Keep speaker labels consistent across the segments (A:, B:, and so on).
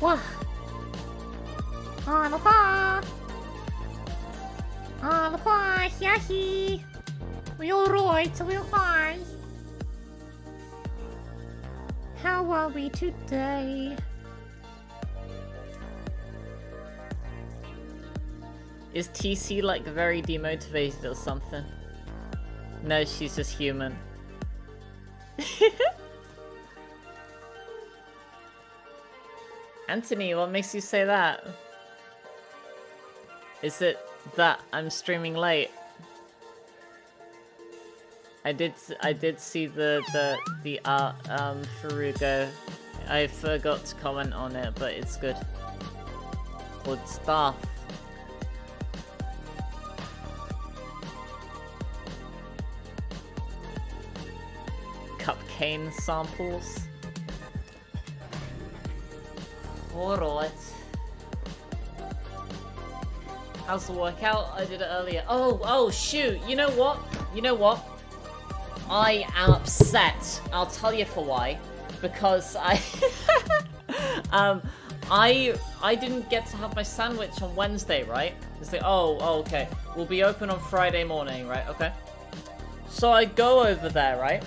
A: Wah! Aloha! Aloha! Yahi! We alright? We alright? How are we today?
B: Is TC like very demotivated or something? No, she's just human. Anthony, what makes you say that? Is it that I'm streaming late? I did see the Furugo. I forgot to comment on it, but it's good. Good stuff. Cup cane samples. Alright. How's the workout? I did it earlier. Oh shoot! You know what? I am upset. I'll tell you for why. Because I didn't get to have my sandwich on Wednesday, right? It's like, oh, okay. We'll be open on Friday morning, right? Okay. So I go over there, right?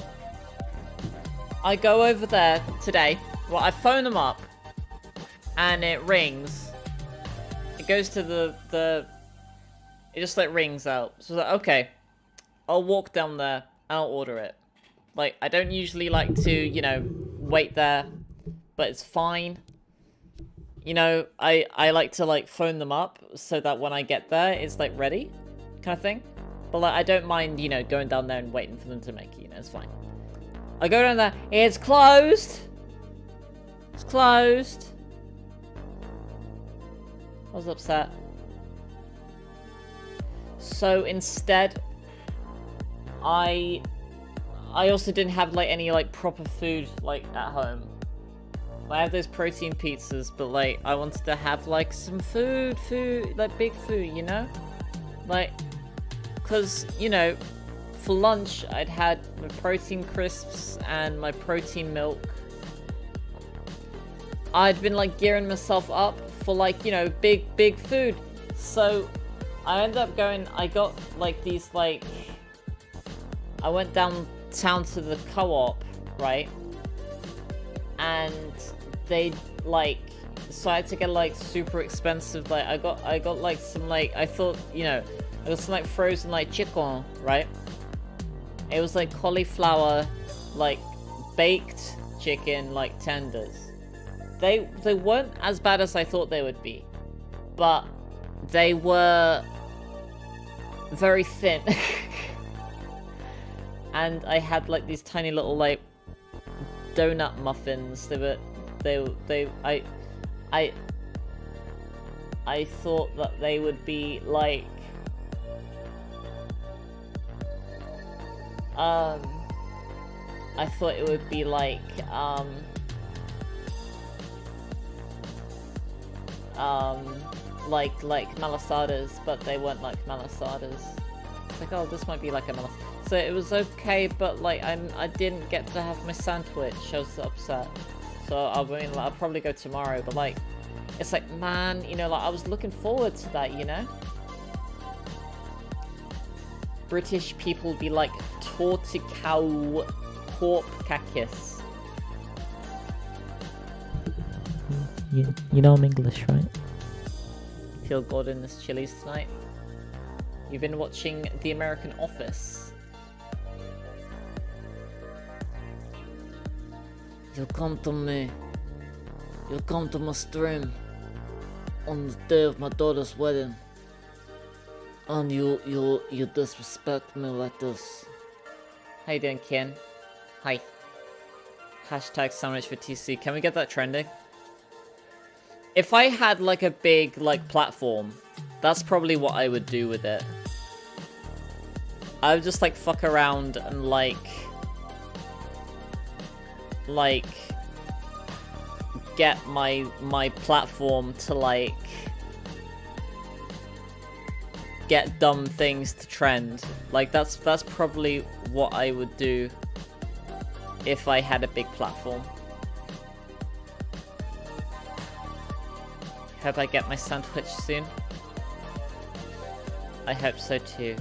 B: I go over there today. Well, I phone them up. And it rings. It goes to the... It just like rings out. So like, okay. I'll walk down there. I'll order it. Like, I don't usually like to, you know, wait there. But it's fine. You know, I like to like phone them up so that when I get there, it's like ready. Kind of thing. But like, I don't mind, you know, going down there and waiting for them to make it, you know, it's fine. I go down there. It's closed. It's closed. I was upset. So instead, I also didn't have like any like proper food like at home. I have those protein pizzas, but like I wanted to have like some food, like big food, you know? Like, cause you know, for lunch I'd had my protein crisps and my protein milk. I'd been like gearing myself up for like, you know, big food. So I ended up going, I got like these like, I went downtown to the co-op, right? And they like, so I had to get like super expensive, like I got like some like, I thought, you know, I got some like frozen like chicken, right? It was like cauliflower, like baked chicken like tenders. They weren't as bad as I thought they would be, but they were very thin. And I had like these tiny little like donut muffins. I thought that they would be like I thought it would be like like malasadas, but they weren't like malasadas. It's like, oh, this might be like a malasada. So it was okay, but like I didn't get to have my sandwich. I was upset. So I mean, like, I'll probably go tomorrow. But like, it's like, man, you know, like I was looking forward to that, you know. British people be like torticao corp kakis. You know I'm English, right? Feel good in this Chili's tonight. You've been watching The American Office. You come to me. You come to my stream on the day of my daughter's wedding. And you disrespect me like this. How you doing, Ken? Hi. Hashtag sandwich for TC. Can we get that trending? If I had like a big like platform, that's probably what I would do with it. I would just like fuck around and like get my platform to like get dumb things to trend. Like that's probably what I would do if I had a big platform. Hope I get my sandwich soon. I hope so too.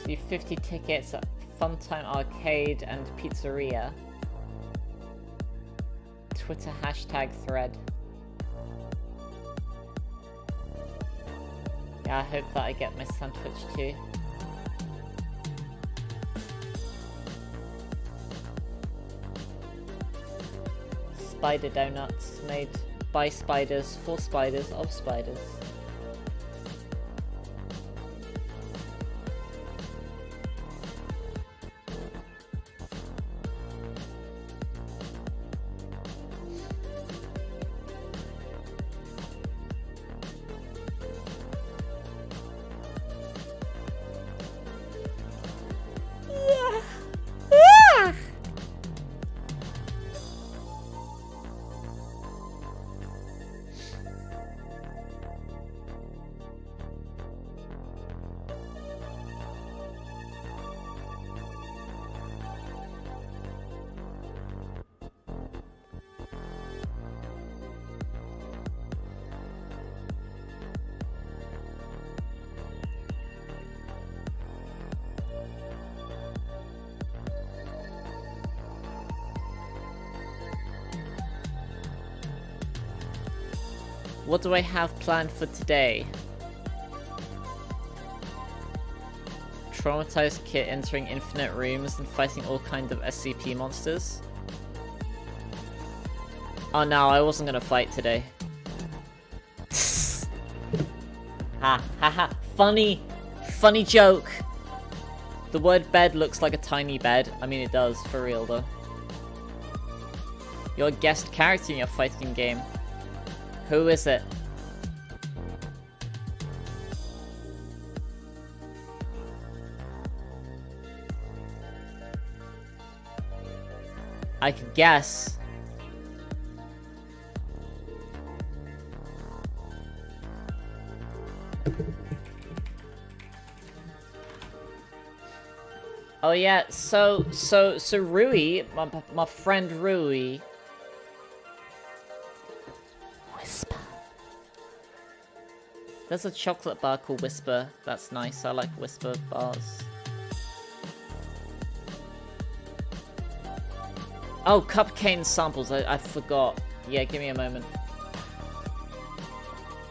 B: See 50 tickets at Funtime Arcade and Pizzeria. Twitter hashtag thread. Yeah, I hope that I get my sandwich too. Spider donuts made by spiders for spiders of spiders. What do I have planned for today? Traumatized kid entering infinite rooms and fighting all kinds of SCP monsters. Oh no, I wasn't gonna fight today. Ha ha ha. Funny joke. The word bed looks like a tiny bed. I mean it does, for real though. You're a guest character in your fighting game. Who is it? I could guess. Oh yeah, so Rui, my friend Rui. Whisper. There's a chocolate bar called Whisper. That's nice. I like Whisper bars. Oh, Cupcane samples. I forgot. Yeah, give me a moment.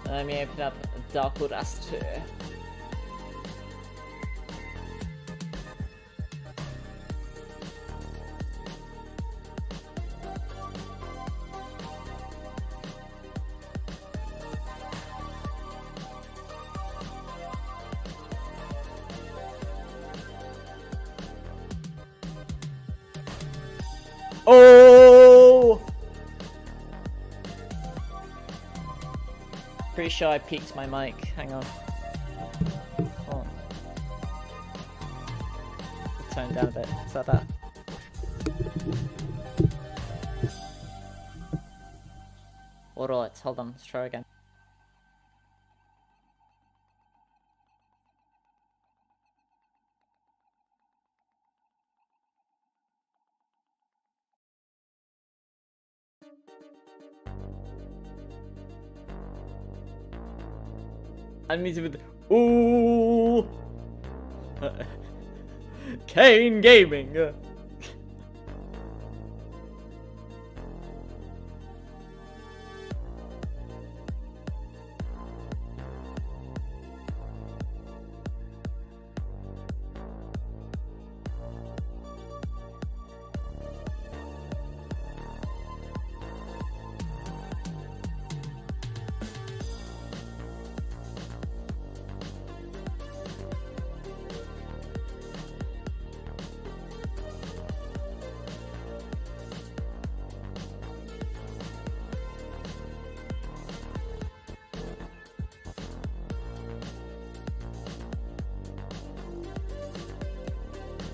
B: Let me open up Darkwood Astor. Oh! Pretty sure I peaked my mic. Hang on. Oh. Turn it down a bit. Is that that? Alright, hold on. Let's try again. I need to. Ooh, Kane Gaming.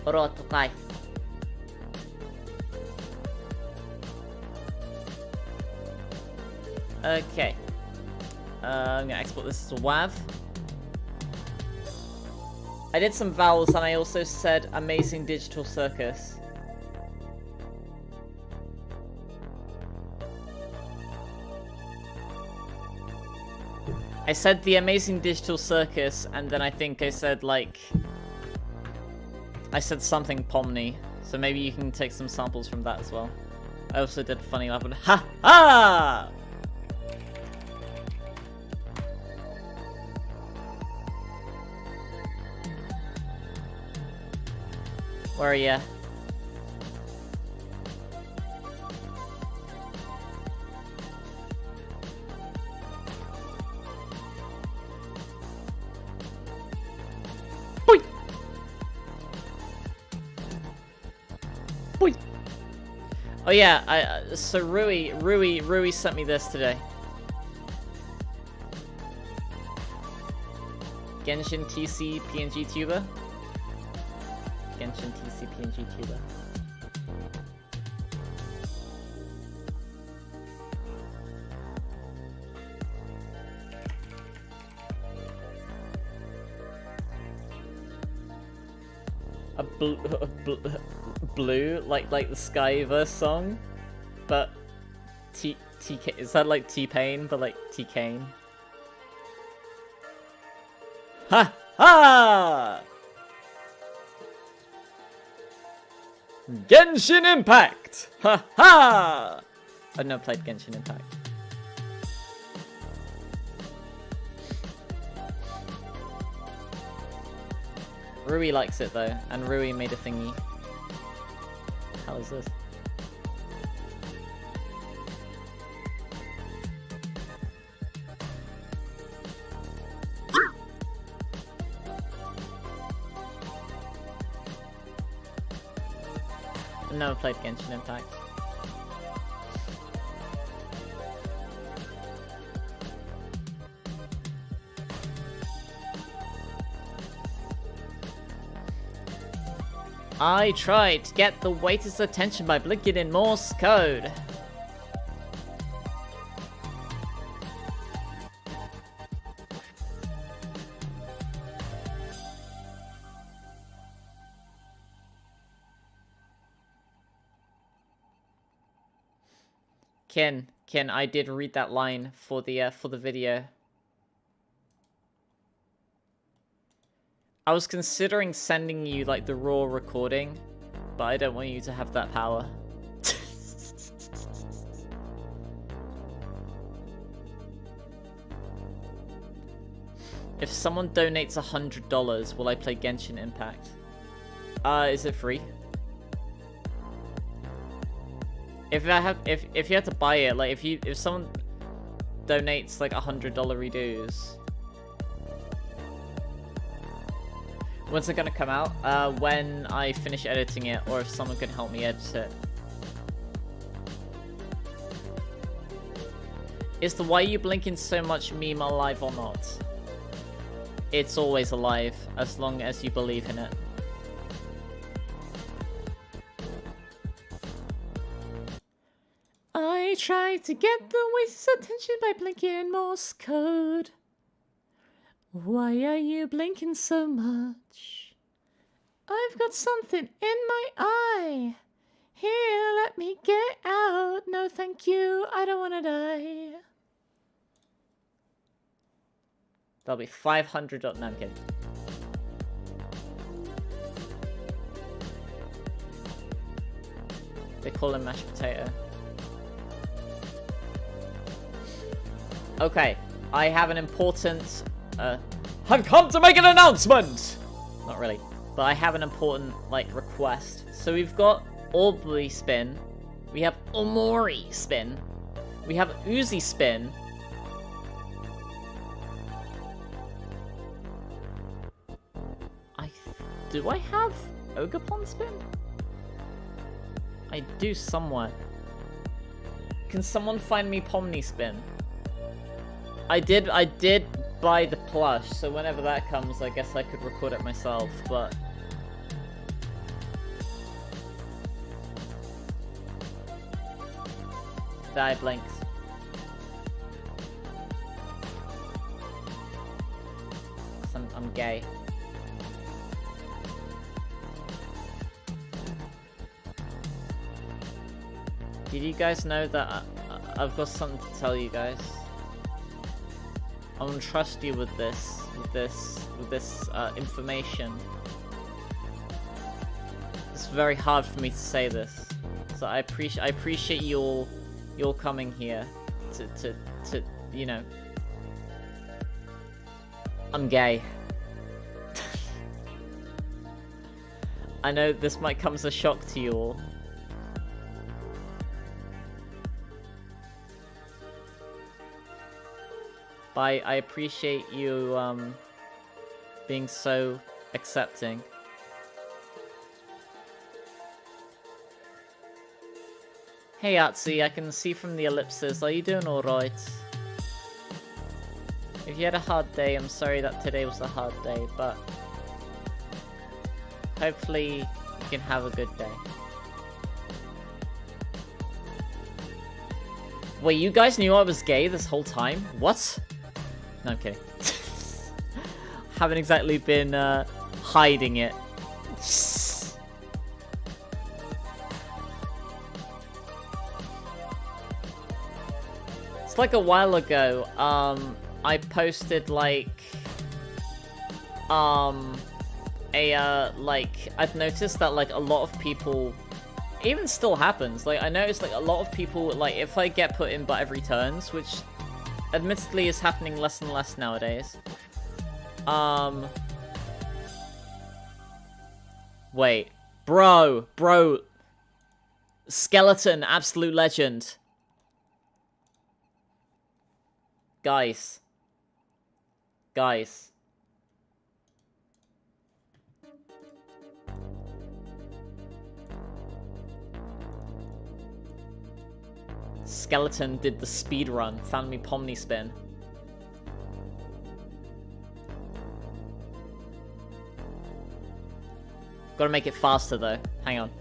B: Rotokai. Okay. I'm gonna export this as a WAV. I did some vowels and I also said Amazing Digital Circus. I said the Amazing Digital Circus and then I think I said like... I said something Pomni, so maybe you can take some samples from that as well. I also did funny laugh and ha ha! Where are ya? Boy! Boy! Oh yeah, so Rui sent me this today. Genshin TC PNG tuber. Genshin TC PNG tuber. Blue, like the Skyverse song, but TK, is that like T-Pain, but like T-Kane? Ha ha! Genshin Impact! Ha ha! I've never played Genshin Impact. Rui likes it though, and Rui made a thingy. How is this? I've never played Genshin Impact. I tried to get the waiter's attention by blinking in Morse code. Ken, I did read that line for the video. I was considering sending you, like, the raw recording, but I don't want you to have that power. If someone donates $100, will I play Genshin Impact? Is it free? If you had to buy it, like, if someone donates, like, $100 redos... When's it gonna come out? When I finish editing it, or if someone can help me edit it. Is the Why You Blinking So Much meme alive or not? It's always alive, as long as you believe in it. I tried to get the waiter's attention by blinking Morse code. Why are you blinking so much? I've got something in my eye. Here, let me get out. No, thank you. I don't want to die. That'll be 500. No, I'm kidding. They call him mashed potato. Okay, I have an important... I've come to make an announcement! Not really. But I have an important, like, request. So we've got Aubrey spin. We have Omori spin. We have Uzi spin. Do I have Ogapon spin? I do somewhere. Can someone find me Pomni spin? I did buy the plush, so whenever that comes, I guess I could record it myself, but... Die blinks. I'm gay. Did you guys know that I've got something to tell you guys? I'm gonna trust you with this information. It's very hard for me to say this, so I appreciate you all coming here to you know. I'm gay. I know this might come as a shock to you all. I appreciate you being so accepting. Hey Atsi, I can see from the ellipses. Are you doing alright? If you had a hard day, I'm sorry that today was a hard day, but hopefully you can have a good day. Wait, you guys knew I was gay this whole time? What? No, I'm kidding. Haven't exactly been hiding it. It's like a while ago, I posted like I've noticed that like a lot of people, even still happens, like I noticed like a lot of people, like if I get put in but every turns, which admittedly is happening less and less nowadays. Wait. Bro. Skeleton, absolute legend. Guys. Skeleton did the speed run, found me Pomni spin. Gotta make it faster though. Hang on.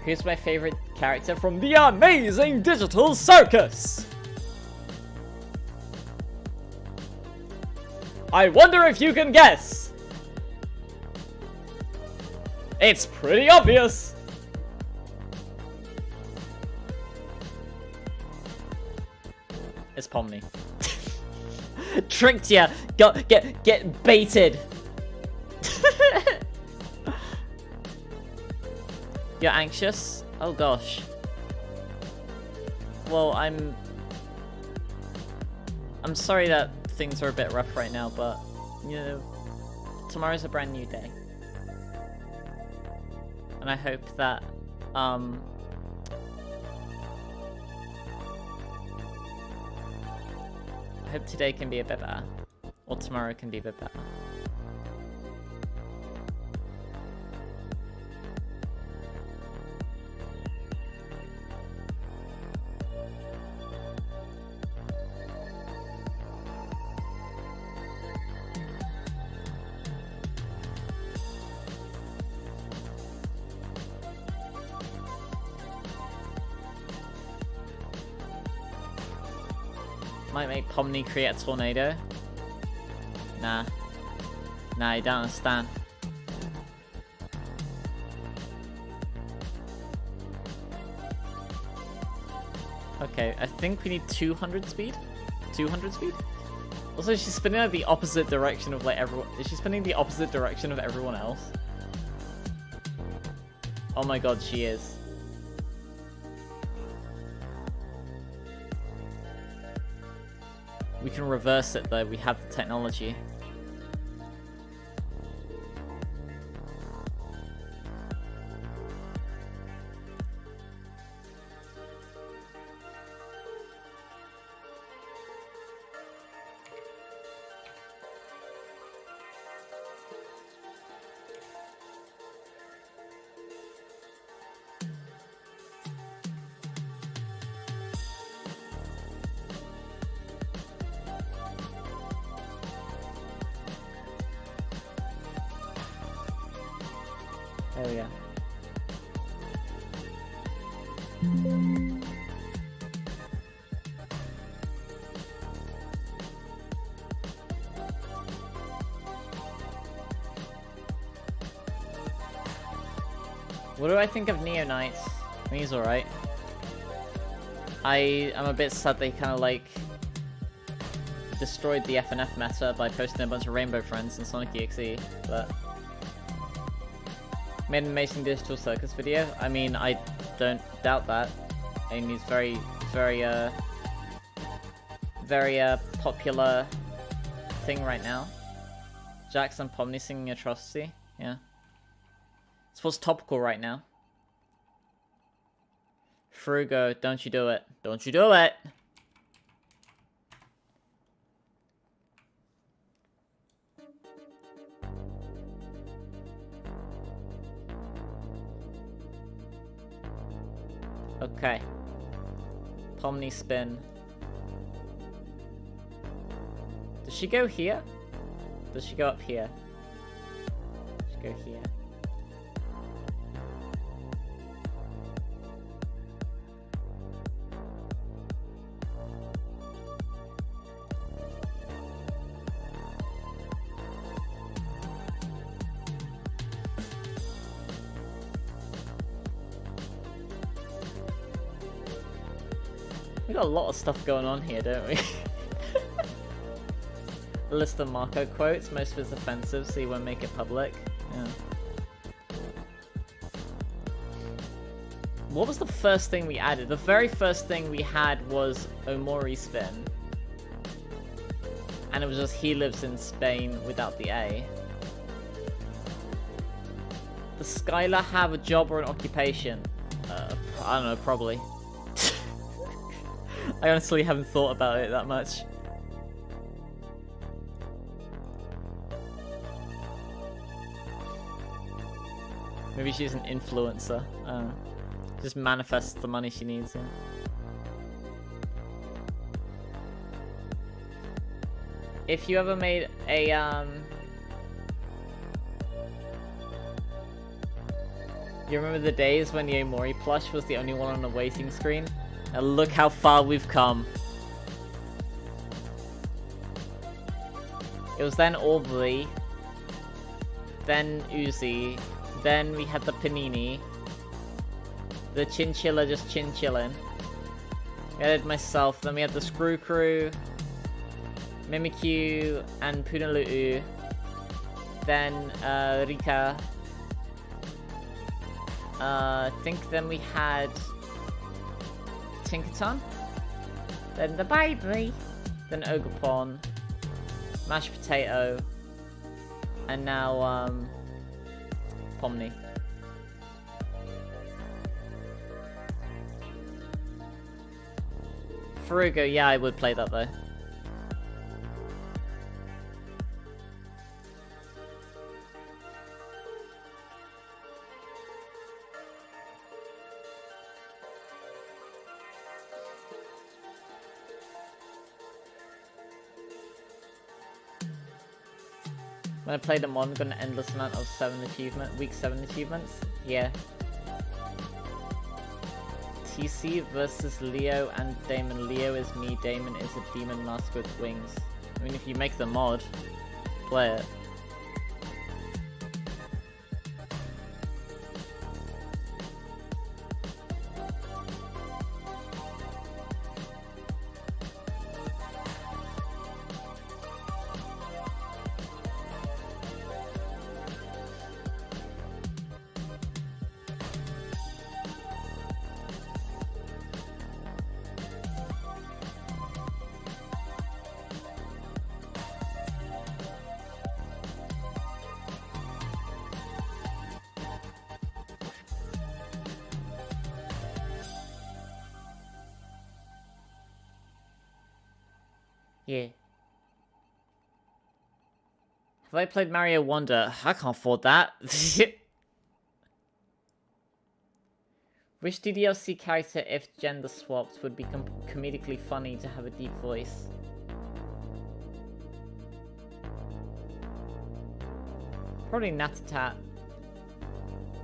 B: Here's my favorite character from the amazing Digital Circus! I wonder if you can guess! It's pretty obvious! It's Pomni. Tricked ya! Get baited! You're anxious? Oh gosh. Well, I'm sorry that things are a bit rough right now, but, you know, tomorrow's a brand new day. And I hope that, I hope today can be a bit better. Or tomorrow can be a bit better. Might make Pomni create a tornado. Nah. Nah, you don't understand. Okay, I think we need 200 speed? 200 speed? Also, she's spinning in the opposite direction of like everyone. Is she spinning the opposite direction of everyone else? Oh my god, she is. We can reverse it though, we have the technology. There we go. What do I think of Neo Knights? I think he's alright. I am a bit sad they kind of like destroyed the FNF meta by posting a bunch of Rainbow Friends in Sonic EXE, but made an amazing Digital Circus video. I mean, I don't doubt that. I mean, he's very popular thing right now. Jackson Pomni singing Atrocity. Yeah. It's what's topical right now. Frugo, don't you do it. Don't you do it! Okay. Pomni spin. Does she go here? Does she go up here? Does she go here? We got a lot of stuff going on here, don't we? A list of Marco quotes, most of it's offensive, so you won't make it public. Yeah. What was the first thing we added? The very first thing we had was Omori spin. And it was just he lives in Spain without the A. Does Skylar have a job or an occupation? I don't know, probably. I honestly haven't thought about it that much. Maybe she's an influencer. Just manifests the money she needs, yeah. If you ever made a, you remember the days when the OMORI plush was the only one on the waiting screen? Now look how far we've come. It was then Aubrey, then Uzi, then we had the Panini, the Chinchilla just chinchillin'. We had myself, then we had the Screw Crew, Mimikyu, and Punalu'u, then Rika. I think then we had Tinkerton, then the Baby, then Ogapon, Mashed Potato, and now Pomni. Furugo, yeah, I would play that though. When I played them on, got an endless amount of week 7 achievements. Yeah. TC versus Leo and Damon. Leo is me, Damon is a demon mask with wings. I mean, if you make the mod, play it. Yeah. Have I played Mario Wonder? I can't afford that. Which DDLC character, if gender swapped, would be comedically funny to have a deep voice? Probably Natatat.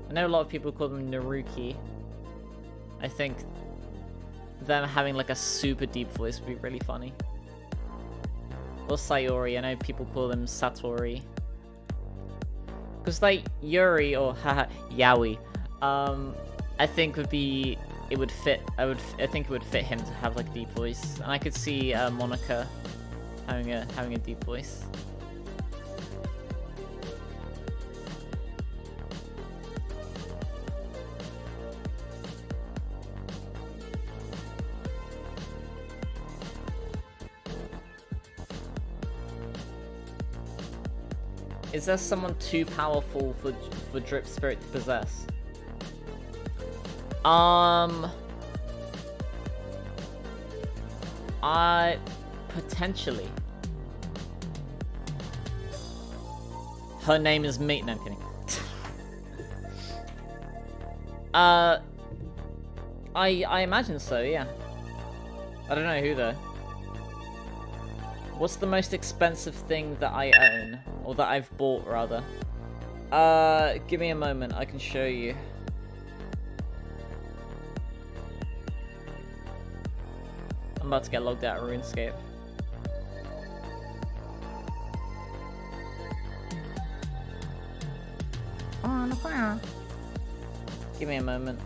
B: I know a lot of people call them Naruki. I think them having like a super deep voice would be really funny. Or Sayori, I know people call them Satori. Because like Yuri or haha Yaoi, I think would be I think it would fit him to have like a deep voice. And I could see Monica having a deep voice. Is there someone too powerful for Drip Spirit to possess? Potentially. Her name is me. No, I'm kidding. I imagine so, yeah. I don't know who though. What's the most expensive thing that I own? Or that I've bought, rather? Give me a moment, I can show you. I'm about to get logged out of RuneScape.
A: On fire.
B: Give me a moment.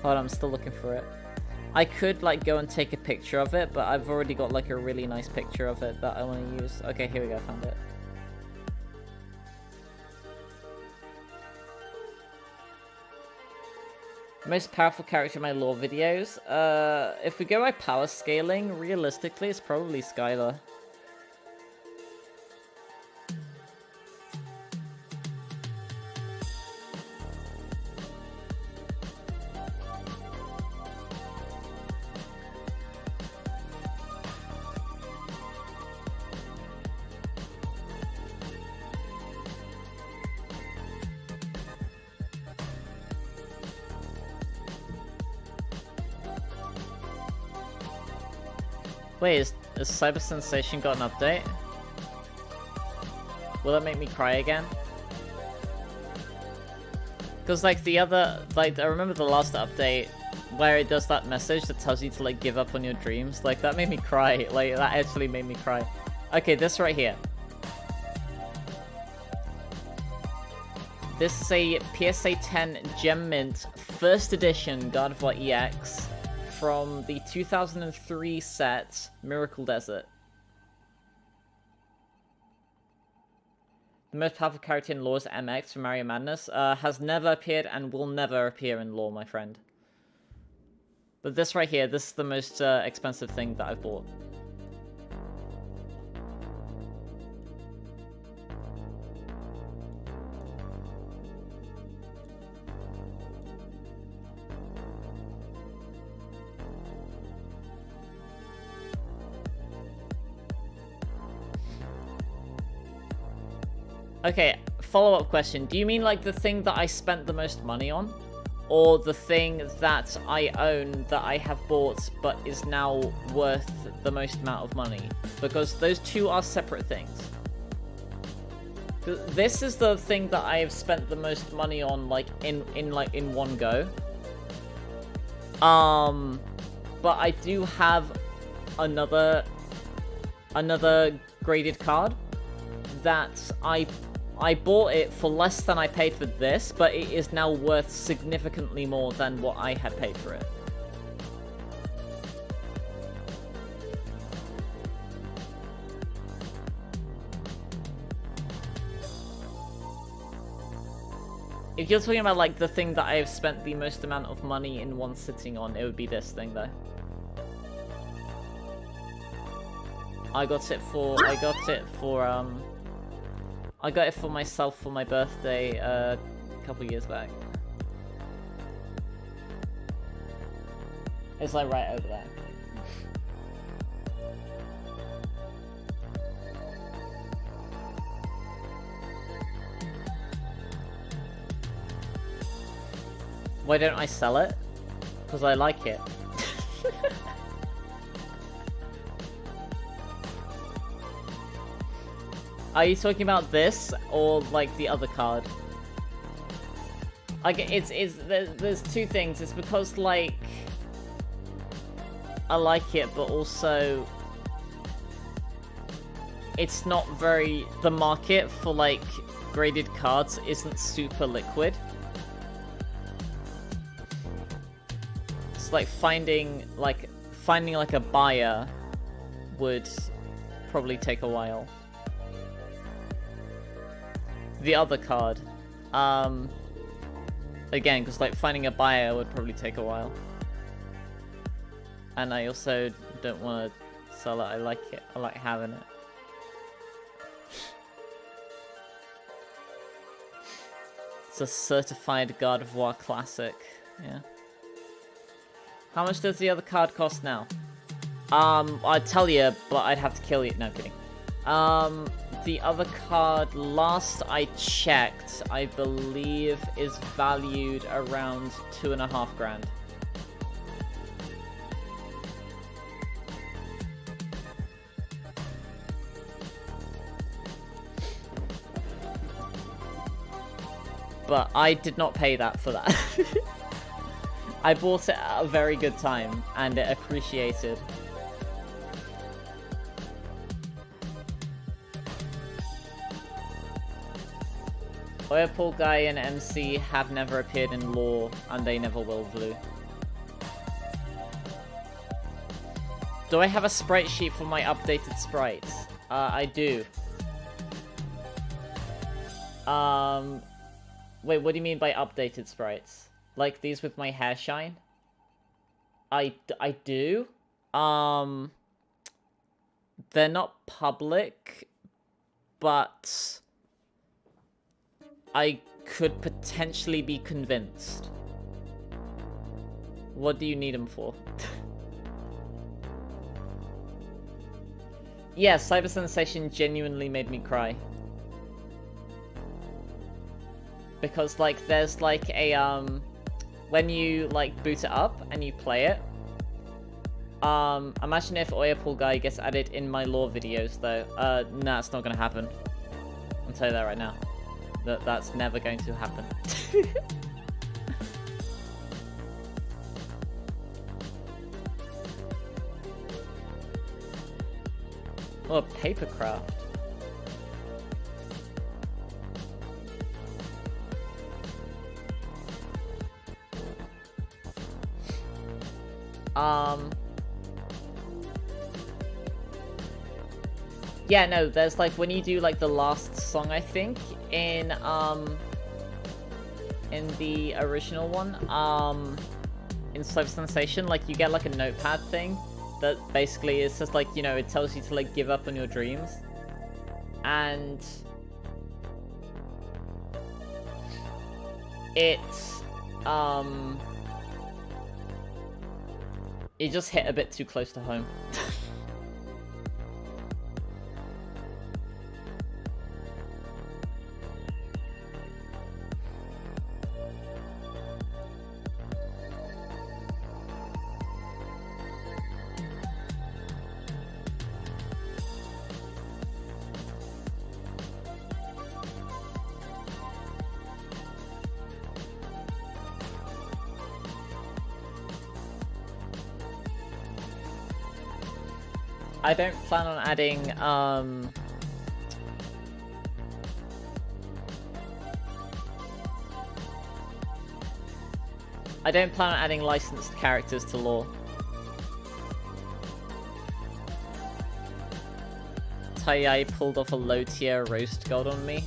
B: Hold on, I'm still looking for it. I could like go and take a picture of it, but I've already got like a really nice picture of it that I want to use. Okay, here we go, found it. Most powerful character in my lore videos? If we go by power scaling, realistically, it's probably Skylar. Wait, is Cyber Sensation got an update? Will that make me cry again? Because, like, the other... Like, I remember the last update where it does that message that tells you to, like, give up on your dreams. Like, that made me cry. Like, that actually made me cry. Okay, this right here. This is a PSA 10 Gem Mint First Edition God of War EX from the 2003 set Miracle Desert. The most powerful character in lore is MX from Mario Madness. Has never appeared and will never appear in lore, my friend. But this right here, this is the most expensive thing that I've bought. Okay, follow-up question. Do you mean like the thing that I spent the most money on? Or the thing that I own that I have bought but is now worth the most amount of money? Because those two are separate things. This is the thing that I have spent the most money on like in one go. But I do have another graded card that I bought it for less than I paid for this, but it is now worth significantly more than what I had paid for it. If you're talking about like the thing that I have spent the most amount of money in one sitting on, it would be this thing though. I got it for myself for my birthday a couple years back. It's like right over there. Why don't I sell it? Because I like it. Are you talking about this or like the other card? Like there's two things. It's because like I like it, but also it's not very, the market for like graded cards isn't super liquid. It's like finding like a buyer would probably take a while. The other card, again, because like finding a buyer would probably take a while, and I also don't want to sell it. I like it. I like having it. It's a certified God of War classic. Yeah. How much does the other card cost now? I'd tell you, but I'd have to kill you. No, I'm kidding. The other card, last I checked, I believe is valued around 2.5 grand. But I did not pay that for that. I bought it at a very good time, and it appreciated. Paul Guy and MC have never appeared in lore, and they never will, Blue. Do I have a sprite sheet for my updated sprites? I do. Wait, what do you mean by updated sprites? Like these with my hair shine? I do. They're not public, but I could potentially be convinced. What do you need them for? Yeah, Cyber Sensation genuinely made me cry. Because, like, there's, like, a, when you, like, boot it up and you play it, imagine if Oyapol Guy gets added in my lore videos, though. Nah, it's not gonna happen. I'll tell you that right now. That's never going to happen. Oh, paper craft. Yeah, no, there's like when you do like the last song, I think, in the original one, in Cyber Sensation, like you get like a notepad thing that basically is just like, you know, it tells you to like give up on your dreams. And it just hit a bit too close to home. I don't plan on adding, I don't plan on adding licensed characters to lore. Tai pulled off a low tier roast god on me.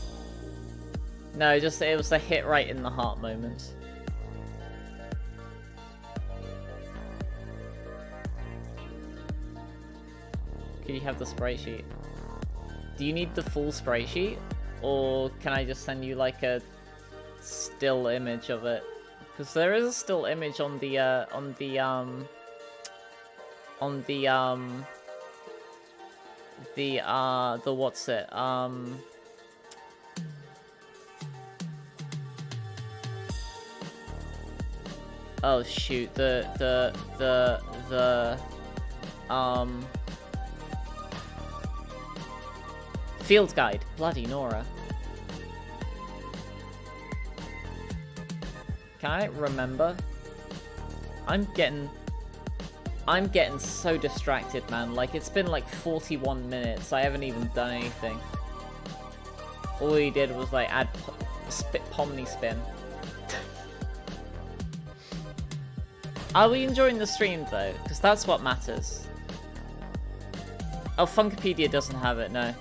B: No, just it was a hit right in the heart moment. Could you have the sprite sheet? Do you need the full sprite sheet? Or can I just send you like a still image of it? Because there is a still image on the what's it? Oh shoot, the field guide. Bloody Nora. Can I remember? I'm getting so distracted, man. Like, it's been like 41 minutes. I haven't even done anything. All he did was like add Pomni spin. Are we enjoying the stream though? Because that's what matters. Oh, Funkopedia doesn't have it, no.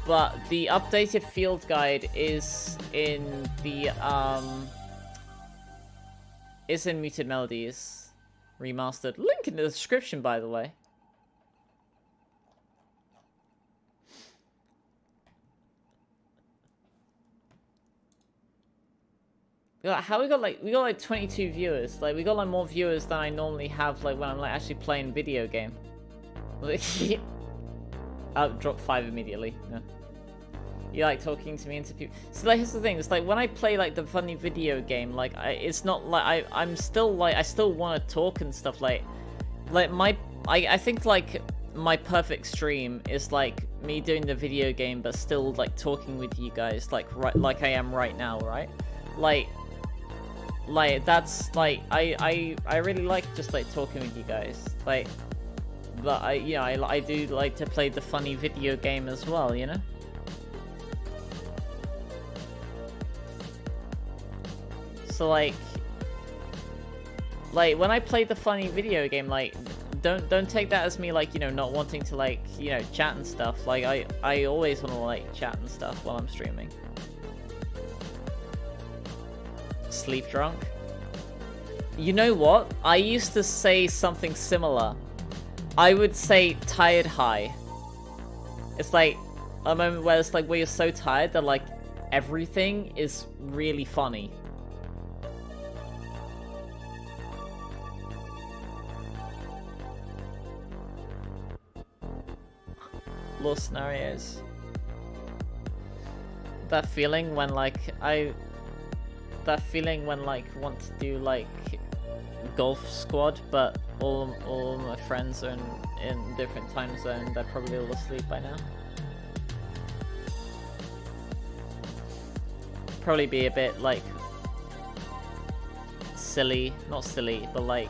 B: But the updated field guide is in the, is in Muted Melodies Remastered. Link in the description, by the way. How we got like 22 viewers? Like, we got like more viewers than I normally have, like when I'm like actually playing video game. I'll drop 5 immediately. No. You like talking to me into people. So like, here's the thing. It's like when I play like the funny video game, like it's not like I'm still like I still want to talk and stuff. Like I think like my perfect stream is like me doing the video game, but still like talking with you guys, like like I am right now, right? Like that's like I really like just like talking with you guys, like. But I do like to play the funny video game as well, you know? So like when I play the funny video game, like don't take that as me like, you know, not wanting to like, you know, chat and stuff. Like I always want to like chat and stuff while I'm streaming. Sleep drunk. You know what? I used to say something similar. I would say tired high. It's like a moment where it's like where you're so tired that like everything is really funny. Little scenarios. That feeling when like that feeling when like want to do like golf squad, but all my friends are in different time zone. They're probably all asleep by now. Probably be a bit like silly, not silly, but like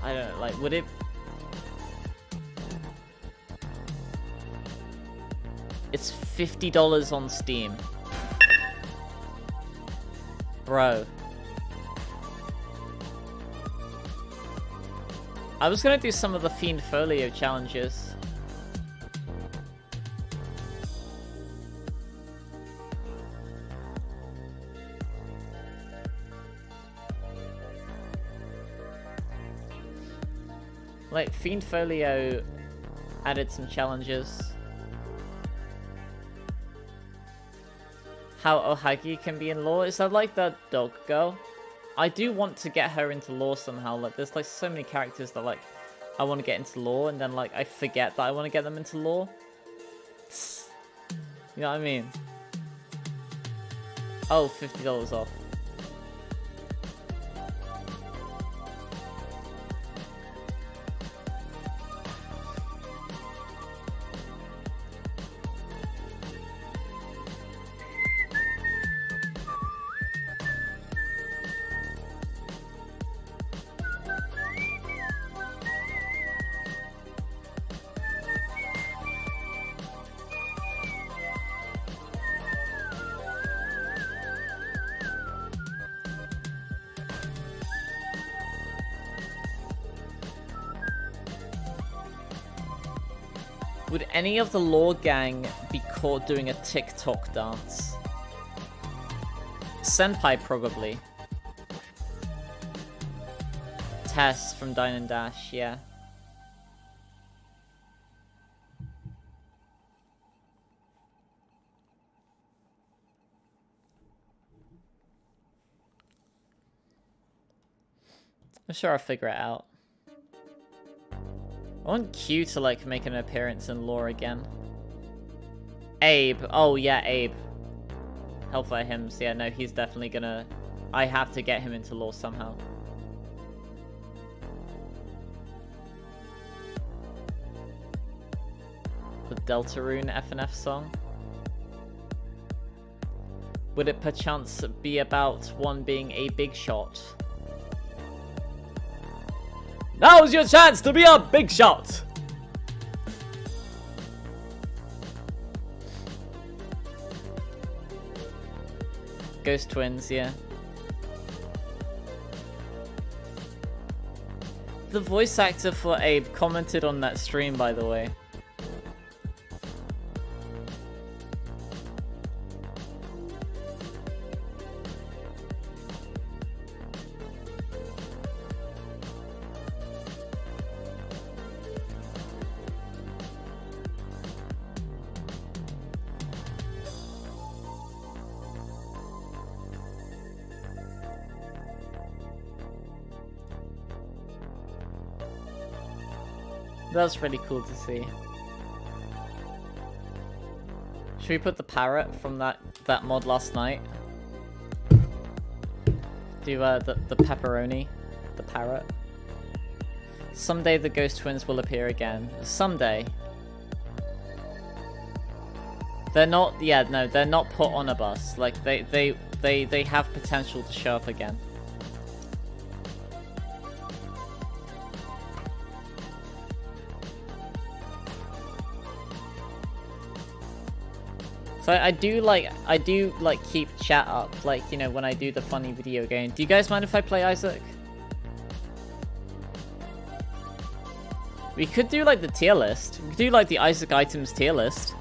B: I don't know, like would it? It's $50 on Steam. Bro. I was gonna do some of the Fiend Folio challenges. Like, Fiend Folio added some challenges. How Ohagi can be in lore? Is that like the dog girl? I do want to get her into lore somehow. Like, there's like so many characters that like I want to get into lore, and then like I forget that I want to get them into lore. You know what I mean? Oh, $50 off. Would any of the lore gang be caught doing a TikTok dance? Senpai, probably. Tess from Dine and Dash, yeah. I'm sure I'll figure it out. I want Q to like make an appearance in lore again. Abe. Oh yeah, Abe. Hellfire Hymns. Yeah, no, he's definitely gonna... I have to get him into lore somehow. The Deltarune FNF song. Would it perchance be about one being a big shot? Now's your chance to be a big shot! Ghost Twins, yeah. The voice actor for Abe commented on that stream, by the way. That's really cool to see. Should we put the parrot from that mod last night? Do the pepperoni, the parrot. Someday the Ghost Twins will appear again. Someday. They're not. Yeah, no, they're not put on a bus. Like they have potential to show up again. So I do like keep chat up, like, you know, when I do the funny video game. Do you guys mind if I play Isaac? We could do like the tier list. We could do like the Isaac items tier list.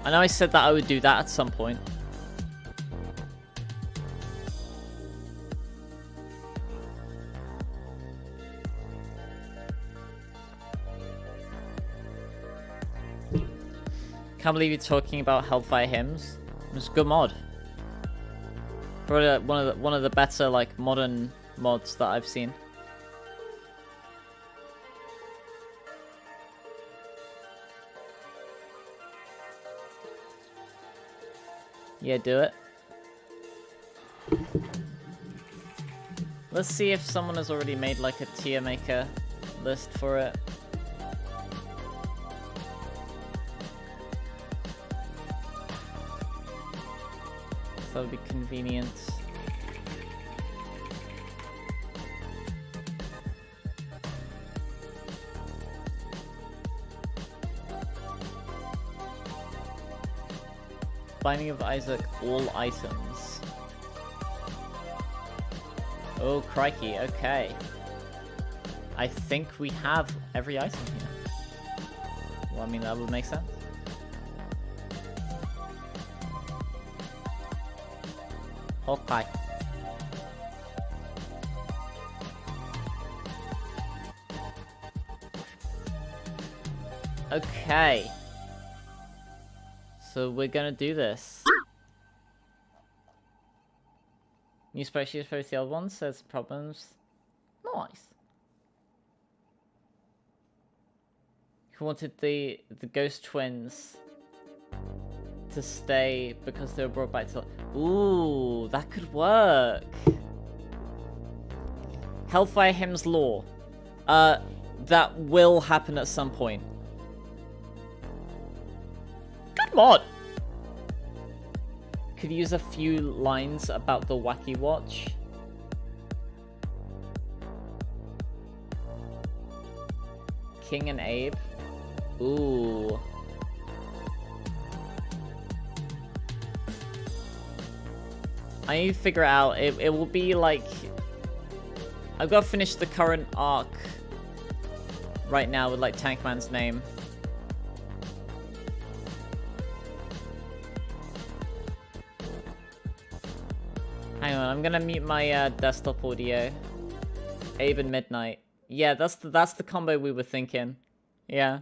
B: I know I said that I would do that at some point. Can't believe you're talking about Hellfire Hymns. It's a good mod. Probably one of the better like modern mods that I've seen. Yeah, do it. Let's see if someone has already made like a tier maker list for it. That would be convenient. Binding of Isaac, all items. Oh, crikey, okay. I think we have every item here. Well, I mean, that would make sense. Okay. Okay. So we're gonna do this. New spreadsheet for the old one says problems. Nice. Who wanted the ghost twins to stay because they were brought back to... Ooh, that could work. Hellfire Hymns lore. That will happen at some point. Good mod. Could use a few lines about the Wacky Watch. King and Abe. Ooh. I need to figure out, it will be like... I've got to finish the current arc right now with like Tankman's name. Hang on, I'm gonna mute my desktop audio. Abe and Midnight. Yeah, that's the combo we were thinking. Yeah.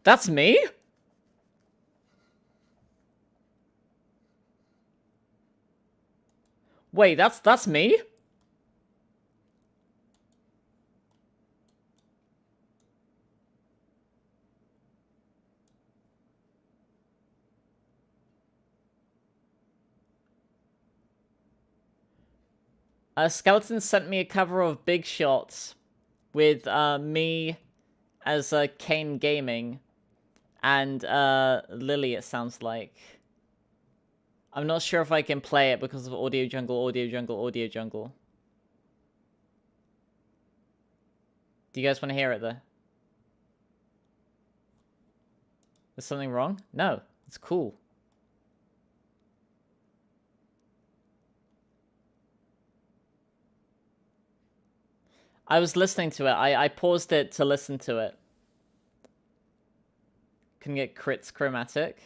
B: That's me? Wait, that's me? Skeleton sent me a cover of Big Shots with me as Kane Gaming and Lily, it sounds like. I'm not sure if I can play it because of Audio Jungle, Audio Jungle, Audio Jungle. Do you guys want to hear it though? Is something wrong? No, it's cool. I was listening to it. I paused it to listen to it. Can get crits chromatic.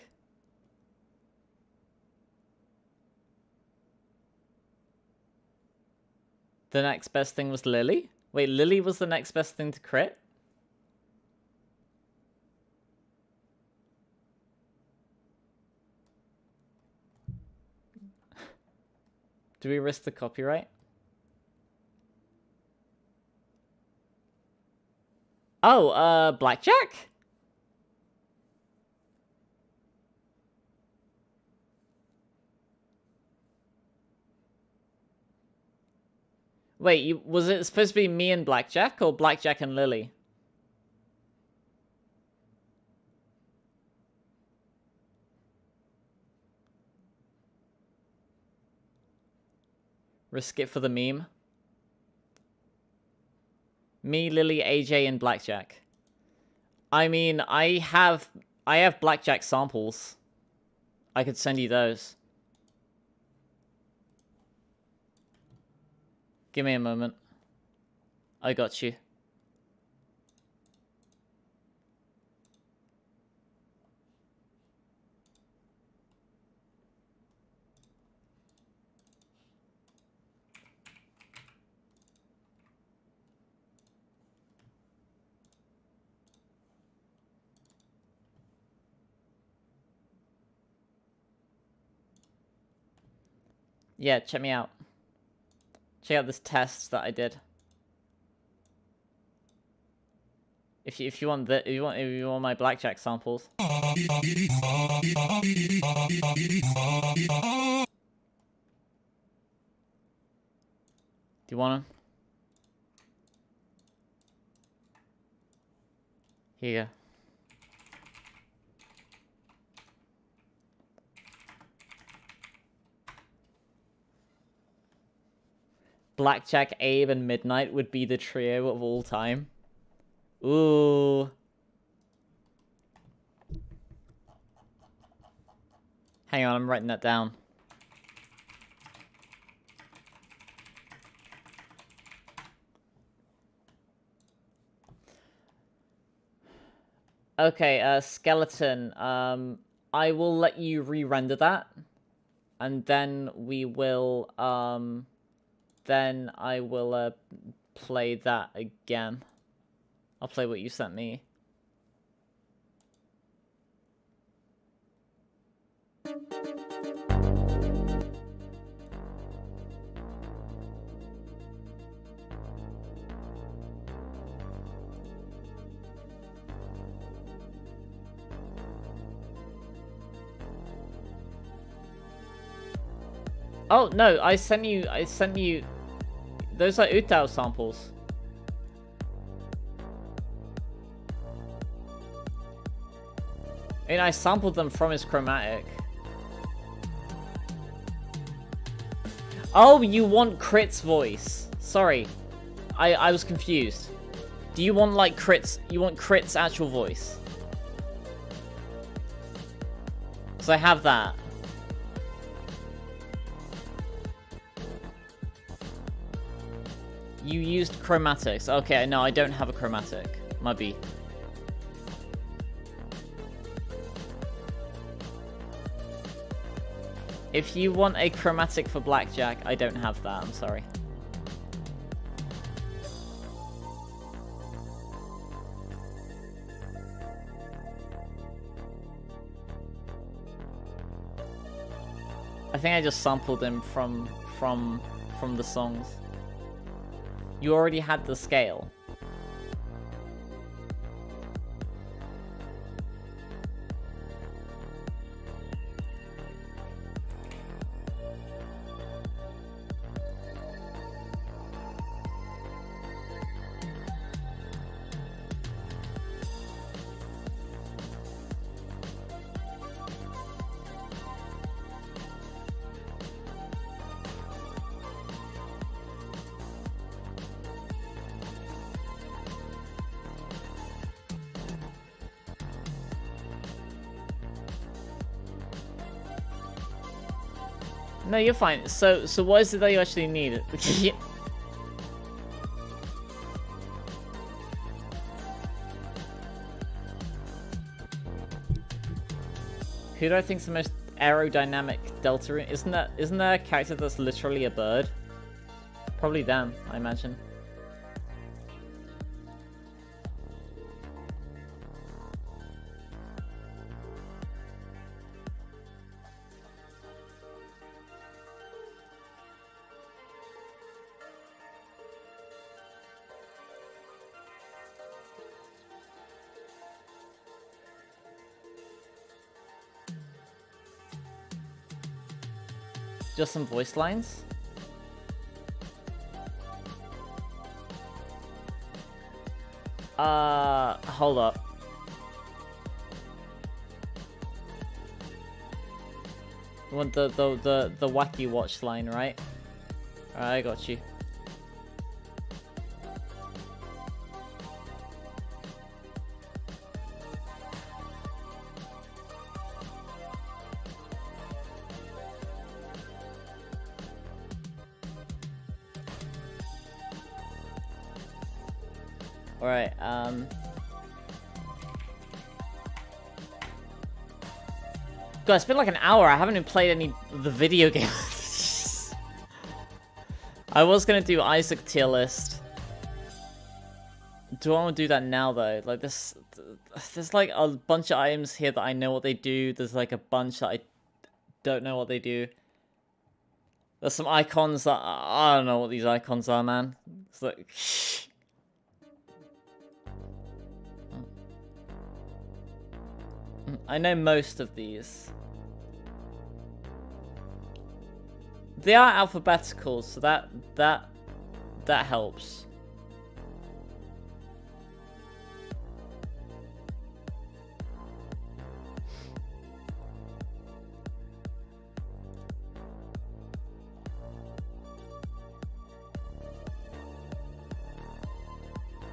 B: The next best thing was Lily? Wait, Lily was the next best thing to crit? Do we risk the copyright? Oh, Blackjack? Wait, was it supposed to be me and Blackjack, or Blackjack and Lily? Risk it for the meme. Me, Lily, AJ, and Blackjack. I mean, I have Blackjack samples. I could send you those. Give me a moment. I got you. Yeah, check me out. Check out this test that I did. If you want my Blackjack samples. Do you want them? Here you go. Blackjack, Abe, and Midnight would be the trio of all time. Ooh. Hang on, I'm writing that down. Okay, Skeleton. I will let you re-render that. And then we will, then I will, play that again. I'll play what you sent me. Oh, no, I sent you, those are Utao samples. I mean, I sampled them from his chromatic. Oh, you want Crit's voice. Sorry. I was confused. Do you want, like, Crit's... You want Crit's actual voice? Because I have that. You used chromatics. Okay, no, I don't have a chromatic. Might be. If you want a chromatic for Blackjack, I don't have that. I'm sorry. I think I just sampled him from the songs. You already had the scale. No, you're fine. So what is it that you actually need? Who do I think's the most aerodynamic Deltarune? Isn't there a character that's literally a bird? Probably them, I imagine. Just some voice lines? Hold up. You want the wacky watch line, right? Alright, I got you. Alright, God, it's been like an hour. I haven't even played any of the video game. I was gonna do Isaac tier list. Do I want to do that now though? Like there's like a bunch of items here that I know what they do. There's like a bunch that I don't know what they do. There's some icons that I don't know what these icons are, man. It's like I know most of these. They are alphabetical, so that helps.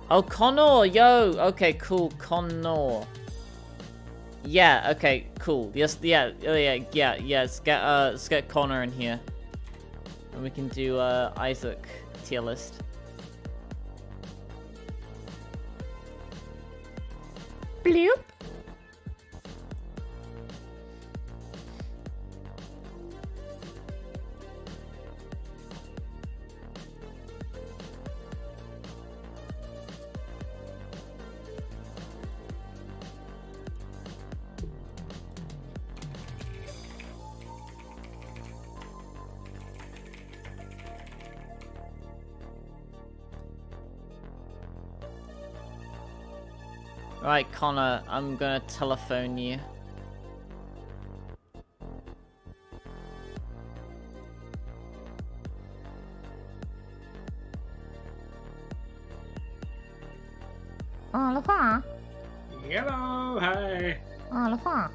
B: Oh, Connor, yo, okay, cool, Connor. Yeah, okay, cool. Yes, yeah. Let's get Connor in here. And we can do Isaac tier list. Bloop. Right, Connor, I'm gonna telephone you.
A: Oh, LaFar.
C: Hello, hi.
A: Oh, LaFar.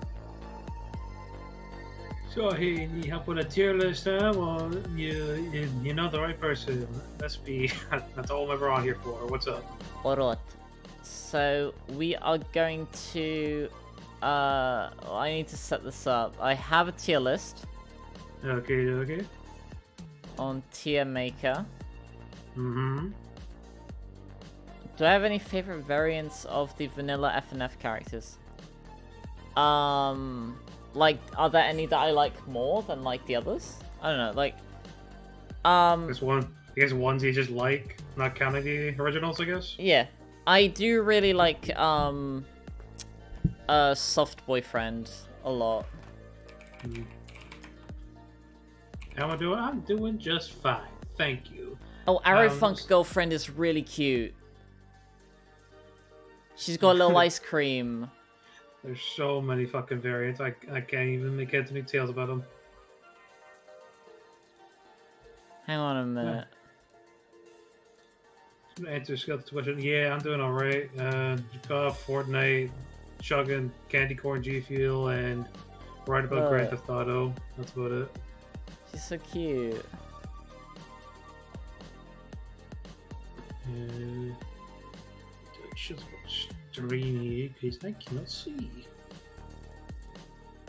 C: So, hey, need help with a tier list, huh? Well, you're not the right person. That's me. That's all I'm ever on here for. What's up?
B: Alright. So, we are going to... I need to set this up. I have a tier list
C: Okay.
B: on Tier Maker.
C: Mm-hmm.
B: Do I have any favorite variants of the vanilla FNF characters? Like, are there any that I like more than, like, the others? I don't know, like...
C: I guess ones you just like, not counting the originals, I guess?
B: Yeah. I do really like, Soft Boyfriend a lot.
C: How am I doing? I'm doing just fine. Thank you.
B: Oh, Arrowfunk Girlfriend is really cute. She's got a little ice cream.
C: There's so many fucking variants. I can't even make heads or tails about them.
B: Hang on a minute.
C: Answer Scuffle's question. Yeah, I'm doing alright. Got Fortnite, chugging Candy Corn G Fuel, and right about Grand Theft Auto. That's about it.
B: She's so cute.
C: Just streamy because I cannot see.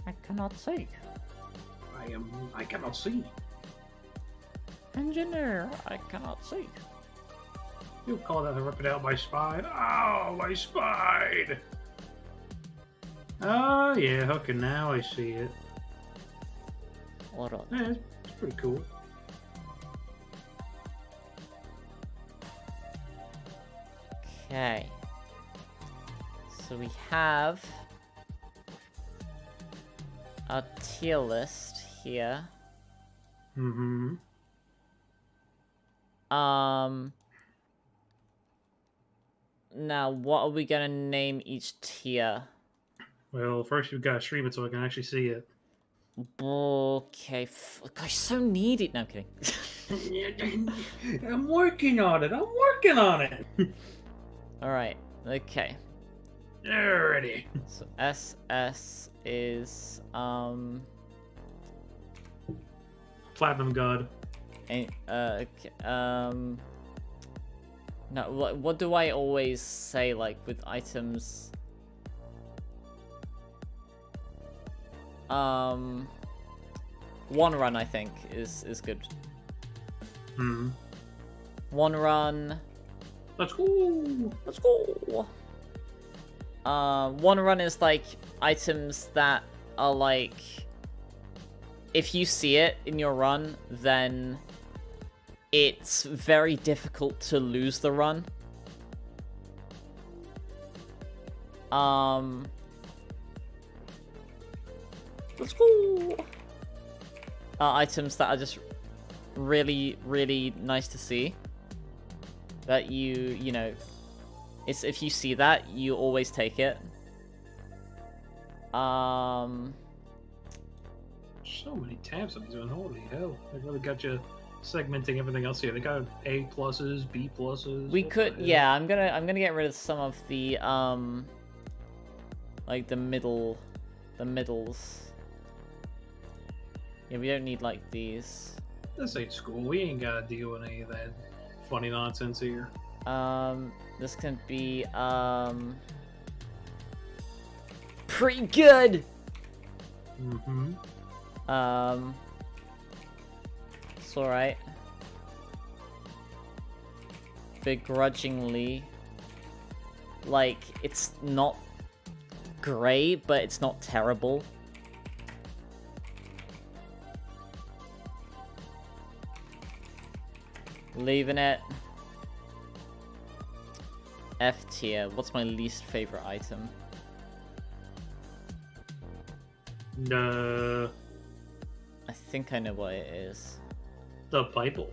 A: I cannot see.
C: I cannot see.
A: Engineer, I cannot see.
C: You call that ripping out my spine? Oh, my spine! Oh yeah, okay, now I see it.
B: Hold on.
C: Yeah, it's pretty cool.
B: Okay. So we have a tier list here.
C: Mm-hmm.
B: Now, what are we gonna name each tier?
C: Well, first you've got to stream it so I can actually see it.
B: Okay, gosh, so needy. No, I'm kidding.
C: I'm working on it.
B: All right. Okay.
C: Alrighty.
B: So SS is
C: Platinum God.
B: okay, no, what do I always say, like, with items? One run, I think, is good.
C: Hmm.
B: One run.
C: Let's go.
B: Let's go. One run is like items that are like, if you see it in your run, then it's very difficult to lose the run. Let's go. Items that are just really, really nice to see. That you know, it's if you see that, you always take it.
C: So many tabs on these one. Holy hell! They really got you segmenting everything else here. They got A pluses, B pluses.
B: We
C: what
B: could,
C: the hell?
B: yeah. I'm gonna get rid of some of the like the middles. Yeah, we don't need like these.
C: This ain't school. We ain't gotta deal with any of that funny nonsense here.
B: This can be pretty good.
C: Mm-hmm.
B: It's alright. Begrudgingly, like, it's not great, but it's not terrible. Leaving it. F tier. What's my least favorite item?
C: The
B: I think I know what it is.
C: Bible.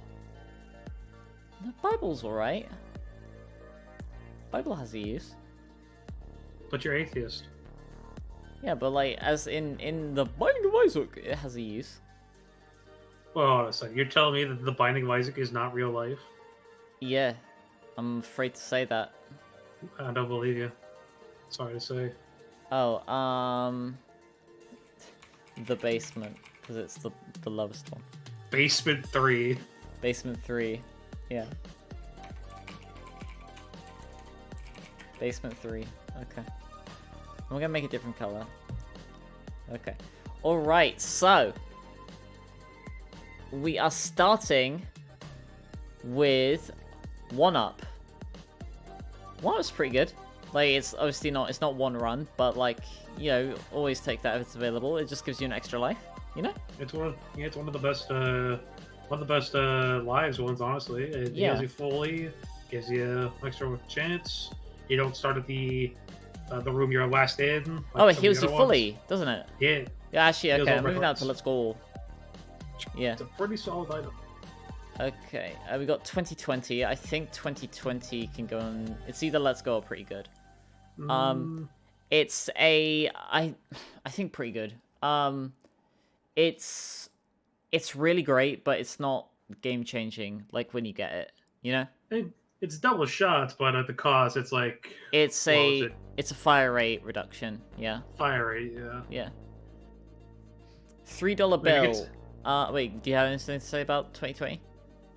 B: The Bible's alright. Bible has a use.
C: But you're atheist.
B: Yeah, but like, as in the Binding of Isaac, it has a use.
C: Well, hold on a second. You're telling me that the Binding of Isaac is not real life?
B: Yeah, I'm afraid to say that.
C: I don't believe you. Sorry to say.
B: Oh, the basement, because it's the lowest one.
C: Basement 3.
B: Basement 3, yeah. Basement 3, okay. I'm gonna make a different color. Okay. Alright, so we are starting with 1-up. 1-up's pretty good. Like, it's obviously not, it's not one run, but like, you know, always take that if it's available. It just gives you an extra life, you know?
C: It's one of the best lives ones, honestly. It
B: Yeah.
C: heals you fully, gives you extra chance. You don't start at the room you're last in. like
B: Oh, it
C: some of the
B: heals you
C: other
B: fully,
C: ones.
B: doesn't it?
C: Yeah,
B: Yeah, actually,
C: Heals
B: okay,
C: all
B: I'm moving out to
C: records.
B: Let's Go. Yeah.
C: it's a pretty solid item.
B: Okay, we got 2020. I think 2020 can go on. It's either Let's Go or Pretty Good. It's I think pretty good. It's really great, but it's not game changing. Like when you get it, you know.
C: It's double shots, but at the cost, it's like
B: It's
C: What was
B: a
C: it?
B: it's a fire rate reduction. Yeah,
C: fire rate. Yeah.
B: yeah. $3
C: Maybe
B: bill.
C: it's-
B: Wait, do you have anything to say about 2020?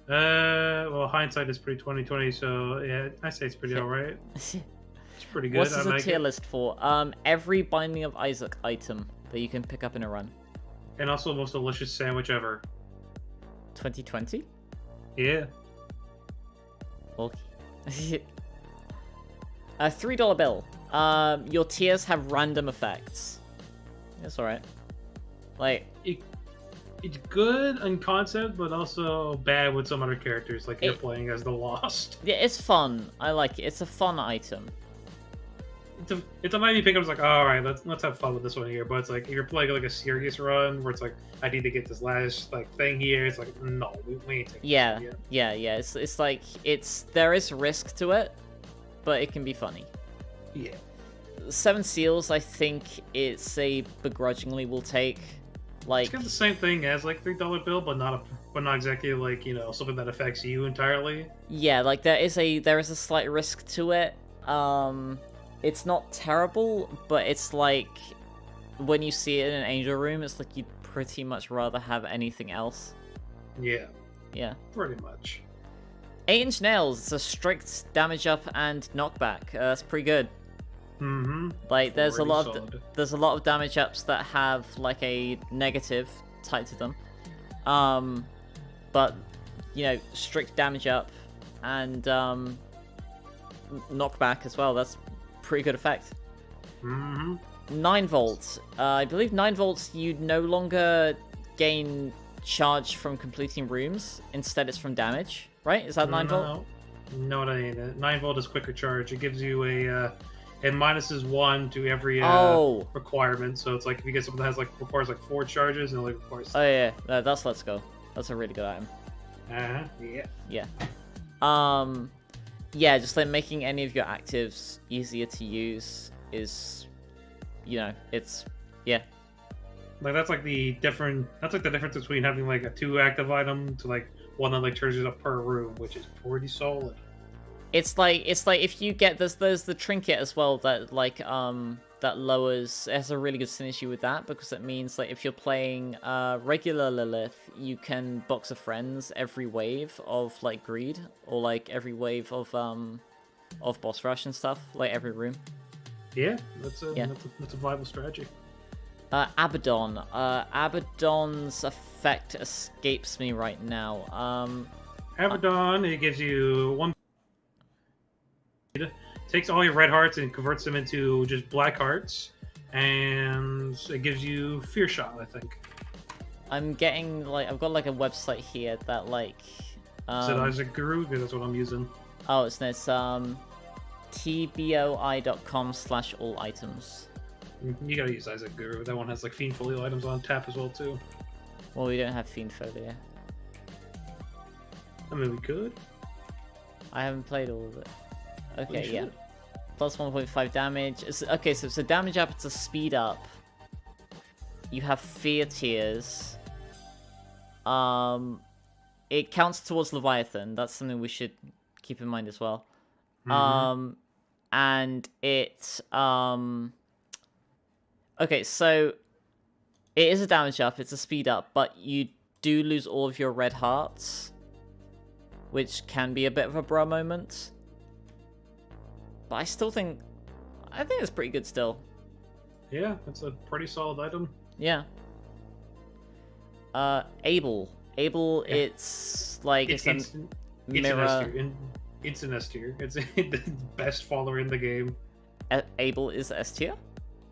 C: Well, hindsight is pretty 2020, so yeah, I say it's pretty alright. It's pretty good.
B: What's
C: I
B: this a
C: like
B: tier
C: it.
B: list for? Every Binding of Isaac item that you can pick up in a run.
C: And also the most delicious sandwich ever.
B: 2020?
C: Yeah.
B: Okay. A $3 bill. Your tiers have random effects. That's alright. Like,
C: It's good in concept, but also bad with some other characters. Like you're
B: It-
C: playing as the Lost.
B: yeah, it's fun. I like it. It's a fun item.
C: It's a mighty pick. I was like, all right, let's have fun with this one here. But it's like if you're playing like a serious run where it's like I need to get this last like thing here. It's like no, we ain't taking
B: Yeah,
C: this one
B: yeah. It's like there is risk to it, but it can be funny.
C: yet.
B: 7 Seals, I think it's a begrudgingly will take. Like,
C: It's got the same thing as like $3 bill, but not exactly like something that affects you entirely.
B: yeah, like there is a slight risk to it. It's not terrible, but it's like when you see it in an angel room, it's like you'd pretty much rather have anything else.
C: Yeah.
B: Yeah.
C: Pretty much.
B: 8-inch nails. It's a strict damage up and knockback. That's pretty good.
C: Mm-hmm.
B: Like there's a lot
C: solid.
B: of damage ups that have like a negative tied to them. But you know, strict damage up and knockback as well. That's pretty good effect.
C: Mm-hmm.
B: 9 volts. I believe 9 volts you no longer gain charge from completing rooms. Instead, it's from damage. Right? Is that 9 volt?
C: No, it ain't. 9 volt is quicker charge. It gives you a it minuses 1 to every requirement. So it's like if you get something that has like requires like 4 charges, and it only requires.
B: Oh yeah, that's Let's Go. That's a really good item.
C: Yeah.
B: Yeah. Yeah, just like making any of your actives easier to use is, you know, it's
C: Like that's like the difference between having like a 2 active item to like one that like charges up per room, which is pretty solid.
B: It's like if you get there's the trinket as well that like that lowers, it has a really good synergy with that, because it means like if you're playing regular Lilith, you can box of friends every wave of like greed, or like every wave of boss rush and stuff, like every room.
C: Yeah, that's a viable strategy.
B: Abaddon. Abaddon's effect escapes me right now.
C: Abaddon, it gives you 1. Takes all your red hearts and converts them into just black hearts, and it gives you Fear Shot, I think.
B: I'm getting like I've got like a website here that like.
C: Is it Isaac Guru? Because that's what I'm using.
B: Oh, it's tboi.com/all items.
C: You gotta use Isaac Guru. That one has like Fiend Folio items on tap as well too.
B: Well, we don't have Fiend Folio.
C: I mean, we could.
B: I haven't played all of it.
C: Well,
B: Okay,
C: you
B: yeah.
C: should.
B: Plus 1.5 damage. Okay, so it's a damage up, it's a speed up. You have fear tiers. It counts towards Leviathan. That's something we should keep in mind as well.
C: Mhm.
B: And it okay, so it is a damage up, it's a speed up, but you do lose all of your red hearts, which can be a bit of a bra moment. But I think it's pretty good still.
C: Yeah, that's a pretty solid item.
B: Yeah. Able. Yeah. It's like it's a mirror.
C: It's an S tier. It's the best follower in the game.
B: Able is S tier?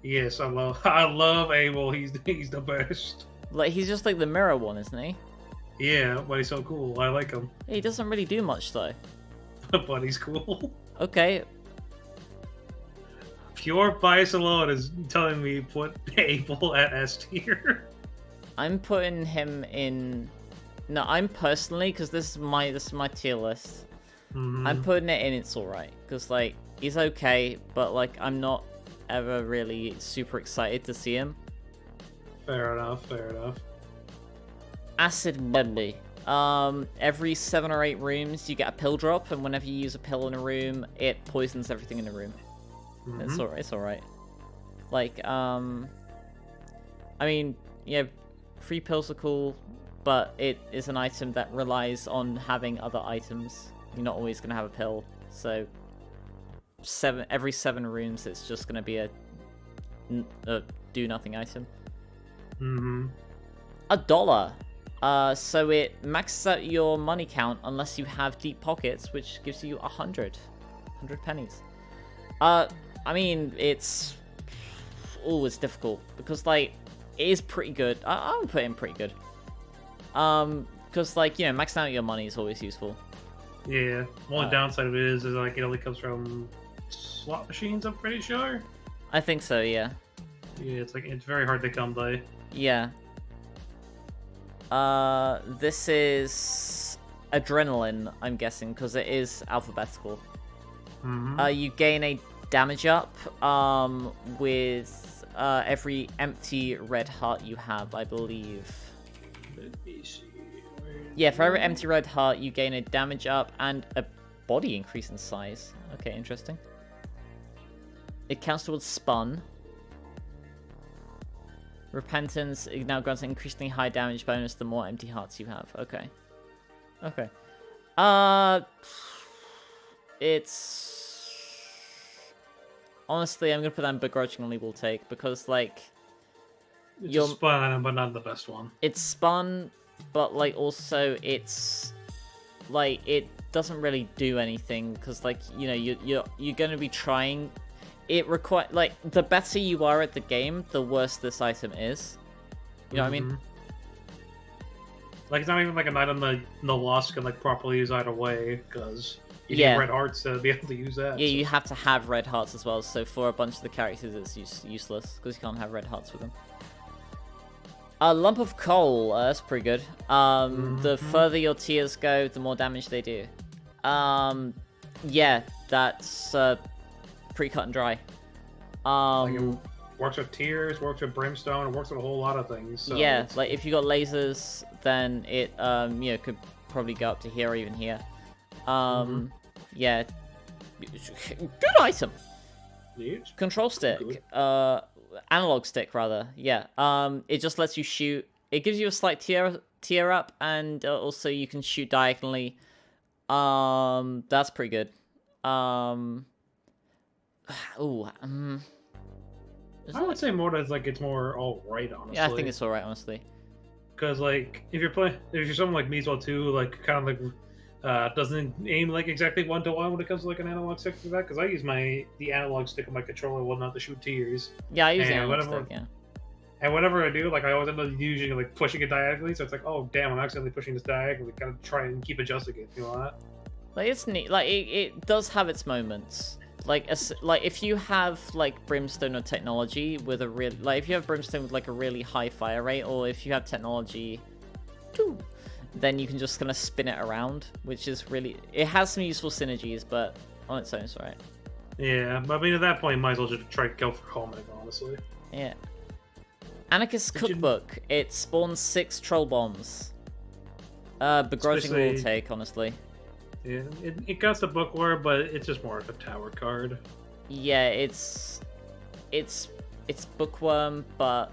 C: Yes, I love Abel. He's the best.
B: Like, he's just like the mirror one, isn't he?
C: Yeah, but he's so cool. I like him.
B: He doesn't really do much though.
C: But he's cool.
B: Okay.
C: Pure bias alone is telling me put Abel at S tier.
B: I'm putting him in. No, I'm personally, because this is my tier list.
C: Mm-hmm.
B: I'm putting it in. It's all right, because like he's okay, but like I'm not ever really super excited to see him.
C: Fair enough.
B: Acid medley. Every 7 or 8 rooms you get a pill drop, and whenever you use a pill in a room, it poisons everything in the room.
C: Mm-hmm.
B: It's alright. Like, I mean, yeah, free pills are cool, but it is an item that relies on having other items. You're not always gonna have a pill, so every 7 rooms it's just gonna be a do nothing item.
C: Mm-hmm.
B: $1. So it maxes out your money count unless you have deep pockets, which gives you 100 pennies. I mean, it's always difficult because like it is pretty good. I would put in pretty good. Because like, you know, maxing out your money is always useful.
C: Yeah. One downside of it is like it only comes from slot machines. I'm pretty sure.
B: I think so. Yeah.
C: Yeah, it's very hard to come by.
B: Yeah. This is adrenaline, I'm guessing, because it is alphabetical.
C: Mm-hmm.
B: You gain a damage up with every empty red heart you have, I believe.
C: Let me see.
B: Yeah, for every empty red heart, you gain a damage up and a body increase in size. Okay, interesting. It counts towards Spun. Repentance, it now grants an increasingly high damage bonus the more empty hearts you have. Okay. Okay. It's... Honestly, I'm gonna put that in begrudgingly will take, because, like...
C: It's a spun, but not the best one.
B: It's spun, but, like, also it's... Like, it doesn't really do anything, because, like, you know, you're gonna be trying... It require like, the better you are at the game, the worse this item is. You know what I mean?
C: Like, it's not even like an item that the lost can, like, properly use either way, because you
B: Yeah.
C: need red hearts to be able to use that.
B: Yeah,
C: so.
B: you have to have red hearts as well, so for a bunch of the characters it's useless, because you can't have red hearts with them. A lump of coal, that's pretty good. The further your tears go, the more damage they do. Yeah, that's pretty cut and dry.
C: Like, it works with tears, works with brimstone, it works with a whole lot of things. So
B: yeah,
C: it's...
B: like if you got lasers, then it you know, could probably go up to here or even here. Yeah, good item.
C: Yes.
B: Control stick,
C: Good.
B: analog stick rather. Yeah. It just lets you shoot. It gives you a slight tear up, and also you can shoot diagonally. That's pretty good.
C: I would say more that like it's more alright, honestly.
B: Yeah, I think it's alright, honestly.
C: Because like if you're someone like me as well too, like kind of like doesn't aim like exactly 1-to-1 when it comes to like an analog stick for that. Because I use the analog stick on my controller and whatnot to shoot tears.
B: Yeah, I use the
C: And
B: analog
C: whenever-
B: stick. Yeah.
C: And whenever I do, like I always end up usually like pushing it diagonally. So it's like, oh damn, I'm accidentally pushing this diagonally. Kind of try and keep adjusting it. You know that?
B: Like it's neat. Like it does have its moments. Like if you have like brimstone or technology with a real if you have brimstone with like a really high fire rate, or if you have technology, then you can just kind of spin it around, which is really, it has some useful synergies, but on its own it's alright.
C: Yeah, but I mean at that point, you might as well just try to go for homing, honestly.
B: Yeah. Anarchist's Cookbook. It spawns 6 troll bombs. Begrudgingly will take, honestly.
C: Yeah, it got the bookworm, but it's just more of a tower card.
B: Yeah, it's bookworm, but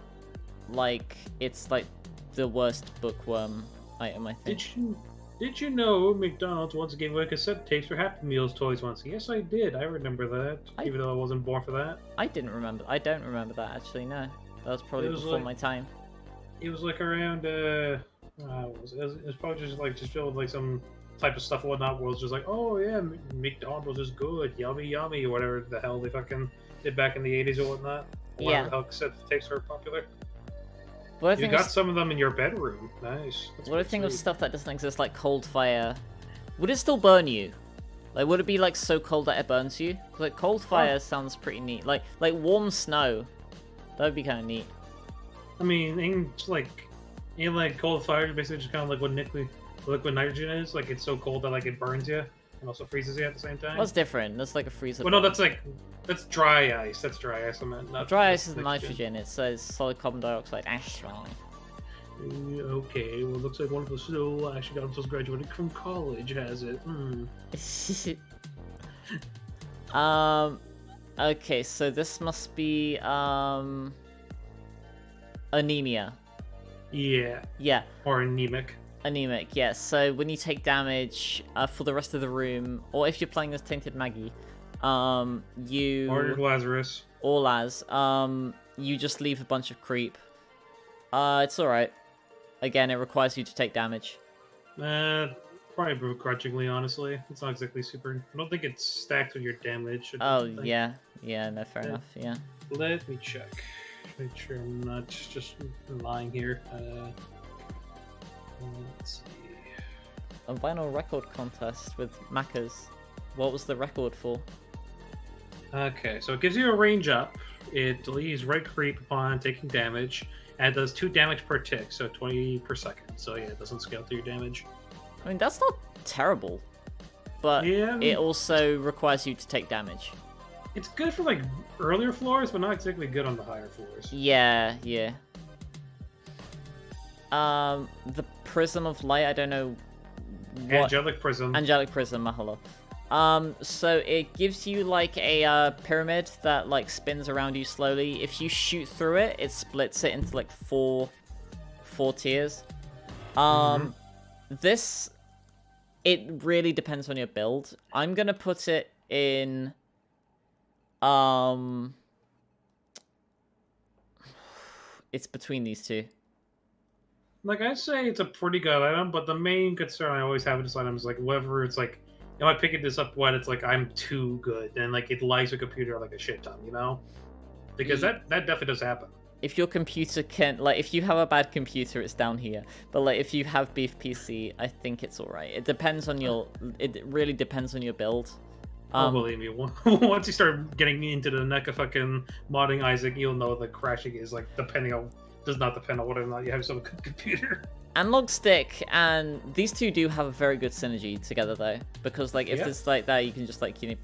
B: like it's like the worst bookworm item, I think.
C: Did you know McDonald's once gave away cassette tapes for Happy Meals toys once? Yes, I did. I remember that, even though I wasn't born for that.
B: I don't remember that actually. No, that was probably before my time.
C: It was like around it was probably just filled with like some type of stuff and whatnot, where it was just like, oh yeah, McDonald's is good, yummy yummy, or whatever the hell they fucking did back in the 80s or whatnot.
B: Yeah.
C: The hell cassette tapes were popular.
B: What
C: You got some of them in your bedroom. Nice. That's
B: what do you
C: pretty
B: think of
C: sweet.
B: stuff that doesn't exist, like cold fire? Would it still burn you? Like, would it be like so cold that it burns you? 'Cause, like cold fire sounds pretty neat. Like warm snow. That would be kind of neat.
C: I mean, in like cold fire, basically just kind of like what liquid nitrogen is. Like it's so cold that like it burns you and also freezes you at the same time.
B: What's different? That's like a freezer.
C: Well, no, that's dry ice. That's dry ice. I meant not
B: Dry ice is
C: nitrogen.
B: nitrogen. It says solid carbon dioxide. Actually.
C: Okay, well, it looks like one of us still actually got themselves graduated from college, has it?
B: Okay, so this must be anemia.
C: Yeah.
B: Yeah.
C: Or anemic.
B: Anemic, yes. So when you take damage for the rest of the room, or if you're playing as Tainted Maggie, you
C: Or Lazarus.
B: or Laz, you just leave a bunch of creep. It's alright. Again, it requires you to take damage.
C: Probably begrudgingly, honestly. It's not exactly super. I don't think it's stacked with your damage.
B: Oh, yeah. Yeah, no, fair enough, yeah.
C: Let me check. Make sure I'm not just lying here. Let's see.
B: A vinyl record contest with Macca's. What was the record for?
C: Okay, so it gives you a range up. It leaves red creep upon taking damage, and it does 2 damage per tick, so 20 per second. So yeah, it doesn't scale through your damage.
B: I mean, that's not terrible, but
C: Yeah.
B: it also requires you to take damage.
C: It's good for like earlier floors, but not exactly good on the higher floors.
B: Yeah, yeah. The Prism of Light, I don't know what...
C: Angelic Prism.
B: Angelic Prism, mahalo. So it gives you like a pyramid that like spins around you slowly. If you shoot through it, it splits it into like four tiers. This, it really depends on your build. I'm gonna put it in, it's between these two.
C: Like, I'd say it's a pretty good item, but the main concern I always have with this item is, like, whether it's, like, am I picking this up when it's, like, I'm too good, and, like, it lags your computer like a shit ton, you know? Because that definitely does happen.
B: If your computer can, like, if you have a bad computer, it's down here. But, like, if you have beef PC, I think it's alright. It depends on your, it really depends on your build.
C: Believe me, once you start getting into the neck of fucking modding Isaac, you'll know that crashing is, like, does not depend on whether or not you have some good computer.
B: Analog stick and these two do have a very good synergy together though, because like if it's like that, you can just like, you know,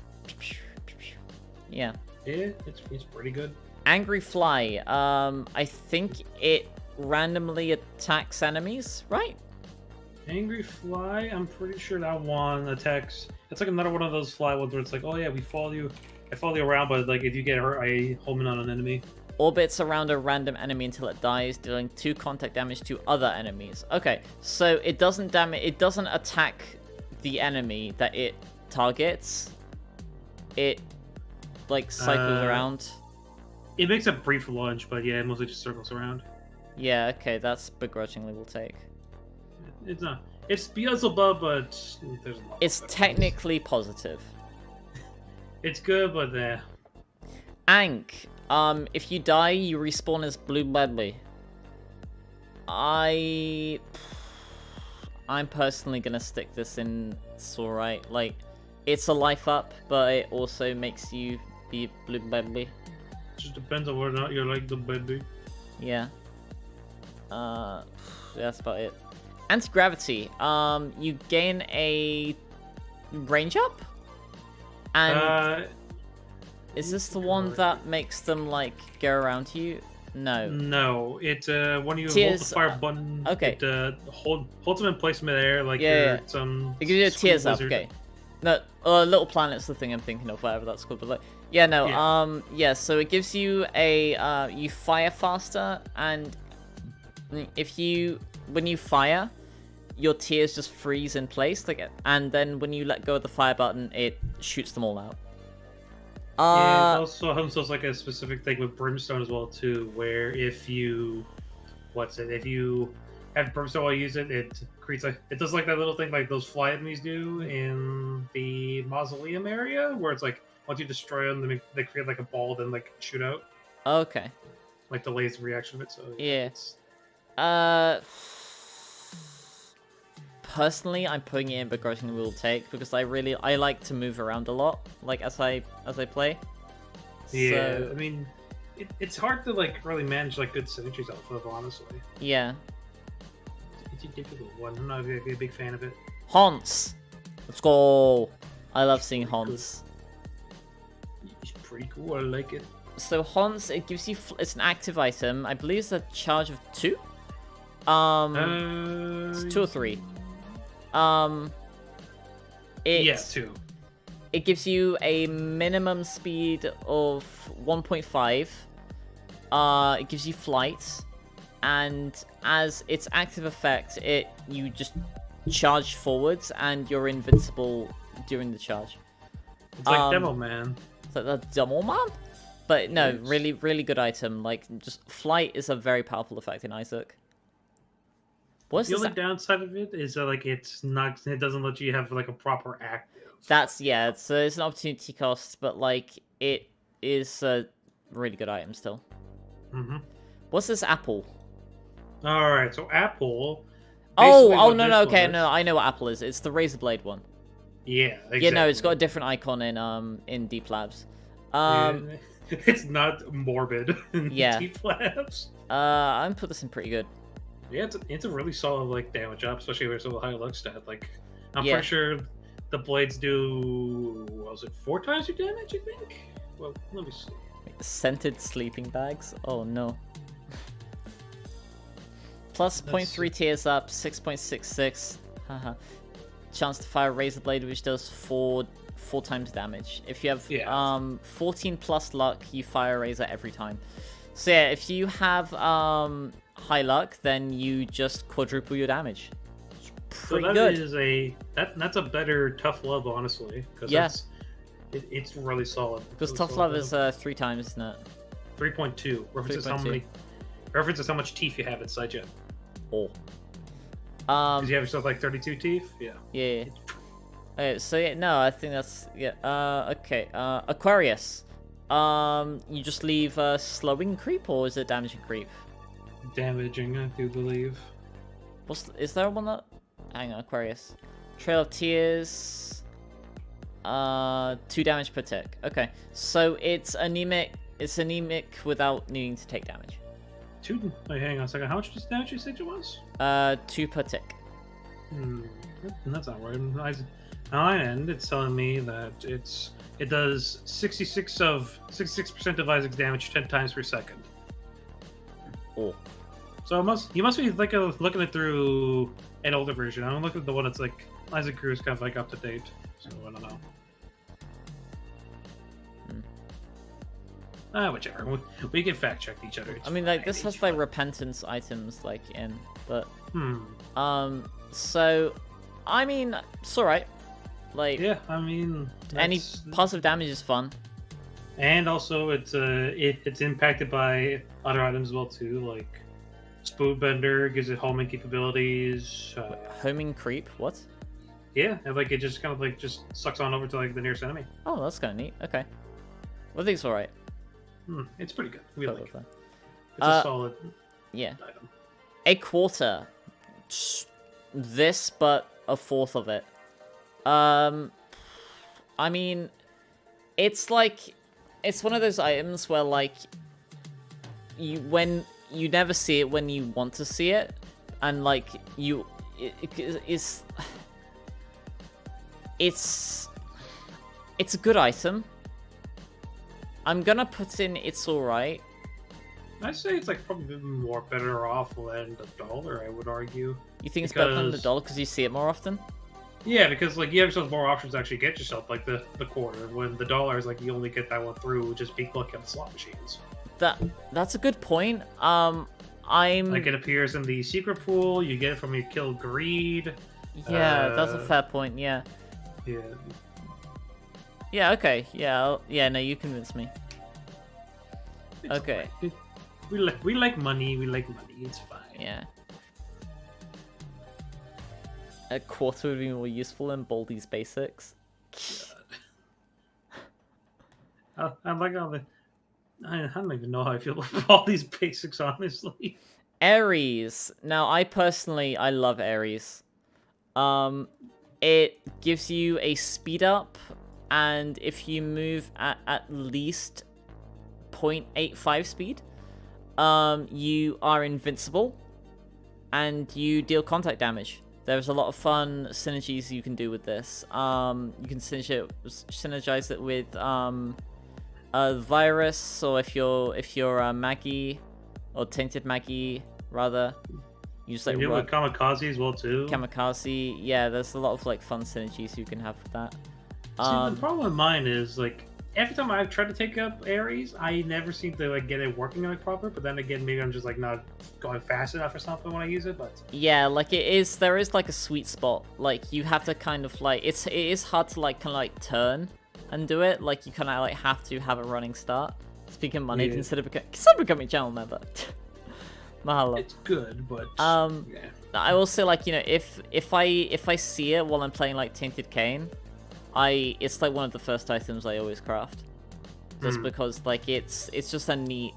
B: yeah.
C: Yeah, it's pretty good.
B: Angry fly. I think it randomly attacks enemies, right?
C: Angry fly. I'm pretty sure that one attacks. It's like another one of those fly ones where it's like, oh yeah, I follow you around, but like if you get hurt, I home in on an enemy.
B: Orbits around a random enemy until it dies, dealing 2 contact damage to other enemies. Okay, so it doesn't attack the enemy that it targets. It like cycles around.
C: It makes a brief lunge, but yeah, it mostly just circles around.
B: Yeah, okay, that's begrudgingly we'll take.
C: It's not. It's Beelzebub, but there's a lot.
B: It's technically positive.
C: It's good, but
B: Ank. If you die, you respawn as Blue Medley. I'm personally gonna stick this in. It's alright. Like, it's a life up, but it also makes you be Blue Medley.
C: Just depends on whether or not you're like the baby.
B: Yeah. That's about it. Anti-gravity. You gain a range up, and is this the one that makes them like go around you? No.
C: No, it when you
B: tears,
C: hold the fire button,
B: okay.
C: It holds them in place midair like some.
B: It gives you a tears up.
C: Lizard.
B: Okay. No, Little Planet's the thing I'm thinking of. Whatever that's called, but like, yeah, no. Yeah. So it gives you a you fire faster, and when you fire, your tears just freeze in place, like, and then when you let go of the fire button, it shoots them all out.
C: Yeah, it also has like a specific thing with brimstone as well too, where if you have brimstone while you use it, it creates it does like that little thing like those fly enemies do in the mausoleum area, where it's like once you destroy them, they create like a ball, then like shoot out.
B: Okay.
C: Like the laser reaction of it. So
B: yeah. Personally, I'm putting it in begrudgingly will take because I like to move around a lot, like as I play.
C: Yeah,
B: so,
C: I mean, it's hard to like really manage like good synergies off of, honestly.
B: Yeah.
C: It's a difficult one. I'm not a big fan of it.
B: Haunts. Let's go. I love seeing Haunts.
C: It's pretty cool. I like it.
B: So Haunts, it gives you. It's an active item. I believe it's a charge of 2. It's 2 or 3.
C: Yeah, 2.
B: It gives you a minimum speed of 1.5. It gives you flight, and as its active effect, you just charge forwards, and you're invincible during the charge.
C: It's like Demo Man.
B: It's like the Demo Man, but no, really, really good item. Like, just flight is a very powerful effect in Isaac.
C: The only downside of it is that like it doesn't let you have like a proper active.
B: It's an opportunity cost, but like it is a really good item still.
C: Mm-hmm.
B: What's this apple?
C: All right, so apple.
B: No, okay, no, I know what apple is. It's the razor blade one.
C: Yeah, exactly.
B: Yeah, no, it's got a different icon in Deep Labs.
C: It's not morbid in Deep Labs.
B: I'm put this in pretty good.
C: Yeah, it's a really solid like damage up, especially with a high luck stat. Like, I'm pretty sure the blades do 4 times your damage, I think? Well, let me see.
B: Scented sleeping bags? Oh no. Plus 0.3 tears up, 6.66. Haha. Chance to fire a razor blade, which does 4 4 times damage. If you have
C: Yeah.
B: 14 plus luck, you fire a razor every time. So yeah, if you have high luck, then you just quadruple your damage. It's
C: So
B: pretty
C: that
B: good.
C: is that's a better tough love, honestly. Because
B: Yeah.
C: it's really solid.
B: Because
C: Really
B: tough
C: solid
B: love
C: though.
B: is 3 times, isn't it?
C: 3.2 references how much teeth you have inside you.
B: Oh.
C: Because you have yourself like 32 teeth. Yeah.
B: Yeah. Okay, so yeah, no, I think that's okay. Aquarius. You just leave slowing creep or is it damaging creep?
C: Damaging, I do believe.
B: Is there one that? Hang on, Aquarius. Trail of Tears. 2 damage per tick. Okay, so it's anemic. It's anemic without needing to take damage.
C: 2. Wait, hang on a second. How much damage you said it was?
B: 2 per tick.
C: That's not right. On my end, it's telling me that it does 66% of Isaac's damage 10 times per second.
B: Oh.
C: So you must be like looking it through an older version. I'm looking at the one that's like Isaac Crew's kind of like up to date. So I don't know. Whichever. We can fact check each other.
B: I mean, like this has like repentance items like in, but so I mean, it's alright. Like
C: yeah, I mean,
B: any positive damage is fun.
C: And also, it's impacted by other items as well too, like Spoonbender gives it homing capabilities.
B: Homing creep, what?
C: Yeah, and like it just kind of like just sucks on over to like the nearest enemy.
B: Oh, that's kind of neat. Okay, well, I think it's alright.
C: It's pretty good. We like it.
B: Totally.
C: It's a solid
B: Yeah.
C: item.
B: A quarter. This, but a fourth of it. I mean, it's like, it's one of those items where like, you never see it when you want to see it, and like it's a good item. I'm gonna put in it's alright.
C: I'd say it's like probably more better off than the dollar, I would argue.
B: You think it's better than the
C: Because-
B: dollar because you see it more often?
C: Yeah, because like you have yourself more options to actually get yourself like the quarter. When the dollar is like you only get that one through just being lucky on the slot machines.
B: That's a good point. I'm
C: Like it appears in the secret pool. You get it from your kill greed.
B: yeah, that's a fair point. Yeah.
C: Yeah.
B: Yeah. Okay. Yeah. Yeah. No, you convinced me.
C: It's
B: Okay.
C: alright. We like money. We like money. It's fine.
B: Yeah. A quarter would be more useful than Baldi's basics.
C: I like all the. I don't even know how I feel about all these basics, honestly.
B: Aries. Now, I love Aries. It gives you a speed up, and if you move at least 0.85 speed, you are invincible, and you deal contact damage. There's a lot of fun synergies you can do with this. You can synergize it with Virus, or if you're Maggie, or Tainted Maggie, rather. You just like
C: You do it with Kamikaze as well too.
B: Kamikaze. Yeah, there's a lot of like fun synergies you can have with that.
C: See, the problem with mine is like every time I've tried to take up Ares, I never seem to like get it working like proper. But then again, maybe I'm just like not going fast enough or something when I use it. But
B: Yeah, like there is like a sweet spot. Like you have to kind of like it is hard to like kind of like turn and do it. Like you kind of like have to have a running start. Speaking of money,
C: Yeah.
B: consider becoming channel member. Mahalo.
C: it's good. But
B: Yeah.
C: yeah.
B: I will say like, you know, if I see it while I'm playing like Tainted Cane, it's like one of the first items I always craft. Just because like it's just a neat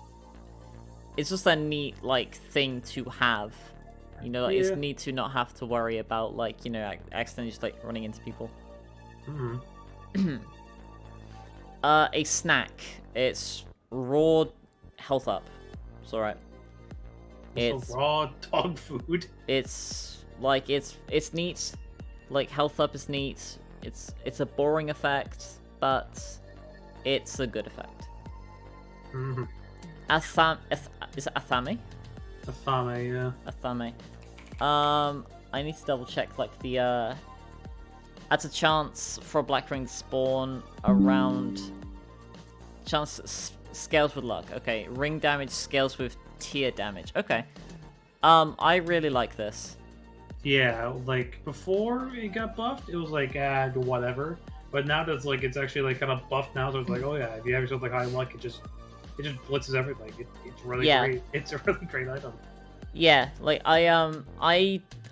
B: like thing to have. You know, like, it's
C: Yeah.
B: neat to not have to worry about like, you know, accidentally just like running into people. A snack. It's raw health up. It's alright.
C: It's raw dog food.
B: It's like it's neat. Like health up is neat. It's a boring effect, but it's a good effect. Is it Athame?
C: Afame, yeah.
B: Athame. I need to double check like the Adds a chance for a black ring to spawn around. Scales with luck. Okay, ring damage scales with tier damage. Okay. I really like this.
C: Yeah, like before it got buffed, it was like whatever. But now that's like it's actually like kind of buffed now, so it's like, oh yeah, if you have yourself like high luck, it just blitzes everything. It's really great. It's a really great item.
B: Yeah, like I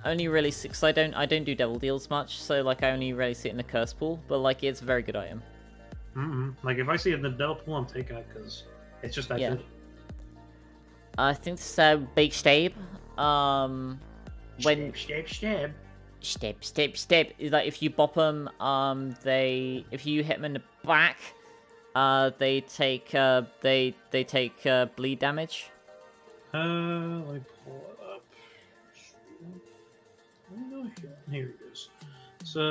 B: only really see, cause I don't do devil deals much, so like I only really see it in the curse pool, but like it's a very good item.
C: Like if I see it in the devil pool, I'm taking it because it's just that good.
B: I think it's Big Stabe. When Step. Is like if you bop them, if you hit them in the back, they take bleed damage.
C: Let me pull it up. Here it is. So,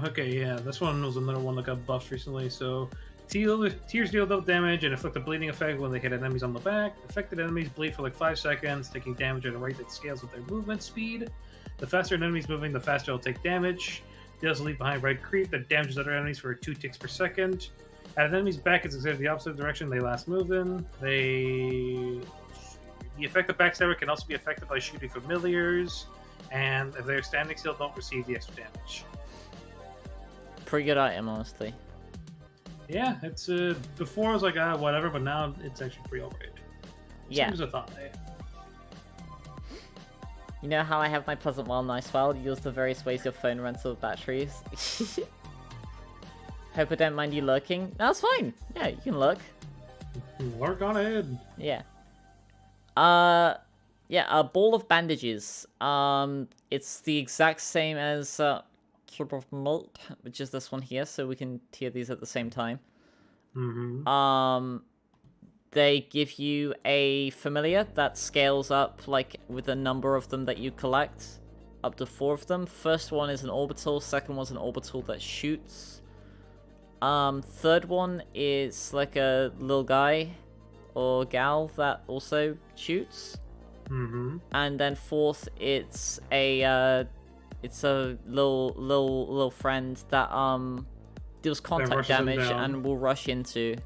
C: okay, yeah, this one was another one that got buffed recently. So, tears deal double damage and inflict a bleeding effect when they hit enemies on the back. Affected enemies bleed for like 5 seconds, taking damage at a rate that scales with their movement speed. The faster an enemy's moving, the faster it'll take damage. Deals leave behind red creep that damages other enemies for 2 ticks per second. At an enemy's back, it's exactly the opposite direction they last move in. The effective backstabber can also be affected by shooting familiars, and if they're standing still, don't receive the extra damage.
B: Pretty good item, honestly.
C: Yeah, it's before I was like whatever, but now it's actually pretty alright.
B: Yeah.
C: Seems a thought.
B: You know how I have my Pleasant While Nice While? Use the various ways your phone runs out of batteries. Hope I don't mind you lurking. No, that's fine. Yeah, you can lurk.
C: Lurk on ahead.
B: Yeah. Yeah, a ball of bandages. It's the exact same as Cube of Malt, which is this one here, so we can tier these at the same time. They give you a familiar that scales up, like, with a number of them that you collect. Up to 4 of them. First one is an orbital, second one's an orbital that shoots. Third one is, like, a little guy or gal that also shoots. And then fourth, it's a little friend that, deals contact damage and will rush into,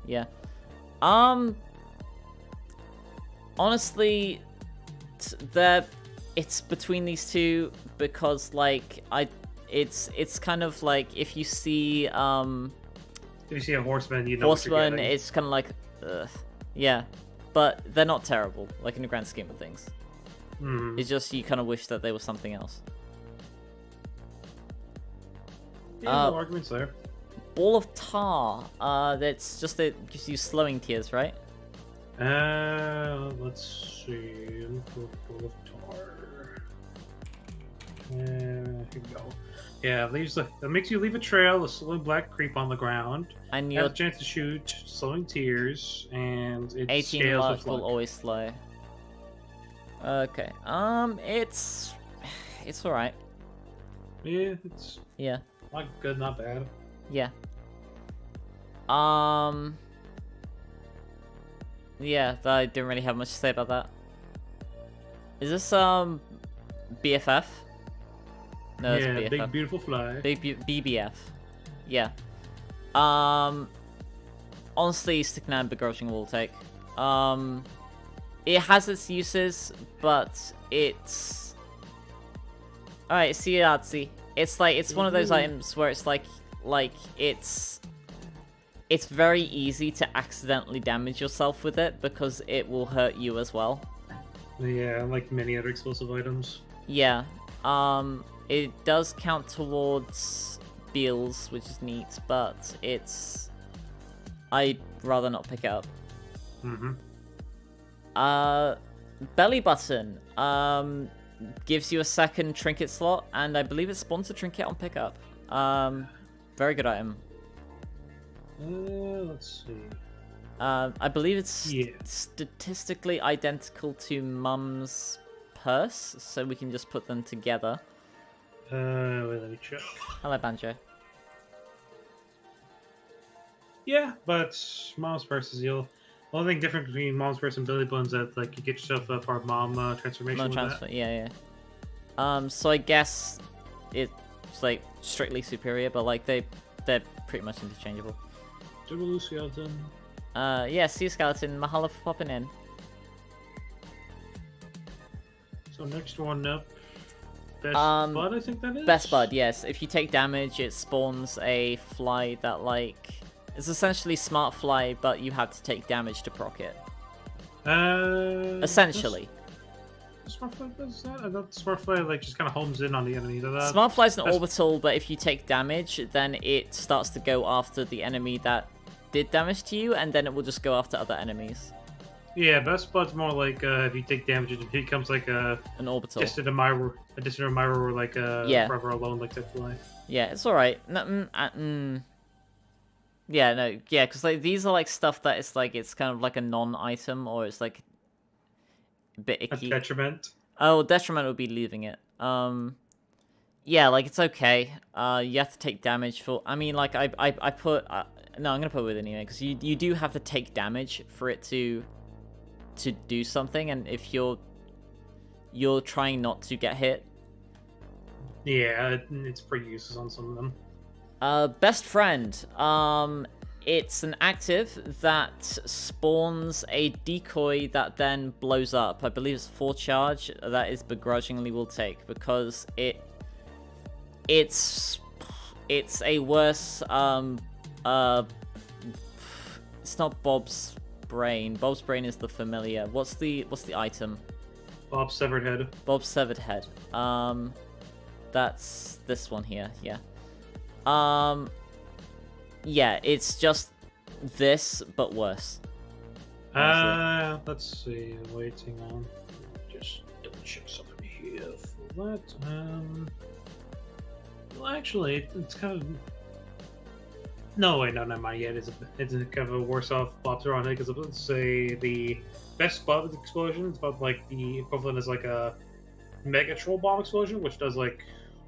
B: honestly, it's between these two because like it's kind of like if you see
C: if you see a horseman, you know
B: horseman, it's kind of like yeah, but they're not terrible like in the grand scheme of things. It's just you kind of wish that they were something else.
C: Yeah, no arguments there.
B: Ball of tar. That's just it gives you slowing tiers, right?
C: Let's see. Ball of tar. Here we go. Yeah, that makes you leave a trail, a slowing black creep on the ground. And you have a chance to shoot, slowing tears, and it
B: 18
C: scales
B: luck
C: with
B: will
C: luck.
B: always slow. Okay. It's alright.
C: Yeah, it's not good, not bad.
B: Yeah. Yeah, I didn't really have much to say about that. Is this BFF? No, it's BFF.
C: Big beautiful fly.
B: BBF. Yeah. Honestly, sticking out begrudging will take. It has its uses, but it's alright. See Artsy. It's like it's one of those items where it's like it's very easy to accidentally damage yourself with it because it will hurt you as well.
C: Yeah, like many other explosive items.
B: Yeah. It does count towards Beals, which is neat, but I'd rather not pick it up. Belly button. Gives you a second trinket slot, and I believe it spawns a trinket on pickup. Very good item.
C: Let's see.
B: I believe it's statistically identical to Mum's purse, so we can just put them together.
C: Wait, let me check.
B: Hello, Banjo.
C: Yeah, but Mom's purse is the only thing different between Mom's purse and Billy Buns that like you get yourself a part Mom transformation.
B: No transfer, yeah. So I guess it It's like strictly superior, but like they're pretty much interchangeable.
C: Double skeleton.
B: Yeah, sea skeleton. Mahalo for popping in.
C: So next one up. Best Bud, I think that is?
B: Best Bud, yes. If you take damage, it spawns a fly that, like... It's essentially Smart Fly, but you have to take damage to proc it. Essentially.
C: Smart Fly does that? I thought Smart Fly, like, just kind of homes in on the enemy.
B: Smart Fly's an orbital, but if you take damage, then it starts to go after the enemy that did damage to you, and then it will just go after other enemies.
C: Yeah, Best Bud's more like if you take damage, it becomes like
B: an orbital.
C: A distant Admira, or like Forever Alone, like that fly.
B: Yeah, it's alright. Yeah, no, yeah, because like these are like stuff that it's like it's kind of like a non-item, or it's like a bit icky.
C: A detriment.
B: Oh, detriment would be leaving it. Yeah, like it's okay. You have to take damage for. I mean, like I put. No, I'm gonna put it with anyway, because you do have to take damage for it to do something, and if you're trying not to get hit.
C: Yeah, it's pretty useless on some of them.
B: Best friend. It's an active that spawns a decoy that then blows up. I believe it's 4 charge. That is begrudgingly will take, because it's a worse it's not Bob's brain. Bob's brain is the familiar. What's the item?
C: Bob's severed head.
B: Bob's severed head. That's this one here. Yeah. Yeah, it's just this, but worse.
C: Let's see. Waiting on. Just double check something here for that. Well, actually, it's kind of. No, wait, no, never mind. Yeah, it's kind of a worse off Bob's on it, because let's say the best Bob explosion is about like the equivalent is like a Mega Troll Bomb explosion, which does like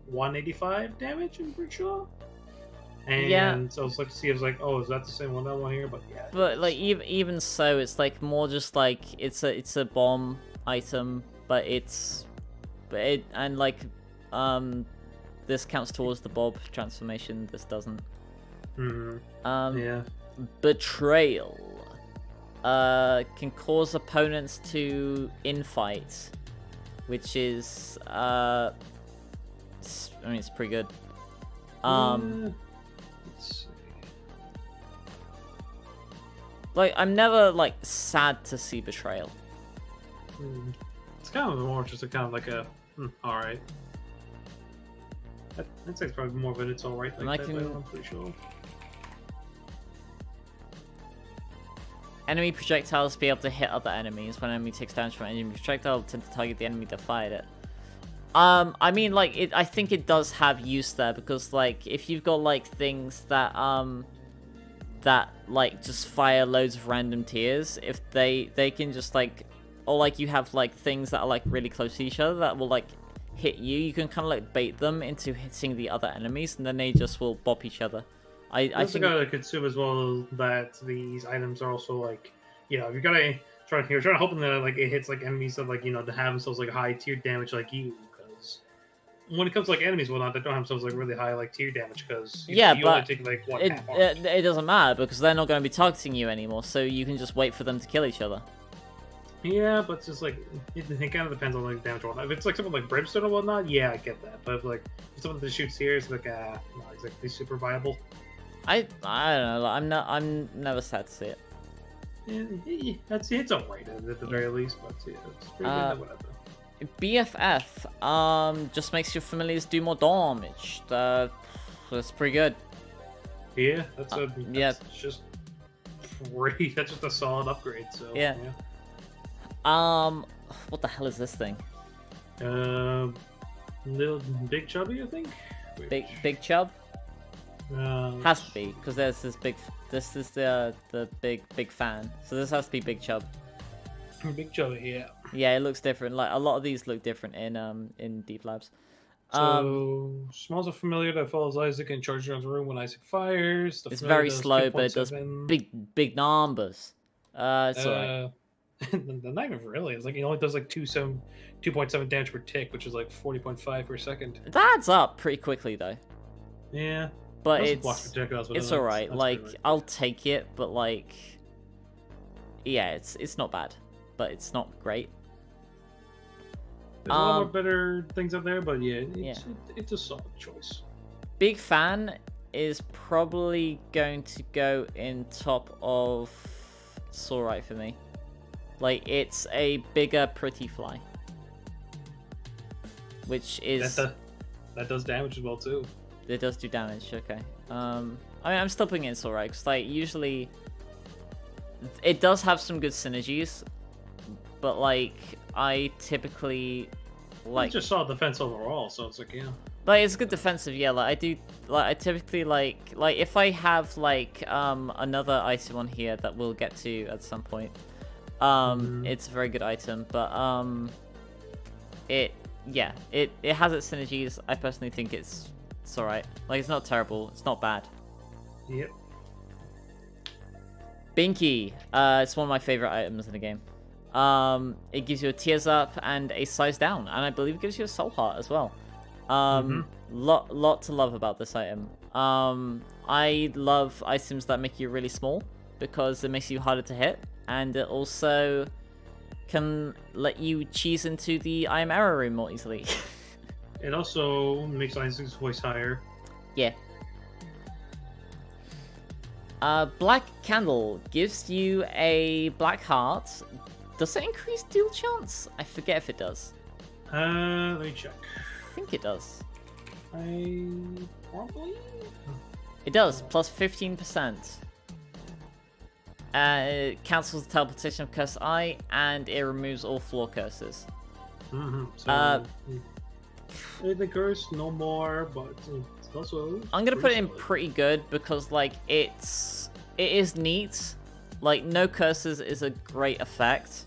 C: 185 damage, I'm pretty sure. And
B: yeah.
C: So I was like, see, I was like, oh, is that the same one that one here? But yeah.
B: But like even so, it's like more just like it's a bomb item, but this counts towards the Bob transformation. This doesn't. Yeah. Betrayal. Can cause opponents to infight, which is I mean, it's pretty good. Let's see. Like, I'm never like sad to see betrayal.
C: It's kind of more just a kind of like a all right. I'd say it's probably more of an it's all right. Like that, I'm pretty sure.
B: Enemy projectiles be able to hit other enemies. When an enemy takes damage from an enemy projectile, tend to target the enemy that fired it. I mean, like, I think it does have use there, because, like, if you've got, like, things that, like, just fire loads of random tiers, if they can just, like, or, like, you have, like, things that are, like, really close to each other that will, like, hit you, you can kind of, like, bait them into hitting the other enemies, and then they just will bop each other. I think
C: gotta consume as well that these items are also like, you know, you're trying to hoping that like it hits like enemies that like, you know, to have themselves like high tier damage like you, because when it comes to like enemies whatnot, they don't have themselves like really high like tier damage, because you only take like what
B: it doesn't matter, because they're not going to be targeting you anymore, so you can just wait for them to kill each other.
C: Yeah, but it's just like it kind of depends on like damage or whatnot. If it's like something like brimstone or whatnot, yeah, I get that. But if like if something that shoots here is like not exactly super viable.
B: I don't know. Like, I'm never sad to see it.
C: Yeah, it's alright at the very least, but yeah, it's pretty good. Whatever.
B: BFF just makes your familiars do more damage. That's pretty good.
C: Yeah, that's just free. That's just a solid upgrade. So
B: yeah. What the hell is this thing?
C: Little Big Chubby, I think.
B: Big Chub. Has to be, because there's this big. This is the big fan. So this has to be Big Chub.
C: Big Chub, yeah.
B: Yeah, it looks different. Like a lot of these look different in Deep Labs.
C: So smells a familiar that follows Isaac and charges around the room when Isaac fires.
B: It's very slow, but it does big numbers. It's alright.
C: Not even really. It's like it only does like 2.7 damage per tick, which is like 40.5 per second.
B: That adds up pretty quickly though.
C: Yeah.
B: But
C: Plus blocks projectiles, but
B: it's
C: that's-
B: alright.
C: that's
B: Like,
C: pretty much
B: I'll take it, but like, yeah, it's not bad, but it's not great.
C: There's a lot more better things out there, but yeah, it's a solid choice.
B: Big Fan is probably going to go in top of It's alright for me. Like, it's a bigger pretty fly. Which is...
C: That does damage as well, too.
B: It does do damage, okay. I mean, I'm still putting it's alright, because, like, usually... It does have some good synergies, but, like, I typically... Like,
C: it's just solid defense overall, so it's like, yeah.
B: Like, it's good defensive, yeah, like, I typically, like, if I have, like, another item on here that we'll get to at some point, it's a very good item, but, it has its synergies. I personally think it's alright. Like, it's not terrible, it's not bad.
C: Yep.
B: Binky, it's one of my favorite items in the game. It gives you a tears up and a size down, and I believe it gives you a soul heart as well. Lot to love about this item. I love items that make you really small because it makes you harder to hit, and it also can let you cheese into the I am error room more easily.
C: It also makes Isaac's voice higher.
B: Yeah. Black Candle gives you a black heart. Does it increase deal chance? I forget if it does.
C: Let me check.
B: I think it does.
C: Probably?
B: It does, plus 15%. It cancels the teleportation of Curse Eye, and it removes all floor curses.
C: So, the curse, no more, but it's also...
B: I'm gonna put it in
C: solid.
B: pretty good, because, like, it is neat. Like, no curses is a great effect,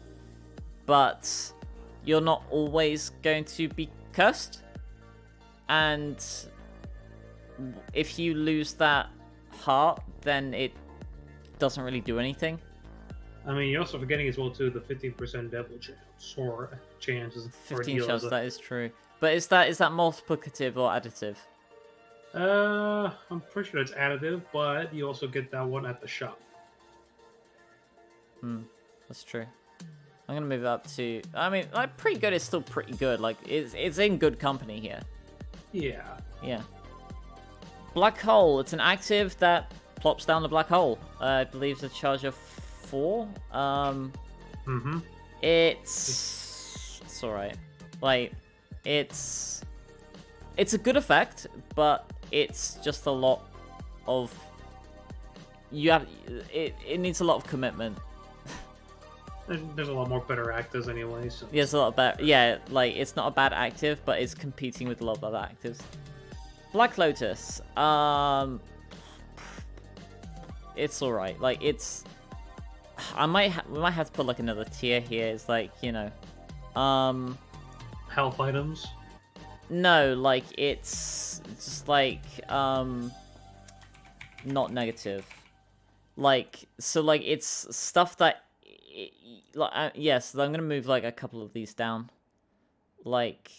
B: but you're not always going to be cursed. And if you lose that heart, then it doesn't really do anything.
C: I mean, you're also forgetting as well, too, the 15% devil chance, or chances.
B: 15 shots, that is true. But is that multiplicative or additive?
C: I'm pretty sure it's additive, but you also get that one at the shop.
B: That's true. I'm gonna move it up to... I mean, like, pretty good is still pretty good. Like, it's in good company here.
C: Yeah.
B: Yeah. Black Hole. It's an active that plops down the black hole. I believe it's a charge of 4. It's alright. Like, it's a good effect, but it's just a lot of... It needs a lot of commitment.
C: There's a lot more better actors anyway, so...
B: Yeah, it's a lot better. Yeah, like, it's not a bad active, but it's competing with a lot of other actives. Black Lotus. It's alright. Like, it's... we might have to put, like, another tier here. It's like, you know...
C: Health items?
B: No, like, it's just, like, not negative. Like, so, like, it's stuff that... yes, I'm gonna move, like, a couple of these down. Like,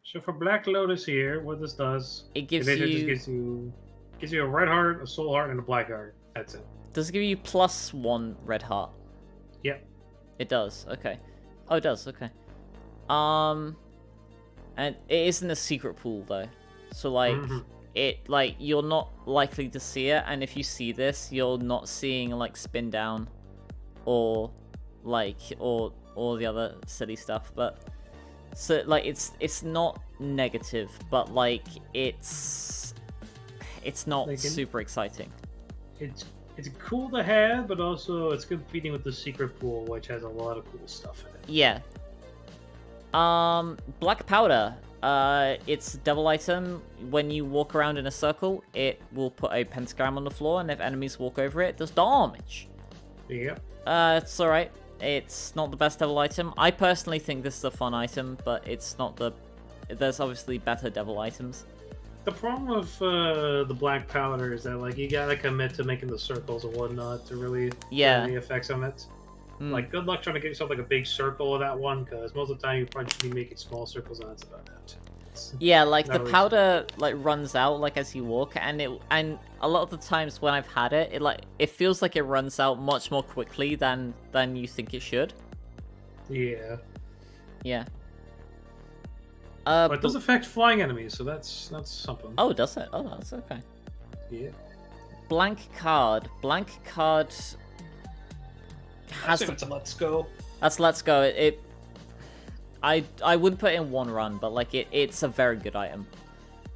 C: So for Black Lotus here, what this does...
B: it gives
C: just
B: you...
C: gives you a red heart, a soul heart, and a black heart. That's it.
B: Does it give you +1 red heart?
C: Yep.
B: It does, okay. Oh, it does, okay. And it is in a secret pool, though. So, like, you're not likely to see it, and if you see this, you're not seeing, like, spin down, or, like, or the other silly stuff, but... So, like, it's not negative, but, like, it's not super exciting.
C: It's cool to have, but also it's competing with the secret pool, which has a lot of cool stuff in it.
B: Yeah. Black Powder. It's a double item. When you walk around in a circle, it will put a pentagram on the floor, and if enemies walk over it, it does damage.
C: Yep.
B: It's alright. It's not the best devil item. I personally think this is a fun item, but it's not the... There's obviously better devil items.
C: The problem with the black powder is that like you gotta commit to making the circles and whatnot to really
B: Yeah.
C: get the effects on it.
B: Mm.
C: Like, good luck trying to get yourself like a big circle of that one, because most of the time you probably just be making small circles, and that's about it.
B: Yeah, like
C: Not
B: the
C: really
B: powder like runs out like as you walk, and a lot of the times when I've had it, it feels like it runs out much more quickly than you think it should.
C: Yeah.
B: Yeah.
C: But it does affect flying enemies, so that's something.
B: Oh, does it? Oh, that's okay.
C: Yeah.
B: Blank card. Blank card has
C: It's a let's go.
B: That's Let's Go. I wouldn't put it in one run, but like it's a very good item.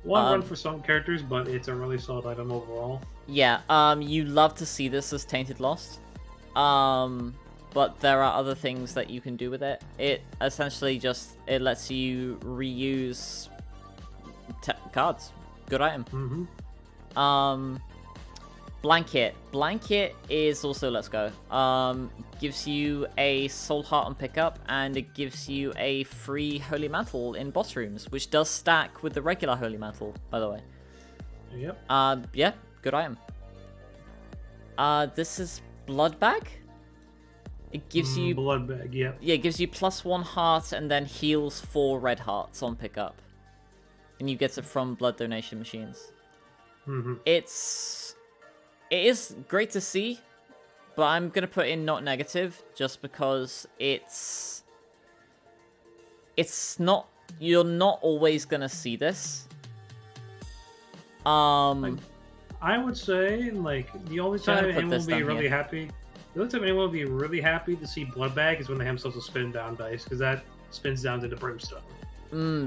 C: One run for some characters, but it's a really solid item overall.
B: Yeah, you love to see this as Tainted Lost. But there are other things that you can do with it. It essentially it lets you reuse cards. Good item.
C: Mm-hmm.
B: Blanket. Blanket is also Let's Go. Gives you a Soul Heart on pickup, and it gives you a free Holy Mantle in boss rooms, which does stack with the regular Holy Mantle, by the way.
C: Yep.
B: Yeah, good item. This is Blood Bag. It gives you
C: blood bag. Yep.
B: Yeah, it gives you +1 heart and then heals 4 red hearts on pickup, and you get it from blood donation machines.
C: Mm-hmm.
B: It is great to see, but I'm gonna put in not negative just because it's not. You're not always gonna see this.
C: I would say like the only
B: So I'm
C: time
B: gonna put
C: anyone will
B: this
C: be
B: down
C: really
B: here.
C: happy. The only time anyone will be really happy to see Blood Bag is when they have themselves a spin down dice, because that spins down to the brimstone.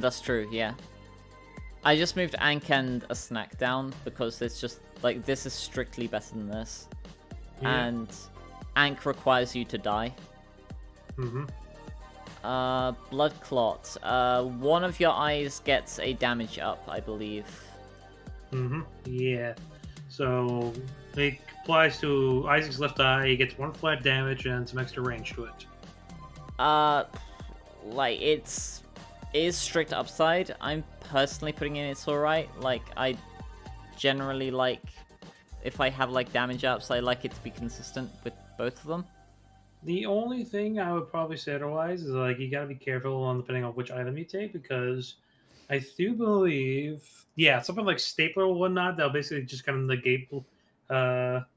B: That's true. Yeah. I just moved Ank and a snack down because it's just like this is strictly better than this,
C: Yeah.
B: and Ank requires you to die.
C: Mm-hmm.
B: Blood Clot. One of your eyes gets a damage up, I believe.
C: Mm-hmm. Yeah. So it applies to Isaac's left eye. He gets 1 flat damage and some extra range to it.
B: Like it is strict upside. I'm personally putting in it's alright. Like I generally like if I have like damage ups, I like it to be consistent with both of them.
C: The only thing I would probably say otherwise is like you gotta be careful on depending on which item you take, because I do believe something like stapler or whatnot, they'll basically just kind of negate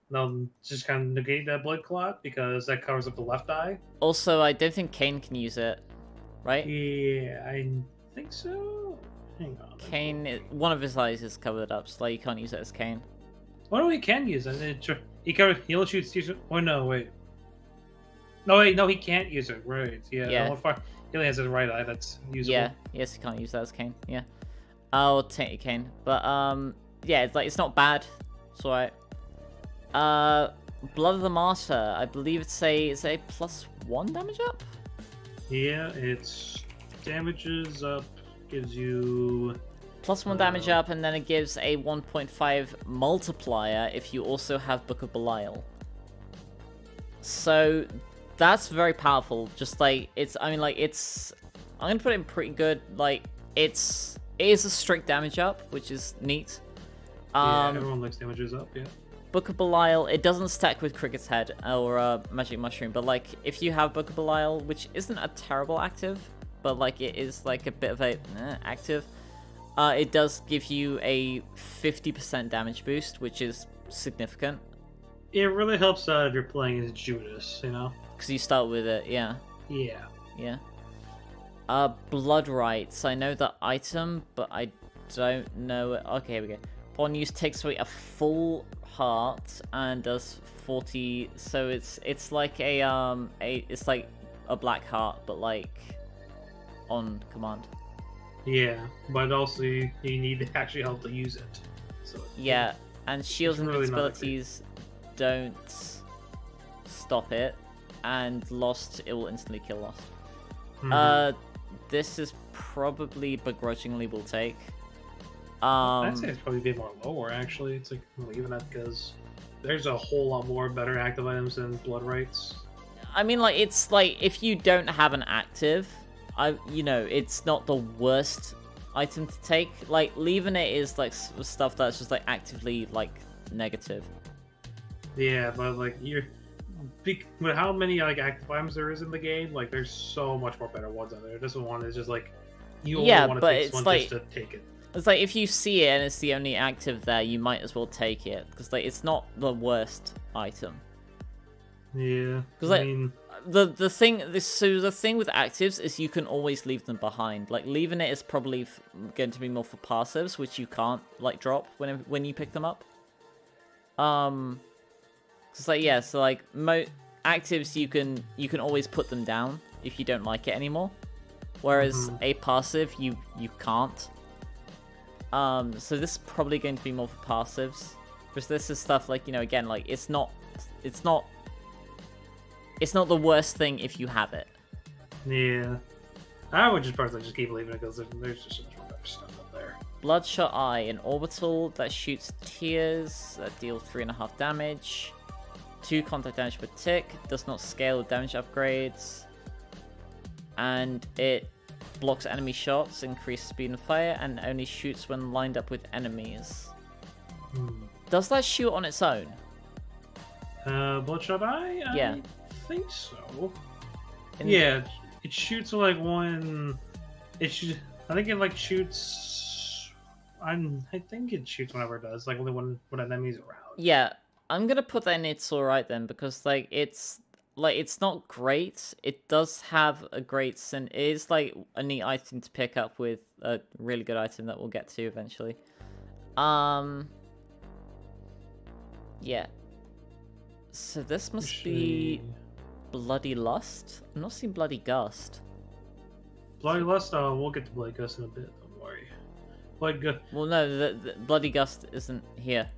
C: they'll just kind of negate that blood clot because that covers up the left eye.
B: Also, I don't think Kane can use it, right?
C: Yeah, I think so. Hang on.
B: Kane, one of his eyes is covered up, so like, you can't use it as Kane.
C: Oh no, he can use it. He only shoots. Oh no, wait. No, wait, no, he can't use it. Right? Yeah.
B: Yeah.
C: He only has his right eye that's usable.
B: Yeah, yes, you can't use that as Kane. Yeah, I'll take Kane, but yeah, it's like it's not bad. It's alright. Blood of the Martyr. I believe it's a +1 damage up.
C: Yeah, it's damages up. Gives you
B: +1 damage up, and then it gives a 1.5 multiplier if you also have Book of Belial. So that's very powerful. Just like I'm gonna put it in pretty good. Like it is a strict damage up, which is neat.
C: Yeah, everyone likes damages up. Yeah.
B: Book of Belial, it doesn't stack with Cricket's Head or Magic Mushroom, but like if you have Book of Belial, which isn't a terrible active, but like it is like a bit of a active, it does give you a 50% damage boost, which is significant.
C: It really helps out if you're playing as Judas, you know?
B: Because you start with it, yeah.
C: Yeah.
B: Yeah. Blood Rites. I know the item, but I don't know it. Okay, here we go. Upon use, takes away a full heart and does 40. So it's like it's like a black heart, but like on command.
C: Yeah, but also you need actually help to use it. So
B: yeah, and shields and
C: really
B: invincibilities don't stop it, and Lost, it will instantly kill Lost.
C: Mm-hmm.
B: This is probably begrudgingly will take.
C: I'd say it's probably a bit more lower, actually. It's like even that because there's a whole lot more better active items than Blood Rites.
B: I mean, like if you don't have an active, it's not the worst item to take. Like, leaving it is, like, stuff that's just, like, actively, like, negative.
C: Yeah, but like with how many like active items there is in the game, like there's so much more better ones out there. This one is just like you only want to take this one just to take it.
B: It's like if you see it and it's the only active there, you might as well take it because like it's not the worst item.
C: Yeah,
B: because like the thing with actives is you can always leave them behind. Like leaving it is probably going to be more for passives, which you can't like drop when you pick them up. It's like, yeah, so like actives you can always put them down if you don't like it anymore, whereas a passive you can't. So this is probably going to be more for passives, because this is stuff like, you know, again, like it's not the worst thing if you have it.
C: Yeah, I would just personally just keep leaving it because there's just so much more better stuff up there.
B: Bloodshot Eye, an orbital that shoots tears that deal 3.5 damage. 2 contact damage per tick, does not scale with damage upgrades, and it blocks enemy shots, increases speed and fire, and only shoots when lined up with enemies. Does that shoot on its own?
C: Bloodshot Eye?
B: Yeah.
C: I think so. Yeah, it shoots like when I think it like shoots. I think it shoots whenever it does, like only when an enemy's around.
B: Yeah. I'm gonna put that in it's alright then, because like it's not great. It does have a great it is like a neat item to pick up with a really good item that we'll get to eventually. Yeah. So this must be Bloody Lust? I'm not seeing Bloody Gust.
C: Bloody Lust? We'll get to Bloody Gust in a bit, don't worry.
B: Well no, the Bloody Gust isn't here.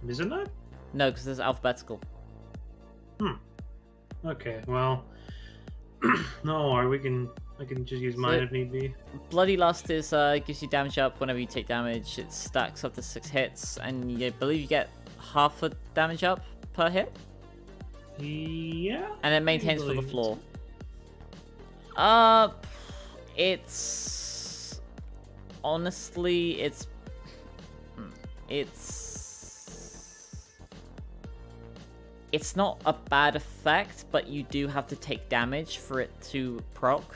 C: Isn't it?
B: No, because it's alphabetical.
C: Okay, well, no, or I can just use mine if need be.
B: Bloody Lust is gives you damage up whenever you take damage. It stacks up to 6 hits, and I believe you get half a damage up per hit.
C: Yeah.
B: And it maintains for the floor. It's honestly, it's not a bad effect, but you do have to take damage for it to proc.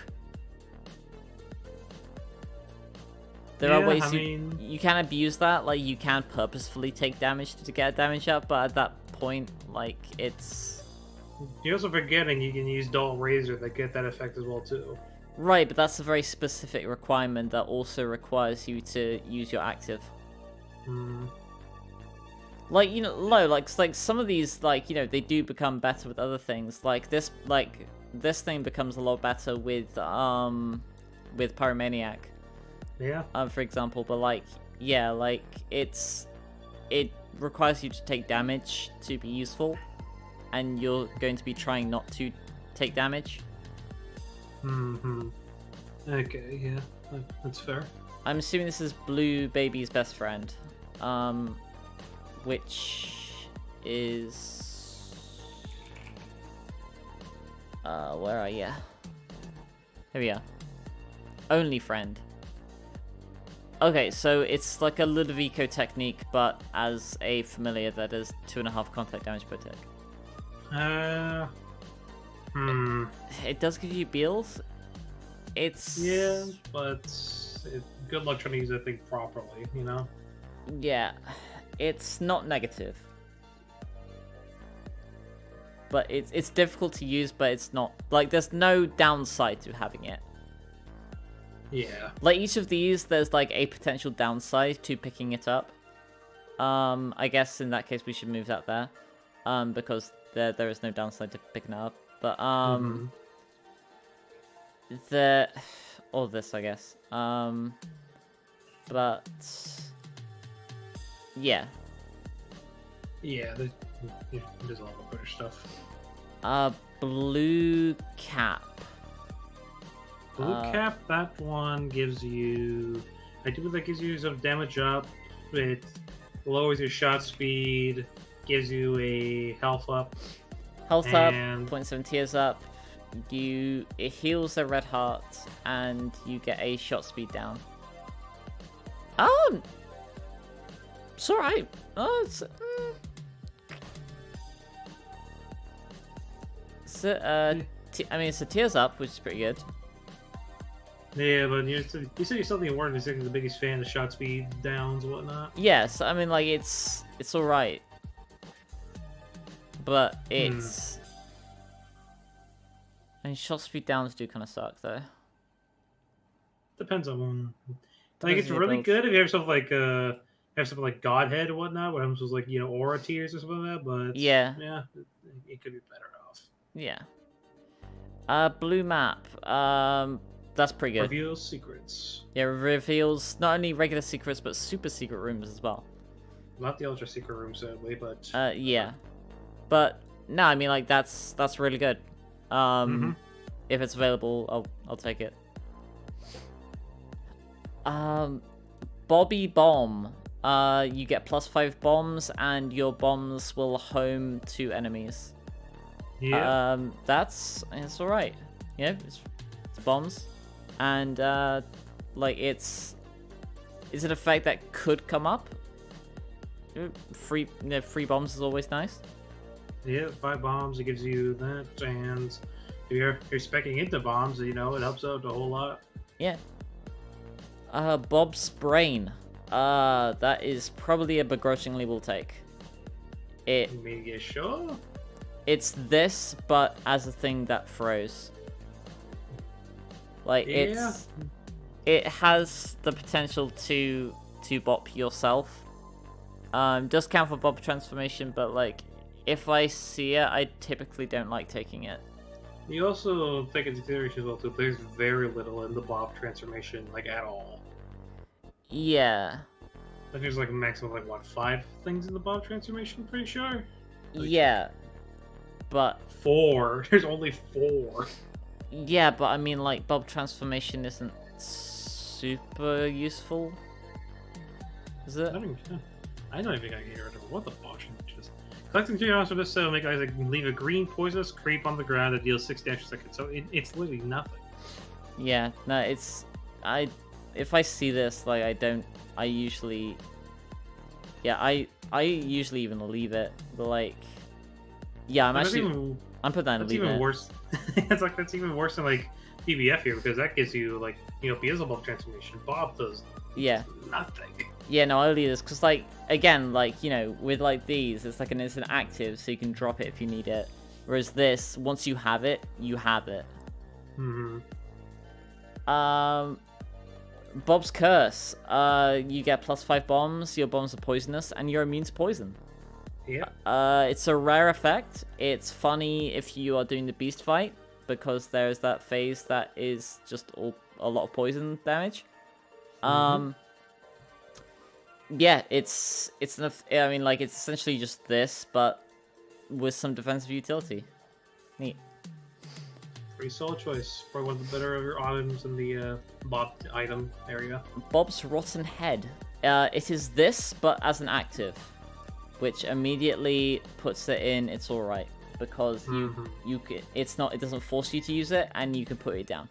B: There are ways you can abuse that, like you can purposefully take damage to get damage up, but at that point, like it's...
C: You're also forgetting you can use Dull Razor that get that effect as well too.
B: Right, but that's a very specific requirement that also requires you to use your active. Like, you know, like some of these, like, you know, they do become better with other things. Like this thing becomes a lot better with Pyromaniac.
C: Yeah.
B: For example, but like, yeah, like it requires you to take damage to be useful, and you're going to be trying not to take damage.
C: Okay, yeah, that's fair.
B: I'm assuming this is Blue Baby's best friend. Which is... where are you? Here we are. Only friend. Okay, so it's like a Ludovico technique, but as a familiar that does 2.5 contact damage per tick. It does give you builds. It's...
C: Yeah, but good luck trying to use that thing properly, you know?
B: Yeah. It's not negative. But it's difficult to use, but it's not... Like, there's no downside to having it.
C: Yeah.
B: Like, each of these, there's, like, a potential downside to picking it up. I guess in that case we should move that there. Because there is no downside to picking it up. But, all this, I guess. But... Yeah.
C: Yeah, there's a lot of better stuff.
B: Blue Cap.
C: Blue Cap, that one gives you... I do believe that gives you some damage up. It lowers your shot speed, gives you a health up.
B: Health up, 0.7 tears up. It heals a red heart, and you get a shot speed down. It's alright. Oh, I mean, it's a Tears Up, which is pretty good.
C: Yeah, but you said you're something more than the biggest fan of shot speed downs and whatnot.
B: Yes, I mean, like, it's alright. But it's... I mean, shot speed downs do kind of suck, though.
C: Depends on...
B: Depends
C: it's
B: on your
C: really
B: build.
C: good if you have something like Godhead and whatnot, where it was like, Aura Tears or something like that, but...
B: Yeah.
C: Yeah, it could be better off.
B: Yeah. Blue map. That's pretty good.
C: Reveals secrets.
B: Yeah, reveals not only regular secrets, but super secret rooms as well.
C: Not the ultra secret room, sadly, but...
B: Yeah. But, no, I mean, like, that's really good. If it's available, I'll take it. Bobby Bomb. You get +5 bombs, and your bombs will home to enemies.
C: Yeah.
B: It's alright. Yeah, it's bombs. And, like, it's an effect that could come up. Free bombs is always nice.
C: Yeah, 5 bombs, it gives you that, and if you're specking into bombs, it helps out a whole lot.
B: Yeah. Bob's Brain. That is probably a begrudgingly will take.
C: Maybe sure?
B: It's this, but as a thing that throws. Like,
C: Yeah.
B: it has the potential to bop yourself. Does count for bob transformation, but, like, if I see it, I typically don't like taking it.
C: You also take into consideration as well, too, there's very little in the Bob transformation, like, at all.
B: Yeah.
C: Like, there's, like, a maximum of, 5 things in the Bob transformation, I'm pretty sure?
B: Yeah. But...
C: 4. There's only 4.
B: Yeah, but I mean, like, bob transformation isn't super useful. Is it?
C: I don't even think I can get rid of what the Bob transformation is. Collecting 3 items for this set will make guys leave a green poisonous creep on the ground that deals 6 damage per second, so it's literally nothing.
B: Yeah, no, if I see this, like, I usually even leave it, but, like, yeah, I'm putting that in
C: That's
B: leave
C: even
B: it.
C: worse. That's even worse than, like, PBF here, because that gives you, like, Beelzebub transformation. Bob does nothing.
B: Yeah, no, I'll leave this, because, like, again, like, with, like, these, it's like an instant active, so you can drop it if you need it. Whereas this, once you have it, you have it. Bob's Curse. You get +5 bombs, your bombs are poisonous, and you're immune to poison.
C: Yeah.
B: It's a rare effect. It's funny if you are doing the beast fight, because there's that phase that is just a lot of poison damage. Yeah, it's essentially just this, but with some defensive utility. Neat.
C: Pretty solid choice. Probably one of the better items in the Bob item area.
B: Bob's Rotten Head. It is this, but as an active, which immediately puts it in. It's all right because it doesn't force you to use it, and you can put it down.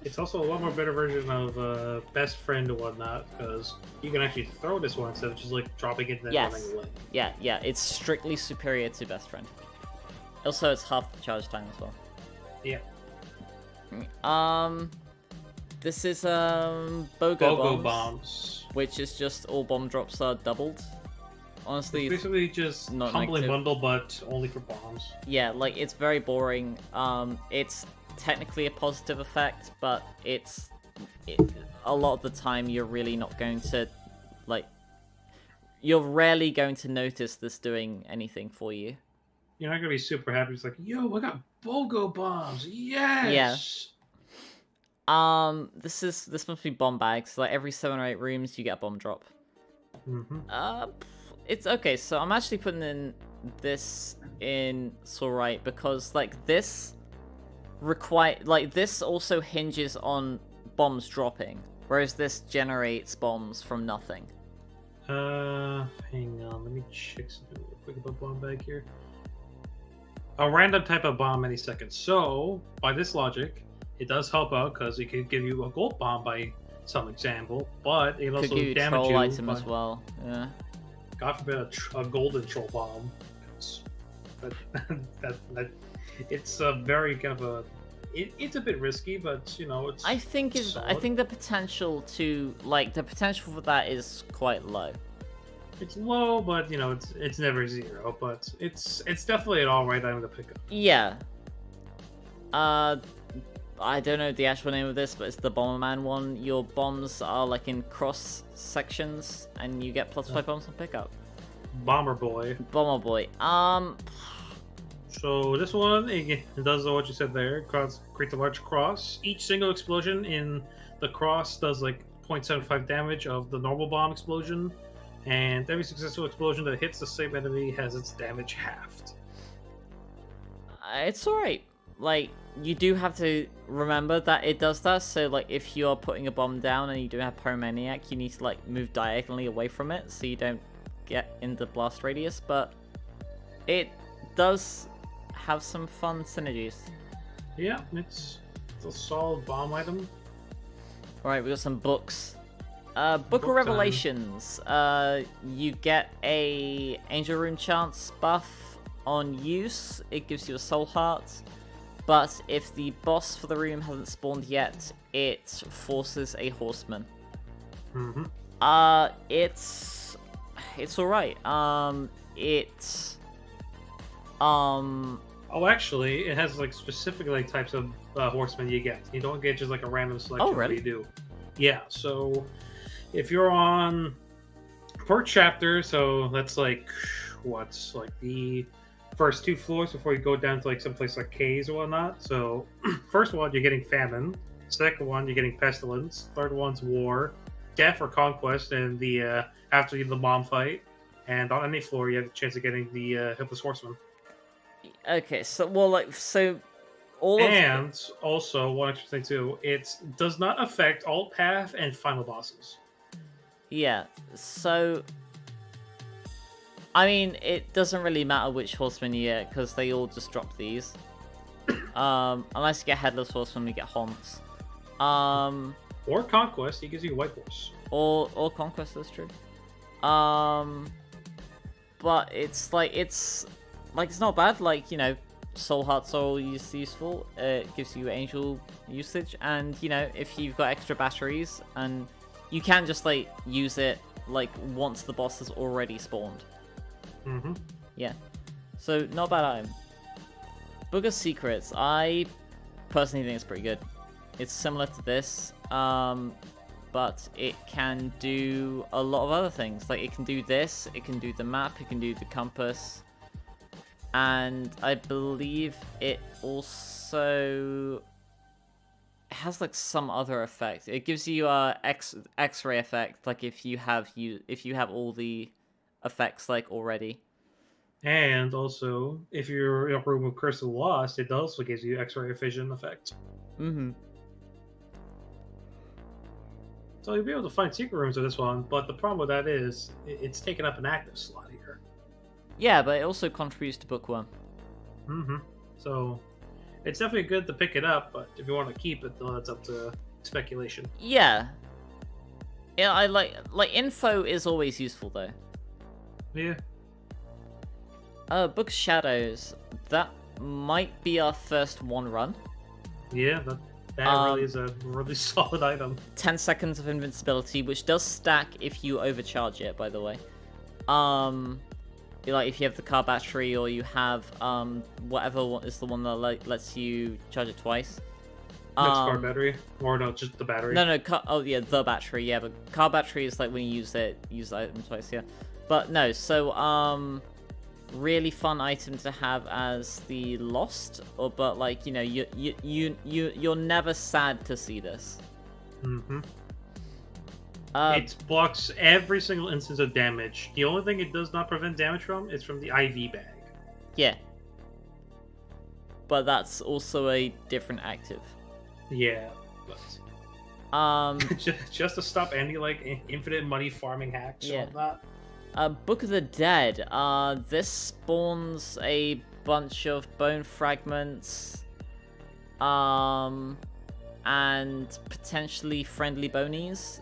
C: It's also a lot more better version of Best Friend and whatnot, because you can actually throw this one instead of just like dropping it and then running away.
B: Yeah, it's strictly superior to Best Friend. Also, it's half the charge time as well.
C: Yeah.
B: This is BOGO
C: bombs,
B: which is just all bomb drops are doubled. Honestly,
C: it's basically just
B: not
C: humbling
B: negative.
C: bundle, but only for bombs.
B: Yeah, like, it's very boring. It's technically a positive effect, but a lot of the time you're really not going to, like, you're rarely going to notice this doing anything for you.
C: You're not gonna be super happy. It's like, yo, I got BOGO bombs. Yes.
B: Yeah. This must be bomb bags. Like, every 7 or 8 rooms, you get a bomb drop. It's okay. So I'm actually putting in this in. It's alright because, like, this this also hinges on bombs dropping, whereas this generates bombs from nothing.
C: Hang on. Let me check something real quick about bomb bag here. A random type of bomb any second. So, by this logic, it does help out because it could give you a gold bomb by some example, but it
B: Could
C: also
B: give you a
C: damage
B: troll
C: you.
B: item
C: by-
B: as well. Yeah.
C: God forbid a golden troll bomb. But that it's a very kind of a. It's a bit risky, but you know it's.
B: I think the potential for that is quite low.
C: It's low, but you know it's never zero. But it's definitely an alright item to pick up.
B: Yeah. I don't know the actual name of this, but it's the Bomberman one. Your bombs are like in cross sections, and you get +5 bombs on pickup.
C: Bomber Boy.
B: Bomber Boy.
C: So this one, it does what you said there. Creates a large cross. Each single explosion in the cross does like 0.75 damage of the normal bomb explosion, and every successful explosion that hits the same enemy has its damage halved.
B: It's alright. Like, you do have to remember that it does that, so like if you are putting a bomb down and you do have Pyromaniac, you need to like move diagonally away from it so you don't get in the blast radius, but it does have some fun synergies.
C: Yeah, it's a solid bomb item.
B: Alright, we got some books. Book
C: Book
B: of Revelations. You get a Angel Rune chance buff on use. It gives you a soul heart. But if the boss for the room hasn't spawned yet, it forces a horseman.
C: Mm-hmm.
B: It's alright.
C: Oh, actually, it has like specific like types of horsemen you get. You don't get just like a random selection.
B: Oh, really?
C: You do. Yeah. So if you're on per chapter, so that's like what's like the first 2 floors before you go down to like some place like caves or whatnot. So first one, you're getting famine. Second one, you're getting pestilence. Third one's war, death or conquest, and the after the bomb fight. And on any floor, you have the chance of getting the Hipless Horseman.
B: okay, so all of
C: And also, one extra thing too, it does not affect alt path and final bosses.
B: yeah, so I mean, it doesn't really matter which horseman you get because they all just drop these. Unless you get Headless Horseman, you get Honks.
C: Or Conquest, he gives you White Horse.
B: Or Conquest, that's true. But it's not bad. Like, you know, Soul Hearts are all useful. It gives you Angel usage, and you know, if you've got extra batteries, and you can just like use it like once the boss has already spawned.
C: Mm-hmm.
B: Yeah. So not a bad item. Book of Secrets. I personally think it's pretty good. It's similar to this, but it can do a lot of other things. Like, it can do this, it can do the map, it can do the compass, and I believe it also has like some other effect. It gives you a X-ray effect, like if you have all the effects like already.
C: And also, if you're in a room with Curse of the Lost, it also gives you X-ray vision effect.
B: Mm-hmm.
C: So you'll be able to find secret rooms with this one, but the problem with that is it's taking up an active slot here.
B: Yeah, but it also contributes to book 1.
C: Mm-hmm. So it's definitely good to pick it up, but if you want to keep it, though, that's up to speculation.
B: Yeah. Yeah, I like info is always useful though.
C: Yeah.
B: Book of Shadows. That might be our first one run.
C: Yeah, that really is a really solid item.
B: 10 seconds of invincibility, which does stack if you overcharge it, by the way. Like if you have the car battery, or you have whatever is the one that lets you charge it twice.
C: Next car battery, or no, just the battery.
B: No, oh yeah, the battery. Yeah, but car battery is like when you use the item twice. Yeah, but no. So really fun item to have as the Lost, but like, you know, you're never sad to see this.
C: Mm-hmm. It blocks every single instance of damage. The only thing it does not prevent damage from is from the IV bag.
B: Yeah. But that's also a different active.
C: Yeah, but just to stop any like infinite money farming hacks.
B: Yeah.
C: Or that.
B: Book of the Dead. This spawns a bunch of bone fragments. And and potentially friendly bonies.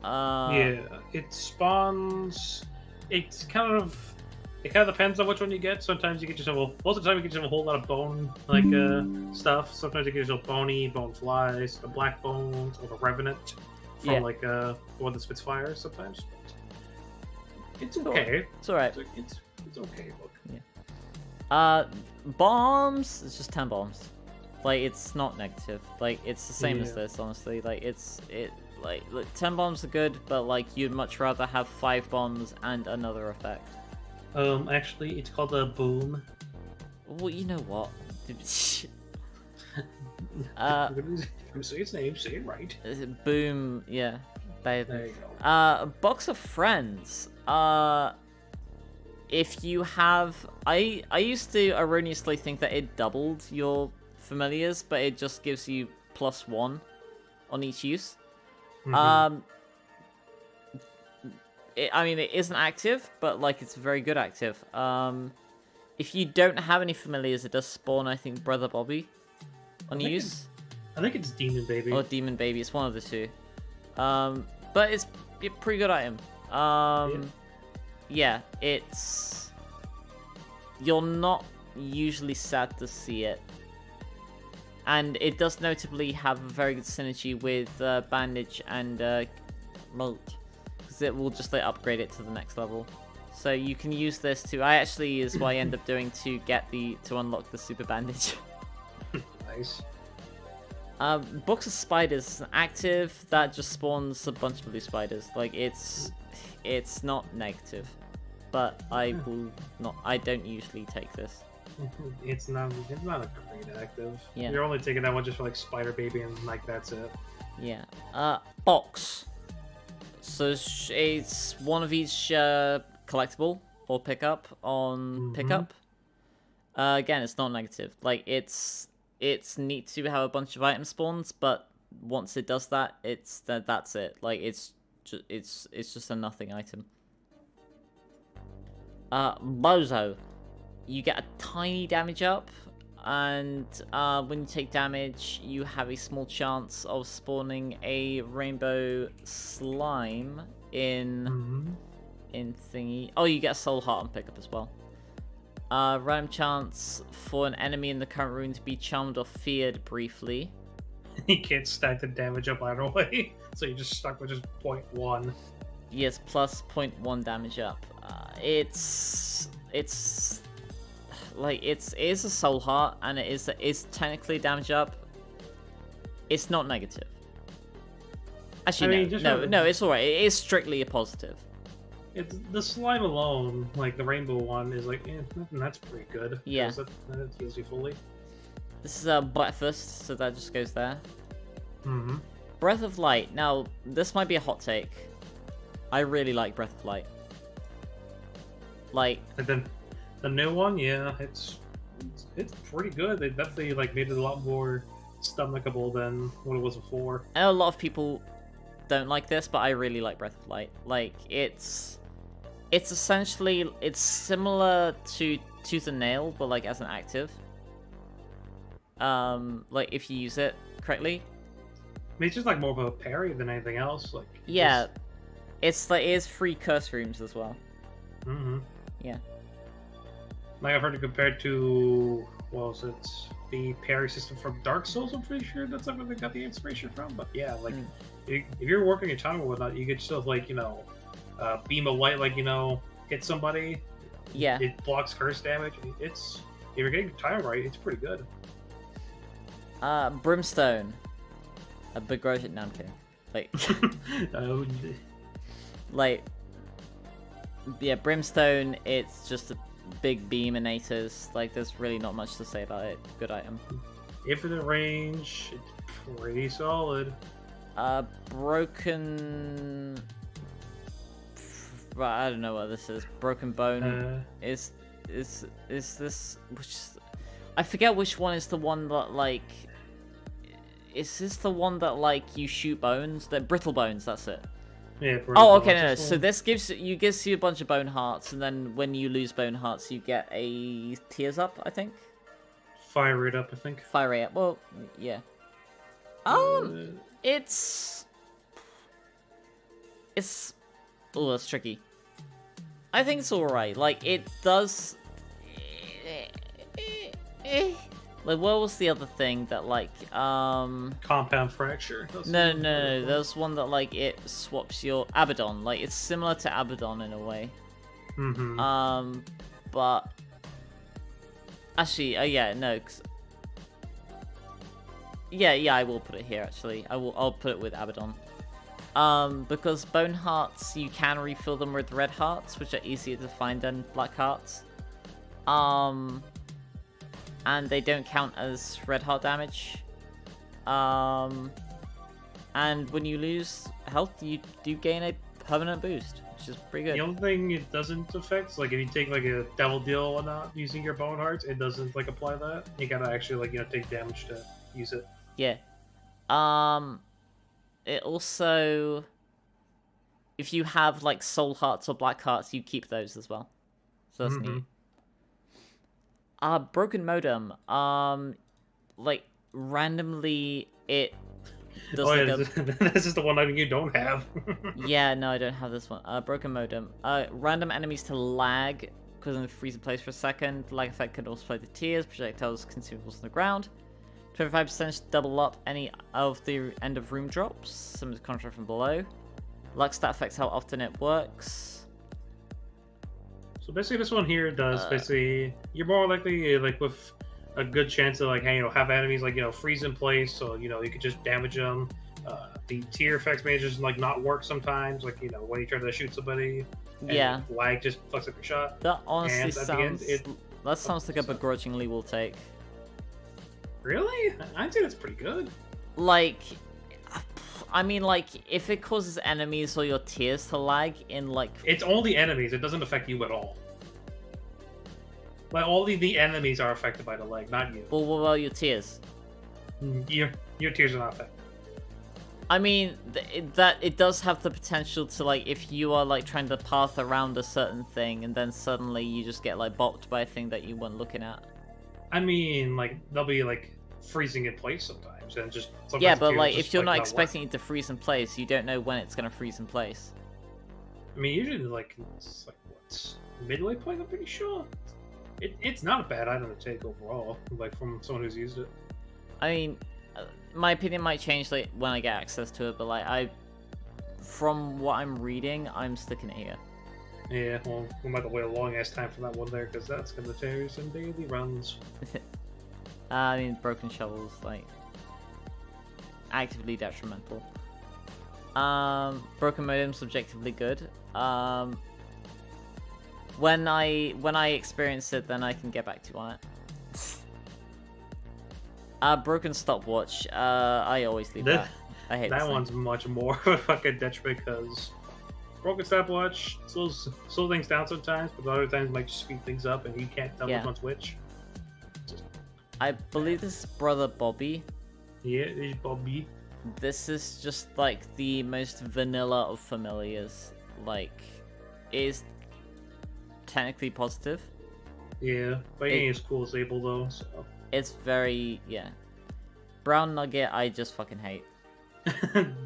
C: Yeah, it spawns. It kind of depends on which one you get. Sometimes you get yourself most of the time you get yourself a whole lot of bone stuff. Sometimes you get yourself bone flies, the black bones, or the revenant from the one that spits fire. Sometimes it's okay.
B: It's alright.
C: It's okay. Look.
B: Yeah. Bombs. It's just 10 bombs. Like, it's not negative. Like, it's the same as this, honestly. Like, like, look, 10 bombs are good, but like, you'd much rather have 5 bombs and another effect.
C: Actually, it's called a boom.
B: Well, you know what?
C: Say its name. Say it right.
B: Is it boom? Yeah. Babe.
C: There you go.
B: Box of friends. If you have, I used to erroneously think that it doubled your familiars, but it just gives you +1 on each use.
C: Mm-hmm.
B: I mean, it isn't active, but like, it's very good active. If you don't have any familiars, it does spawn, I think, Brother Bobby on use.
C: I think it's Demon Baby.
B: Or Demon Baby, it's one of the two. But it's a pretty good item. Yeah, it's... You're not usually sad to see it. And it does notably have a very good synergy with Bandage and Molt. Because it will just like upgrade it to the next level. So you can use this to... I actually is what I end up doing to get to unlock the Super Bandage.
C: Nice.
B: Box of Spiders is active. That just spawns a bunch of blue spiders. Like, it's not negative. But I don't usually take this.
C: It's not a great active.
B: Yeah.
C: You're only taking that one just for like Spider Baby and like that's it.
B: Yeah. Box. So it's one of each collectible or pickup on pickup. Again, it's not negative. Like, it's neat to have a bunch of item spawns, but once it does that, that's it. Like, it's just a nothing item. Bozo. You get a tiny damage up, and when you take damage, you have a small chance of spawning a rainbow slime in thingy. Oh, you get a soul heart on pickup as well. Random chance for an enemy in the current room to be charmed or feared briefly.
C: You can't stack the damage up either way, so you're just stuck with just 0.1.
B: Yes, plus 0.1 damage up. It's like, it is a soul heart, and it is technically damage up. It's not negative. Actually, no, it's alright. It is strictly a positive.
C: It's the slime alone, like the rainbow one, is like, that's pretty good.
B: Yeah.
C: That heals you fully.
B: This is a breakfast, so that just goes there.
C: Mm-hmm.
B: Breath of Light. Now, this might be a hot take. I really like Breath of Light. Like,
C: And then the new one, yeah, it's pretty good. They definitely like made it a lot more stomachable than what it was before.
B: I know a lot of people don't like this, but I really like Breath of Light. Like, it's essentially, it's similar to Tooth and Nail, but like as an active. Like, if you use it correctly.
C: I mean, it's just like more of a parry than anything else. Like,
B: Yeah, it's like, it is free curse rooms as well.
C: Mm-hmm.
B: Yeah.
C: Like, I've heard it compared to, what was it, the parry system from Dark Souls. I'm pretty sure that's where they got the inspiration from. But yeah, like, if you're working a time or whatnot, you could still, like, beam of light, like, hit somebody.
B: Yeah.
C: It blocks curse damage. If you're getting the time right, it's pretty good.
B: Brimstone. A begrudging. No, I'm kidding. Like, yeah, Brimstone, it's just a big beam emanators. Like, there's really not much to say about it. Good item.
C: Infinite range, it's pretty solid.
B: Broken... Right, I don't know what this is. Broken Bone is this... I forget which one is the one that, like... Is this the one that, like, you shoot bones? The brittle bones, that's it.
C: Yeah,
B: oh, okay, no. So this gives you a bunch of bone hearts, and then when you lose bone hearts, you get a tears up, I think.
C: Fire rate up, I think.
B: Fire rate up. Well, yeah. It's... Oh, that's tricky. I think it's alright. Like, it does... Like, what was the other thing that, like,
C: Compound fracture.
B: No. There's one that, like, it swaps your... Abaddon. Like, it's similar to Abaddon in a way.
C: Mm-hmm.
B: But... Actually, yeah, no, 'cause... Yeah, I will put it here, actually. I'll put it with Abaddon. Because bone hearts, you can refill them with red hearts, which are easier to find than black hearts. And they don't count as red heart damage. And when you lose health, you do gain a permanent boost, which is pretty good.
C: The only thing it doesn't affect is, like, if you take, like, a devil deal or whatnot using your bone hearts, it doesn't, like, apply that. You gotta actually, like, take damage to use it.
B: Yeah. It also... If you have, like, soul hearts or black hearts, you keep those as well. So that's neat. Broken modem. Like, randomly, it does
C: this is the one item you don't have.
B: Yeah, no, I don't have this one. Broken modem. Random enemies to lag, because they freeze in place for a second. The lag effect can also apply to tears, projectiles, consumables on the ground. 25% double up any of the end of room drops. Some of the contract from below. Luck stat affects how often it works.
C: So basically, this one here does basically you're more likely like with a good chance of like have enemies like freeze in place, so you could just damage them. The tier effects may just like not work sometimes, like when you try to shoot somebody.
B: Yeah.
C: Lag just fucks up your shot.
B: That honestly
C: sounds.
B: That sounds like a begrudgingly will take.
C: Really? I'd say that's pretty good.
B: Like, I mean, like, if it causes enemies or your tiers to lag in, like...
C: It's only enemies. It doesn't affect you at all. Like, only the enemies are affected by the lag, not you.
B: Well, what about your tiers?
C: Your tiers are not affected.
B: I mean, it does have the potential to, like, if you are, like, trying to path around a certain thing, and then suddenly you just get, like, bopped by a thing that you weren't looking at.
C: I mean, like, they'll be, like, freezing in place sometimes, and just...
B: Yeah, but, like, if you're not expecting it to freeze in place, you don't know when it's gonna freeze in place.
C: I mean, usually, like, it's, like, what, midway point, I'm pretty sure? It's not a bad item to take overall, like, from someone who's used it.
B: I mean, my opinion might change, like, when I get access to it, but, like, from what I'm reading, I'm sticking it here.
C: Yeah, well, we might have to wait a long-ass time for that one there, because that's going to take some daily runs.
B: I mean, broken shovels, like, actively detrimental. Broken modem, subjectively good. When I experience it, then I can get back to you on it. Broken stopwatch, I always leave that. I hate
C: that one's much more of a fucking detriment, because broken stopwatch slows things down sometimes, but other times might just speed things up, and you can't tell which one's which.
B: I believe this is Brother Bobby.
C: Yeah, it's Bobby.
B: This is just, like, the most vanilla of familiars. Like, it is technically positive.
C: Yeah, but it ain't as cool as Abel, though, so...
B: It's very... yeah. Brown Nugget, I just fucking hate.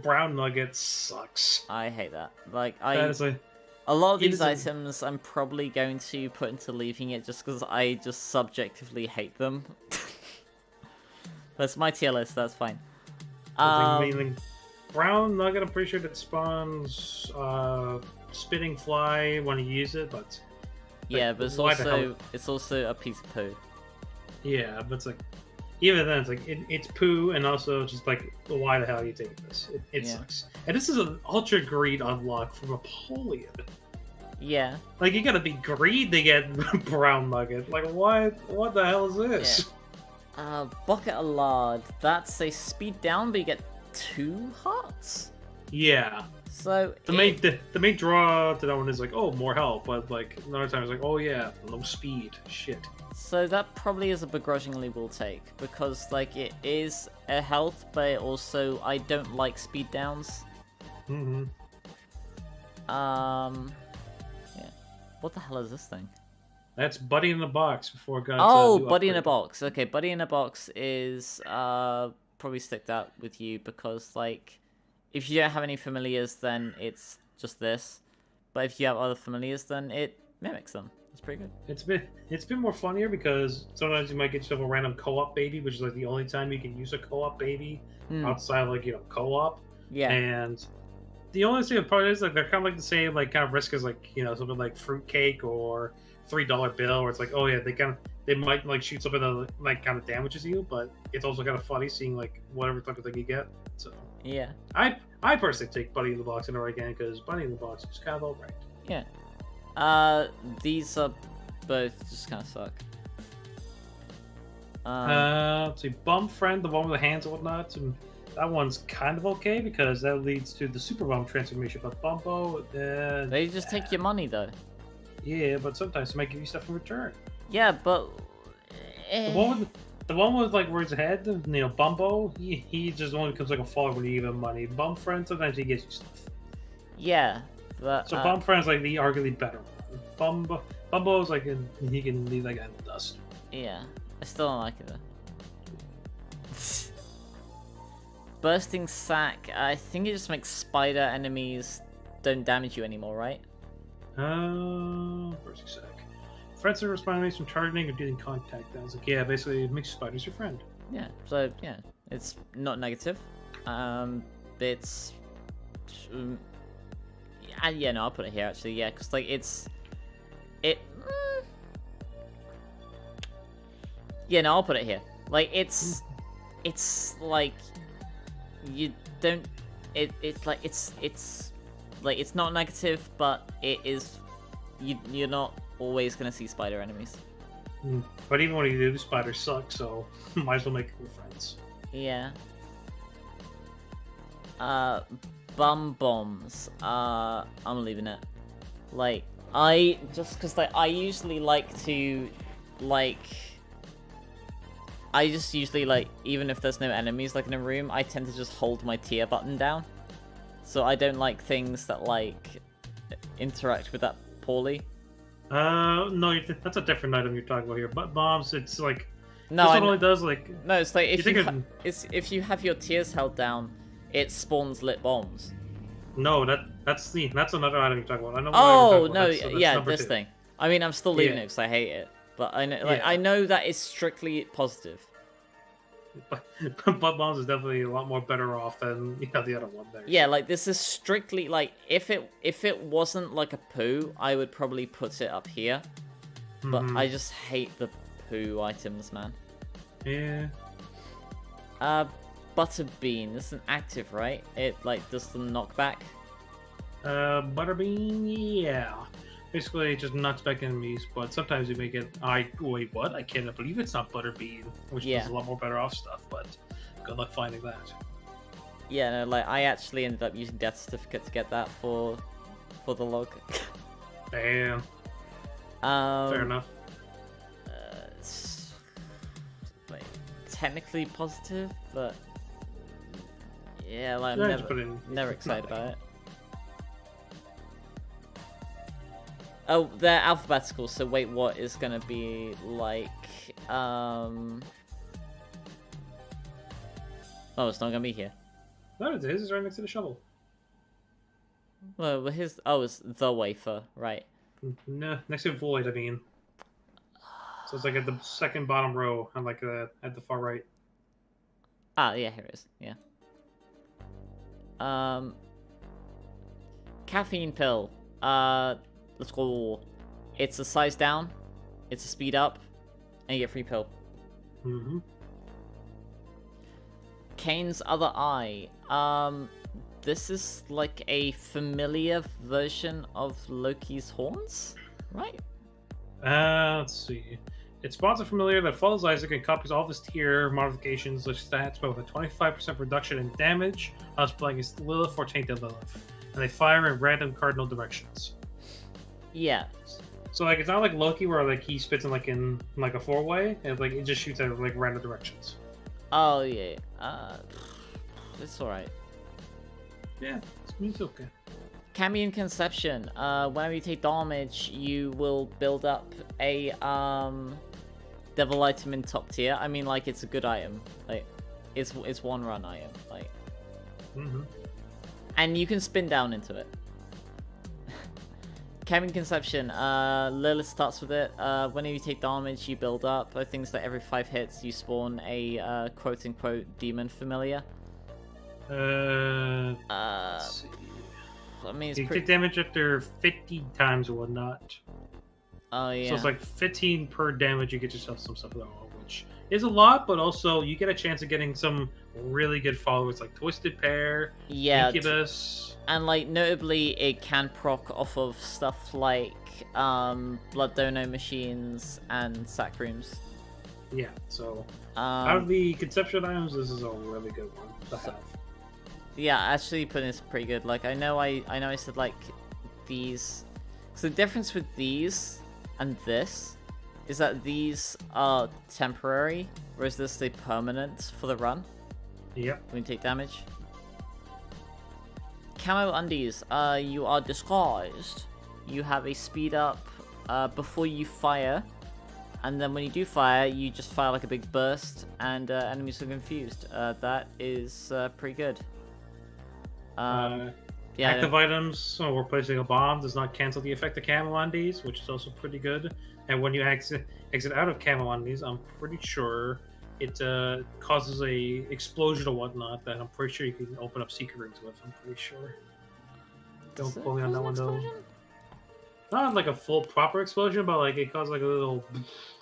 C: Brown Nugget sucks.
B: I hate that. Like,
C: a
B: lot of these items I'm probably going to put into leaving it just because I just subjectively hate them. That's my tier list, that's fine.
C: Brown Nugget, I'm pretty sure that spawns spitting fly when you use it, but...
B: yeah, but it's also a piece of poo.
C: Yeah, but it's like... even then, it's like, it's poo, and also just like, why the hell are you taking this? It sucks. And this is an Ultra Greed unlock from Apollyon.
B: Yeah.
C: Like, you gotta be greed to get Brown Nugget. Like, what the hell is this?
B: Yeah. Bucket of Lard. That's a speed down, but you get 2 hearts?
C: Yeah.
B: So
C: the main draw to that one is like, oh, more health, but like another time it's like, oh yeah, low speed. Shit.
B: So that probably is a begrudgingly will take, because like it is a health, but also I don't like speed downs.
C: Mm-hmm.
B: Yeah. What the hell is this thing?
C: That's Buddy in the Box before God.
B: Oh, Buddy in a Box. Okay, Buddy in a Box is probably stick that with you because, like, if you don't have any familiars, then it's just this. But if you have other familiars, then it mimics them. It's pretty good.
C: It's been more funnier because sometimes you might get yourself a random co-op baby, which is like the only time you can use a co-op baby outside of, like, you know, co-op.
B: Yeah.
C: And the only thing about it is, like, they're kind of like the same, like, kind of risk as, like, you know, something like fruitcake or $3 bill, where it's like, oh yeah, they might like shoot something that like kind of damages you, but it's also kind of funny seeing like whatever type of thing you get. So
B: Yeah.
C: I personally take Bunny in the Box and again because Bunny in the Box is kind of alright.
B: Yeah. These are both just kind of suck.
C: Let's see, Bum Friend, the one with the hands and whatnot, and that one's kind of okay because that leads to the Super Bum transformation. But Bumbo,
B: They just take your money though.
C: yeah, but sometimes they might give you stuff in return.
B: Yeah, but
C: The one with like where his head, you know, Bumbo, he just only becomes like a follower when you give him money. Bum Friend, sometimes he gives you stuff.
B: yeah, but
C: So Bum Friend's like the arguably better one. Bumbo's like he can leave that guy in the dust.
B: yeah, I still don't like it though. Bursting Sack, I think it just makes spider enemies don't damage you anymore, right?
C: Where's he sack? Friends are responding from targeting or dealing contact. I was like, yeah, basically it makes spiders your friend.
B: Yeah, so yeah, it's not negative. It's yeah, no, I'll put it here actually. Yeah, because like yeah, no, I'll put it here. Like it's like you don't. It's like it's like it's not negative, but it is. You're not always gonna see spider enemies.
C: But even when you do, spiders suck, so might as well make good friends.
B: Yeah. Bum bombs. I'm leaving it. Like, because like I usually like to, like, I just usually like, even if there's no enemies like in a room, I tend to just hold my tier button down. So I don't like things that like interact with that poorly.
C: No, that's a different item you're talking about here. But bombs, it's like
B: no,
C: this one only does like
B: no. It's like if
C: it's
B: if you have your tiers held down, it spawns lit bombs.
C: No, that's another item you're talking about. I know.
B: Oh no,
C: that's
B: yeah,
C: number
B: this
C: 2.
B: thing. I mean, I'm still leaving it because I hate it, but I know, like, I know that is strictly positive.
C: But bombs is definitely a lot more better off than the other one there.
B: Yeah, like this is strictly like if it wasn't like a poo, I would probably put it up here. But I just hate the poo items, man.
C: Yeah.
B: Butterbean. This is an active, right? It like does the knockback.
C: Butterbean, yeah. Basically, it just knocks back enemies, but sometimes you make it. Wait, what? I cannot believe it's not Butterbean, which is a lot more better off stuff. But good luck finding that.
B: Yeah, no, like I actually ended up using death certificate to get that for the log.
C: Damn. Fair enough.
B: It's, like technically positive, but yeah, like I'm never excited about it. Oh, they're alphabetical, so wait, what is gonna be like, Oh, it's not gonna be here.
C: No, it is. It's right next to the shovel.
B: Well, it's the wafer, right.
C: No, next to Void, I mean. So it's like at the second bottom row, and like at the far right.
B: Ah, yeah, here it is, yeah. Caffeine pill. Let's go. It's a size down, it's a speed up, and you get free pill. Kane's other eye. This is like a familiar version of Loki's horns, right?
C: Let's see. It spawns a familiar that follows Isaac and copies all of his tier modifications, like stats, but with a 25% reduction in damage, playing as Lilith or Tainted Lilith, and they fire in random cardinal directions.
B: Yeah.
C: So like it's not like Loki where like he spits in like a 4-way, and like it just shoots at like random directions.
B: Oh yeah. It's alright.
C: Yeah, it's okay.
B: Cambion Conception. Whenever you take damage, you will build up a devil item in top tier. I mean, like, it's a good item. Like, it's one run item, like.
C: Mm-hmm.
B: And you can spin down into it. Kevin Conception, Lilith starts with it. Whenever you take damage, you build up. I think it's that every 5 hits, you spawn a quote-unquote demon familiar.
C: Let's see.
B: I mean, it's
C: You
B: pretty...
C: take damage after 50 times or whatnot.
B: Oh, yeah.
C: So it's like 15 per damage, you get yourself some stuff though, which is a lot, but also you get a chance of getting some really good followers like Twisted Pair,
B: Yeah,
C: Incubus.
B: and like notably it can proc off of stuff like blood donor machines and sack rooms.
C: Yeah, so out of the conception items, this is a really good one to have.
B: Yeah, actually putting this pretty good. Like I know I said like these. So the difference with these and this is that these are temporary, whereas this is permanent for the run.
C: Yep.
B: When you take damage. Camo undies. You are disguised. You have a speed up before you fire, and then when you do fire, you just fire like a big burst, and enemies are confused. That is pretty good. Yeah,
C: active items, so we're placing a bomb does not cancel the effect of camo undies, which is also pretty good. And when you exit out of camo undies, I'm pretty sure it causes a explosion or whatnot that I'm pretty sure you can open up secret rooms with. I'm pretty sure. Don't quote me on that one though. Not like a full proper explosion, but like it causes like a little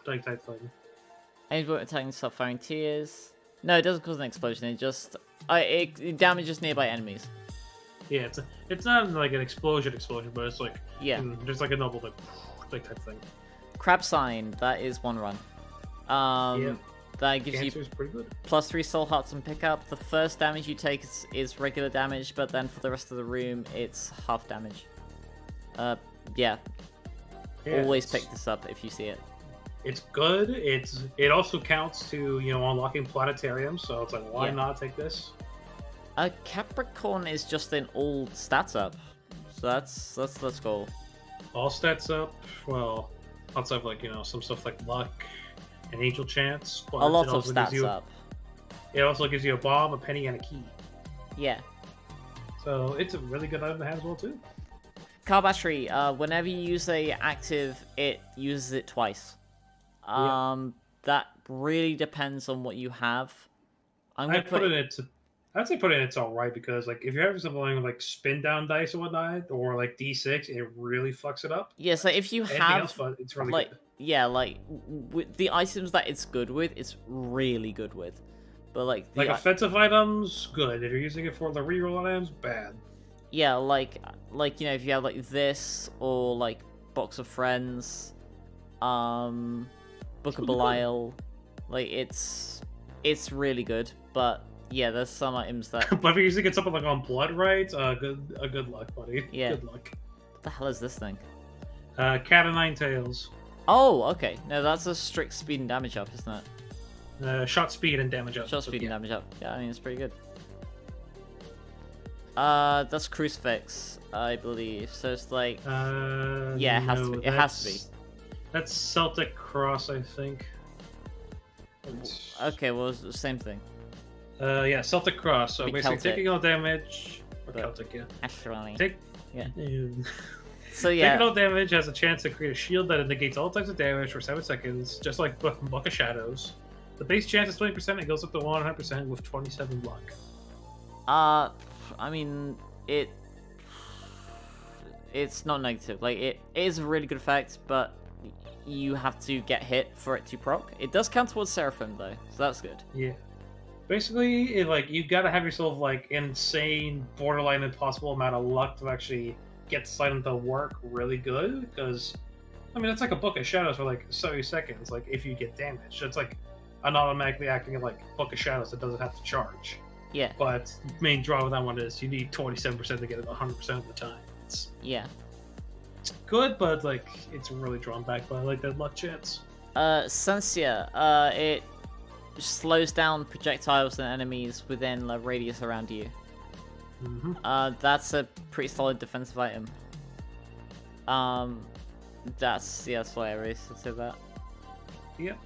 C: type thing.
B: Enemies won't attack and stop firing tears. No, it doesn't cause an explosion. It just it damages nearby enemies.
C: Yeah, it's not like an explosion, but it's like there's like a noble like type thing.
B: Crab sign, that is one run. That gives
C: Cancer's
B: you
C: pretty good.
B: +3 soul hearts and pickup. The first damage you take is regular damage, but then for the rest of the room, it's half damage. Yeah. Always pick this up if you see it.
C: It's good. It also counts to unlocking planetariums, so it's like why not take this?
B: Capricorn is just an all stats up, so that's cool.
C: All stats up. Well, lots of like some stuff like luck and angel chance. But
B: a lot of stats up.
C: It also gives you a bomb, a penny, and a key.
B: Yeah.
C: So it's a really good item to have as well too.
B: Car battery. Whenever you use a active, it uses it twice. That really depends on what you have.
C: I'd say put it in it's alright because like if you're having something like spin down dice or whatnot or like D6, it really fucks it up.
B: Yeah, so if you
C: Anything
B: have
C: else, but it's really
B: like
C: good.
B: like with the items that it's good with, it's really good with. But like
C: offensive items, good. If you're using it for the reroll items, bad.
B: Yeah, like if you have like this or like Box of Friends, Book of Belial, like it's really good, but yeah, there's some items that.
C: But if you're using it something like on blood rights, good luck, buddy.
B: Yeah.
C: Good luck.
B: What the hell is this thing?
C: Cat of Nine Tails.
B: Oh, okay. No, that's a strict speed and damage up, isn't it?
C: Shot speed and damage up.
B: Shot speed and damage up. Yeah, I mean it's pretty good. That's Crucifix, I believe. So it's like, yeah, it has to be. It has to be.
C: That's Celtic Cross, I think.
B: Okay, well, it's the same thing.
C: Yeah, Celtic Cross. So basically,
B: Celtic.
C: taking all damage. Or
B: But
C: Celtic, yeah.
B: Actually.
C: Yeah.
B: So yeah.
C: Taking all damage has a chance to create a shield that negates all types of damage for 7 seconds, just like Book of Shadows. The base chance is 20%. It goes up to 100% with 27 luck.
B: I mean, it's not negative. Like, it is a really good effect, but you have to get hit for it to proc. It does count towards Seraphim, though, so that's good.
C: Yeah. Basically, you gotta have yourself, insane, borderline impossible amount of luck to actually get this item to work really good, because, I mean, it's like a Book of Shadows for, 70 seconds, if you get damaged. It's an automatically acting Book of Shadows that doesn't have to charge.
B: Yeah.
C: But main draw with that one is you need 27% to get it 100% of the time. It's good, but it's really drawn back by that luck chance.
B: Sensia, it slows down projectiles and enemies within the radius around you. That's a pretty solid defensive item. That's why I really said that.
C: Yep.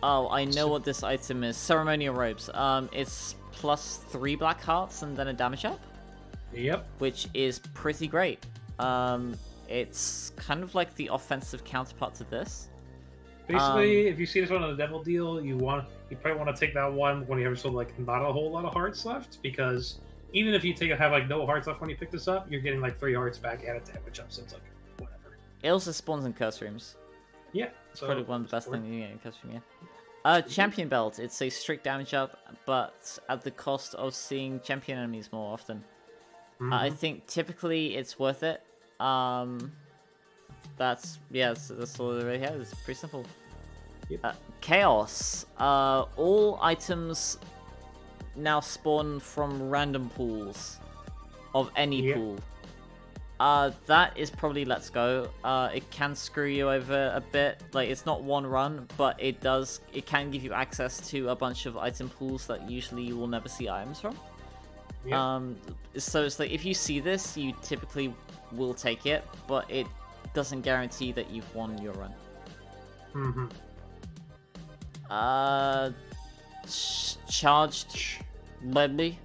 B: Oh, I know what this item is. Ceremonial robes. It's +3 black hearts and then a damage up.
C: Yep.
B: Which is pretty great. It's kind of like the offensive counterpart to this.
C: Basically, if you see this one on the devil deal, you probably want to take that one when you have sort of like not a whole lot of hearts left, because even if you have like no hearts left when you pick this up, you're getting like 3 hearts back and a damage up, so it's like whatever.
B: It also spawns in curse rooms.
C: Yeah,
B: so probably one of the best things you get in curse room. Yeah. Champion belt. It's a strict damage up, but at the cost of seeing champion enemies more often. I think typically it's worth it. That's all it really has. It's pretty simple.
C: Yep.
B: Chaos. All items now spawn from random pools of any pool. That is probably let's go. It can screw you over a bit. Like, it's not one run, but it can give you access to a bunch of item pools that usually you will never see items from. Yep. So it's like if you see this, you typically will take it, but it doesn't guarantee that you've won your run. Charged baby.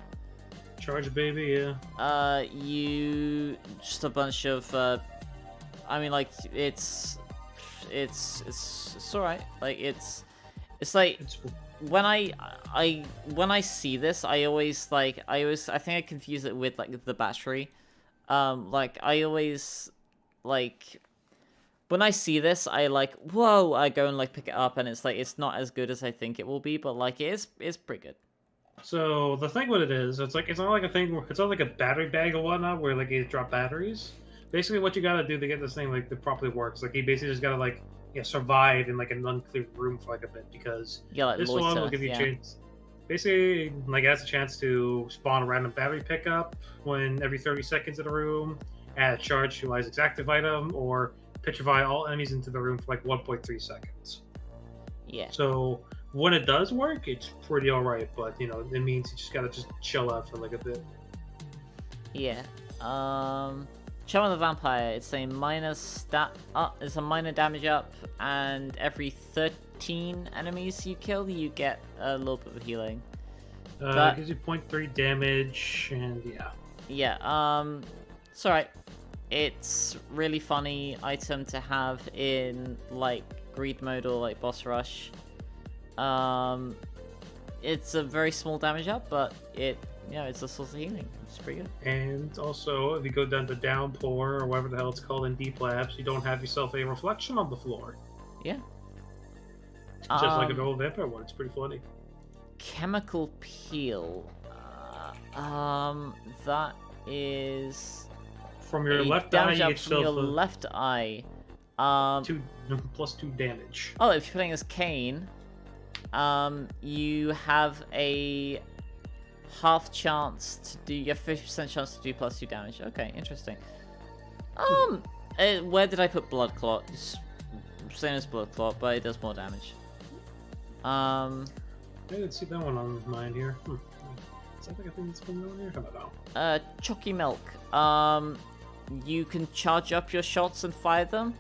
C: Charge baby, yeah.
B: You just a bunch of I mean, like, it's alright. Like, it's like when I see this, I think I confuse it with like the battery. Like, I always like when I see this, I like, whoa, I go and like pick it up, and it's like it's not as good as I think it will be, but like it's pretty good.
C: So the thing with it is, it's not like a thing where it's not like a battery bag or whatnot where like you drop batteries. Basically, what you gotta do to get this thing like to properly works, like you basically just gotta like survive in like an unclear room for like a bit, because
B: like
C: this
B: loiter,
C: one will give you a chance. Basically, like it has a chance to spawn a random battery pickup when every 30 seconds in a room, add a charge to Isaac's active item, or petrify all enemies into the room for like 1.3 seconds.
B: Yeah.
C: So when it does work, it's pretty alright, but it means you just gotta chill out for like a bit.
B: Yeah. Charm of the Vampire, it's a minor it's a minor damage up, and every 13 enemies you kill, you get a little bit of healing.
C: It gives you 0.3 damage, and yeah.
B: Yeah, it's alright. It's really funny item to have in like greed mode or like boss rush. It's a very small damage up, but it's a source of healing. It's pretty good.
C: And also, if you go down to Downpour, or whatever the hell it's called in Deep Labs, you don't have yourself a reflection on the floor.
B: Yeah.
C: Just like an old vampire one. It's pretty funny.
B: Chemical Peel. That is...
C: From your left eye, you get
B: from your left eye.
C: +2 damage.
B: Oh, if you're playing as Kane, you have a half chance to do. You have 50% chance to do +2 damage. Okay, interesting. Where did I put Blood Clot? It's same as Blood Clot, but it does more damage.
C: I didn't see that one on mine here. Is that like a thing that's been on here? I don't know.
B: Chalky Milk. You can charge up your shots and fire them.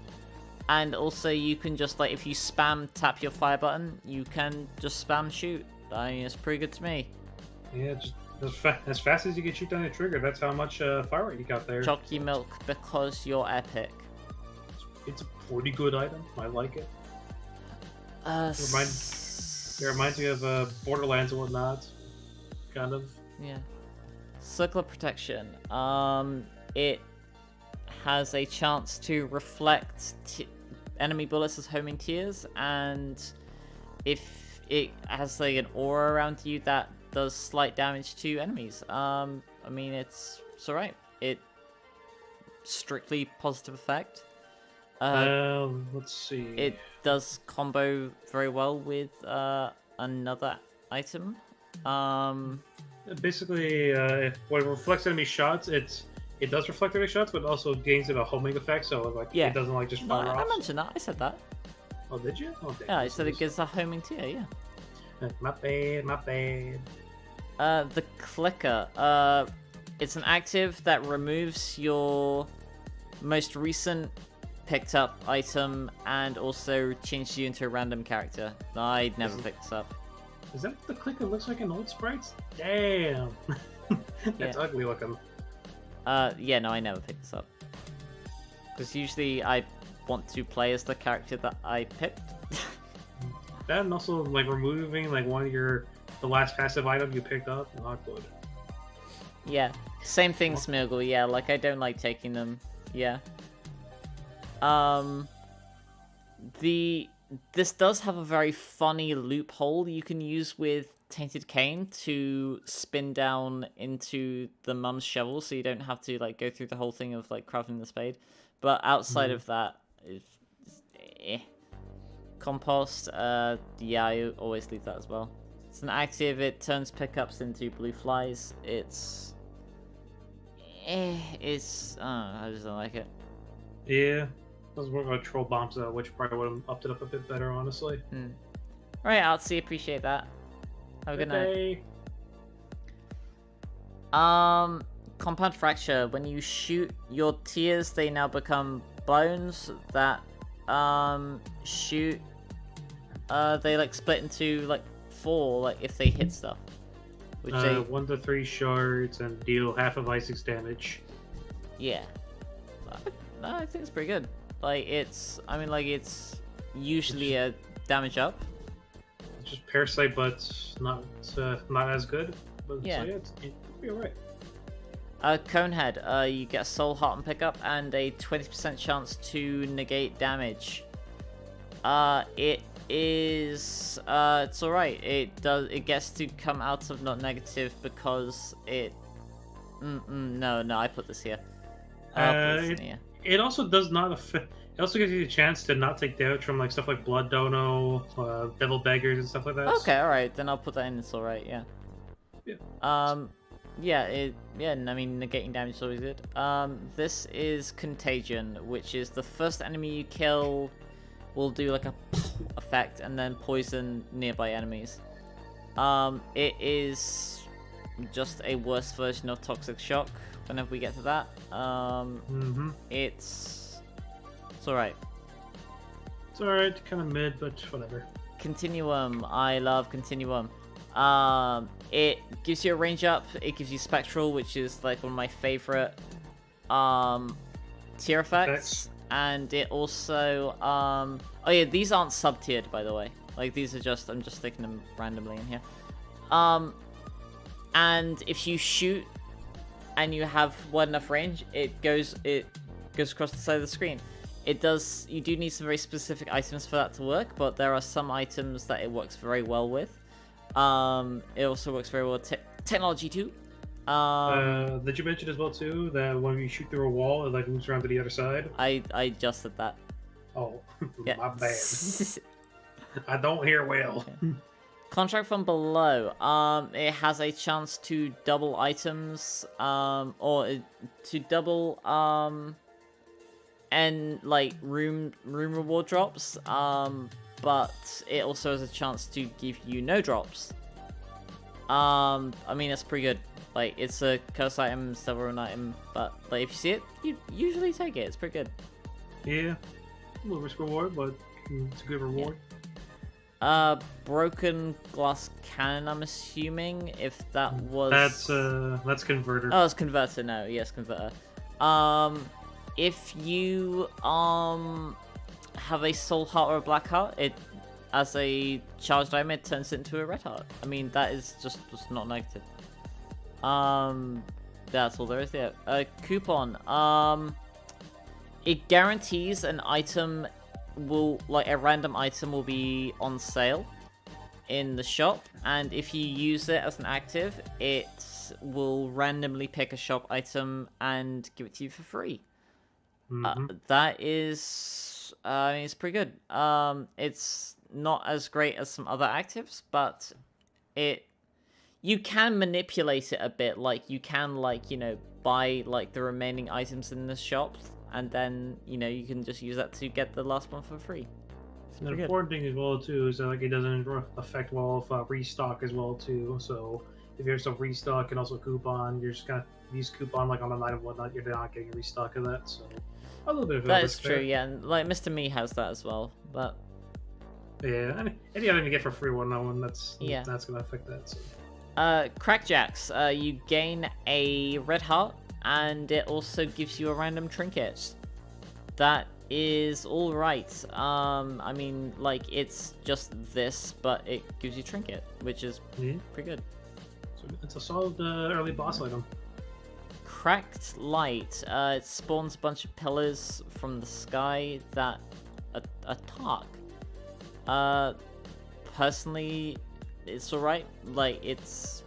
B: And also you can just, like, if you spam tap your fire button, you can just spam shoot. I mean, it's pretty good to me.
C: Yeah, just as fast as you can shoot down the trigger, that's how much fire rate you got there.
B: Chalky Milk, because you're epic.
C: It's a pretty good item. I like it. It reminds me of Borderlands and whatnot. Kind of.
B: Yeah. Circle of Protection. It has a chance to reflect enemy bullets as homing tears, and if it has like an aura around you that does slight damage to enemies. I mean, it's alright. It strictly positive effect.
C: Let's see.
B: It does combo very well with another item.
C: Basically, when it reflects enemy shots, it does reflect enemy shots, but also gains it a homing effect, so like it doesn't like just fire off.
B: I mentioned that. I said that.
C: Oh, did you? Oh,
B: yeah, I said it gives a homing tear. Yeah.
C: My bad.
B: The clicker. It's an active that removes your most recent picked up item and also changes you into a random character. I never picked this up.
C: Is that what the clicker looks like in old sprites? Damn! That's ugly looking.
B: Yeah, no, I never picked this up. Because usually I want to play as the character that I picked.
C: That and also like removing like one of the last passive item you picked up, not good.
B: Yeah, same thing, Smeagol. Yeah, like I don't like taking them. Yeah. This does have a very funny loophole you can use with Tainted Cane to spin down into the mum's shovel, so you don't have to like go through the whole thing of like crafting the spade. But outside of that, compost. Yeah, I always leave that as well. It's an active. It turns pickups into blue flies. It's I just don't like it.
C: Yeah. I was working on troll bombs though, which probably would have upped it up a bit better, honestly.
B: Alright, Artsy, appreciate that. Have a good night. Compound fracture. When you shoot your tears, they now become bones that shoot. They like split into like 4, like if they hit stuff. Which
C: 1 to 3 shards and deal half of Isaac's damage.
B: Yeah. No, I think it's pretty good. Like it's, I mean, like it's usually a damage up.
C: It's just parasite, but not as good. But
B: yeah,
C: so, yeah, it'll be alright.
B: Conehead, you get a soul heart and pickup and a 20% chance to negate damage. It is, it's alright. It gets to come out of not negative because it. No, I put this here.
C: It also does not affect. It also gives you the chance to not take damage from like stuff like Blood Dono, Devil Beggars, and stuff like that.
B: Okay, alright, then I'll put that in. It's alright, yeah. Yeah. I mean, negating damage is always good. This is Contagion, which is the first enemy you kill will do like a effect and then poison nearby enemies. It is just a worse version of Toxic Shock whenever we get to that. It's alright.
C: It's alright, kind of mid, but whatever.
B: Continuum. I love Continuum. It gives you a range up. It gives you Spectral, which is like one of my favorite tier effects. And it also oh yeah, these aren't sub-tiered, by the way. Like these are just, I'm just sticking them randomly in here. And if you shoot and you have wide enough range, it goes across the side of the screen. It does. You do need some very specific items for that to work, but there are some items that it works very well with. It also works very well with technology too.
C: Did you mention as well too that when you shoot through a wall, it like moves around to the other side?
B: I just said that.
C: Oh,
B: yeah.
C: My bad. I don't hear well.
B: Okay. Contract from below. It has a chance to double items, or to double and like room reward drops. But it also has a chance to give you no drops. I mean, that's pretty good. Like, it's a curse item instead of an item, but like if you see it, you usually take it. It's pretty good.
C: Yeah, a little risk reward, but it's a good reward.
B: Yeah. Broken glass cannon. I'm assuming if that was.
C: That's converter.
B: Oh, it's converter. No, yes, converter. If you have a soul heart or a black heart, it as a charged item it turns it into a red heart. I mean, that is just not negative. That's all there is there. Coupon. It guarantees an item will, like a random item will be on sale in the shop, and if you use it as an active, it will randomly pick a shop item and give it to you for free. That is, I mean, it's pretty good. It's not as great as some other actives, but you can manipulate it a bit. Like, you can, like, you know, buy, like, the remaining items in the shop, and then, you know, you can just use that to get the last one for free.
C: And the
B: Pretty good.
C: important thing as well too is that like it doesn't affect well of restock as well too. So if you have some restock and also coupon, you're just gonna use coupon like on a night and whatnot. You're not getting a restock of that. So a little bit of
B: That
C: a
B: is true, yeah. And, like, Mr. Me has that as well, but...
C: Yeah, and any item you get for free one, that's
B: Yeah.
C: that's gonna affect that. So.
B: Crackjacks, you gain a red heart, and it also gives you a random trinket. That is alright. I mean, like, it's just this, but it gives you trinket, which is pretty good.
C: So it's a solid early boss item.
B: Cracked light, it spawns a bunch of pillars from the sky that attack. Personally, it's alright. Like, it's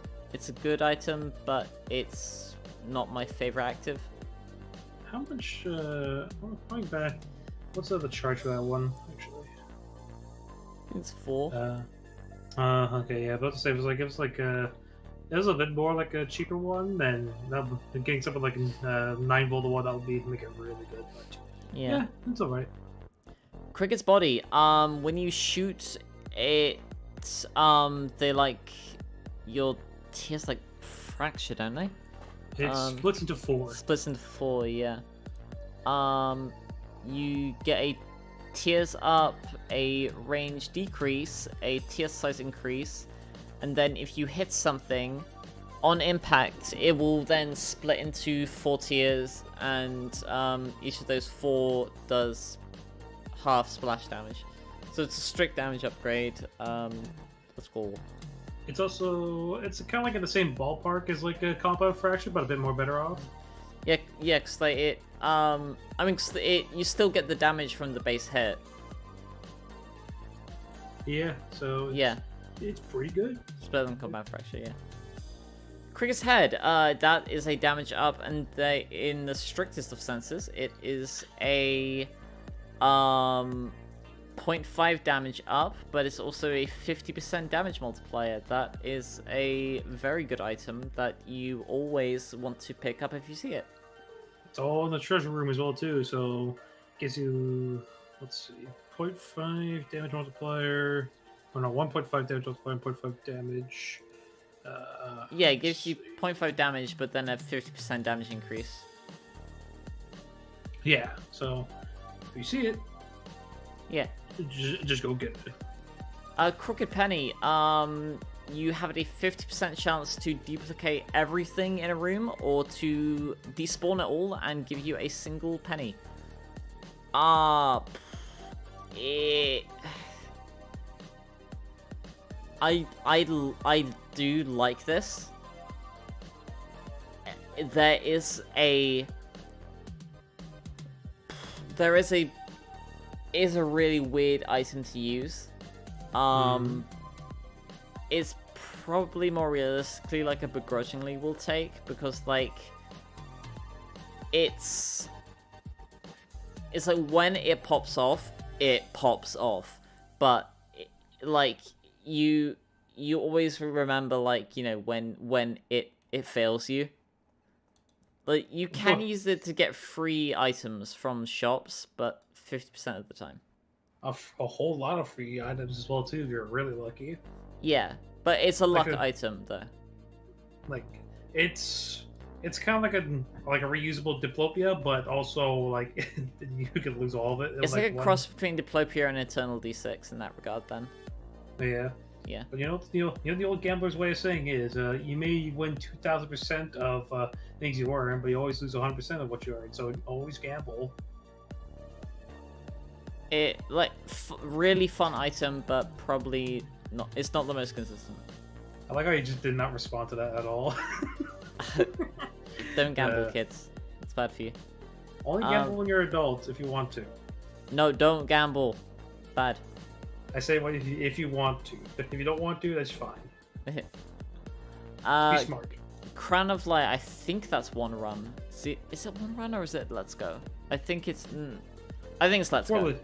B: a good item, but it's not my favorite active.
C: How much? Going back, what's the charge for that one? Actually,
B: I think it's 4.
C: Okay, yeah. About to say it was a bit more like a cheaper one. Then getting something like a 9-volt one that would make it really good. But yeah, it's alright.
B: Cricket's body. When you shoot it, they like your tears like fracture, don't they?
C: It splits into 4.
B: Splits into 4, yeah. You get a tears up, a range decrease, a tear size increase, and then if you hit something on impact, it will then split into 4 tiers, and each of those 4 does half splash damage. So it's a strict damage upgrade. That's cool.
C: It's kind of like in the same ballpark as like a compound fracture, but a bit more better off.
B: Yeah, cause like it. I mean, cause you still get the damage from the base hit.
C: Yeah. So it's pretty good.
B: It's better than compound fracture. Yeah. Cricket's head. That is a damage up, and in the strictest of senses, it is a 0.5 damage up, but it's also a 50% damage multiplier. That is a very good item that you always want to pick up if you see it.
C: It's all in the treasure room as well too, so gives you, let's see, 0.5 damage multiplier, or no, 1.5 damage multiplier and 0.5 damage.
B: Yeah, it gives you 0.5 damage, but then a 50% damage increase.
C: Yeah, so if you see it,
B: yeah,
C: just go get it.
B: Crooked Penny, you have a 50% chance to duplicate everything in a room, or to despawn it all and give you a single penny. I do like this. There is a really weird item to use. It's probably more realistically like a begrudgingly will take, because like it's like when it pops off, but like you always remember, like, you know, when it fails you. Like, you can use it to get free items from shops, but 50% of the time.
C: A whole lot of free items as well too if you're really lucky.
B: Yeah, but it's a luck
C: Like
B: item though.
C: Like it's kind of like a reusable diplopia, but also like you could lose all of it.
B: It's like a cross between Diplopia and Eternal D6 in that regard then.
C: Yeah.
B: Yeah.
C: But you know the old gambler's way of saying is you may win 2,000% of things you earn, but you always lose 100% of what you earn. So always gamble.
B: It like really fun item, but probably not. It's not the most consistent.
C: I like how you just did not respond to that at all.
B: Don't gamble, kids. It's bad for you.
C: Only gamble when you're adults if you want to.
B: No, don't gamble. Bad.
C: I say if you want to. If you don't want to, that's fine. Be smart.
B: Crown of Light, I think that's one run. See, is it one run or is it Let's Go? I think it's Let's Go.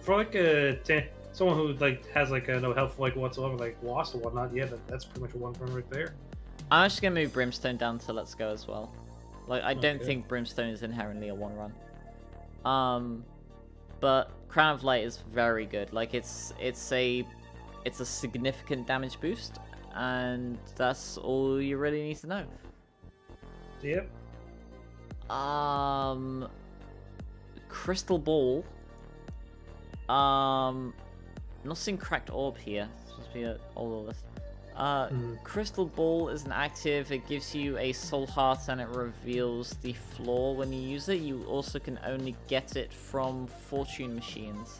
C: For like someone who like has like no health like whatsoever, like lost or whatnot, yeah, that's pretty much a one run right there.
B: I'm actually gonna move Brimstone down to Let's Go as well. Like, I don't think Brimstone is inherently a one run. But Crown of Light is very good. Like it's a significant damage boost, and that's all you really need to know.
C: Yep.
B: Crystal Ball. Not seeing Cracked Orb here. It's supposed to be an older list. Crystal Ball is an active. It gives you a Soul Heart and it reveals the floor when you use it. You also can only get it from Fortune Machines.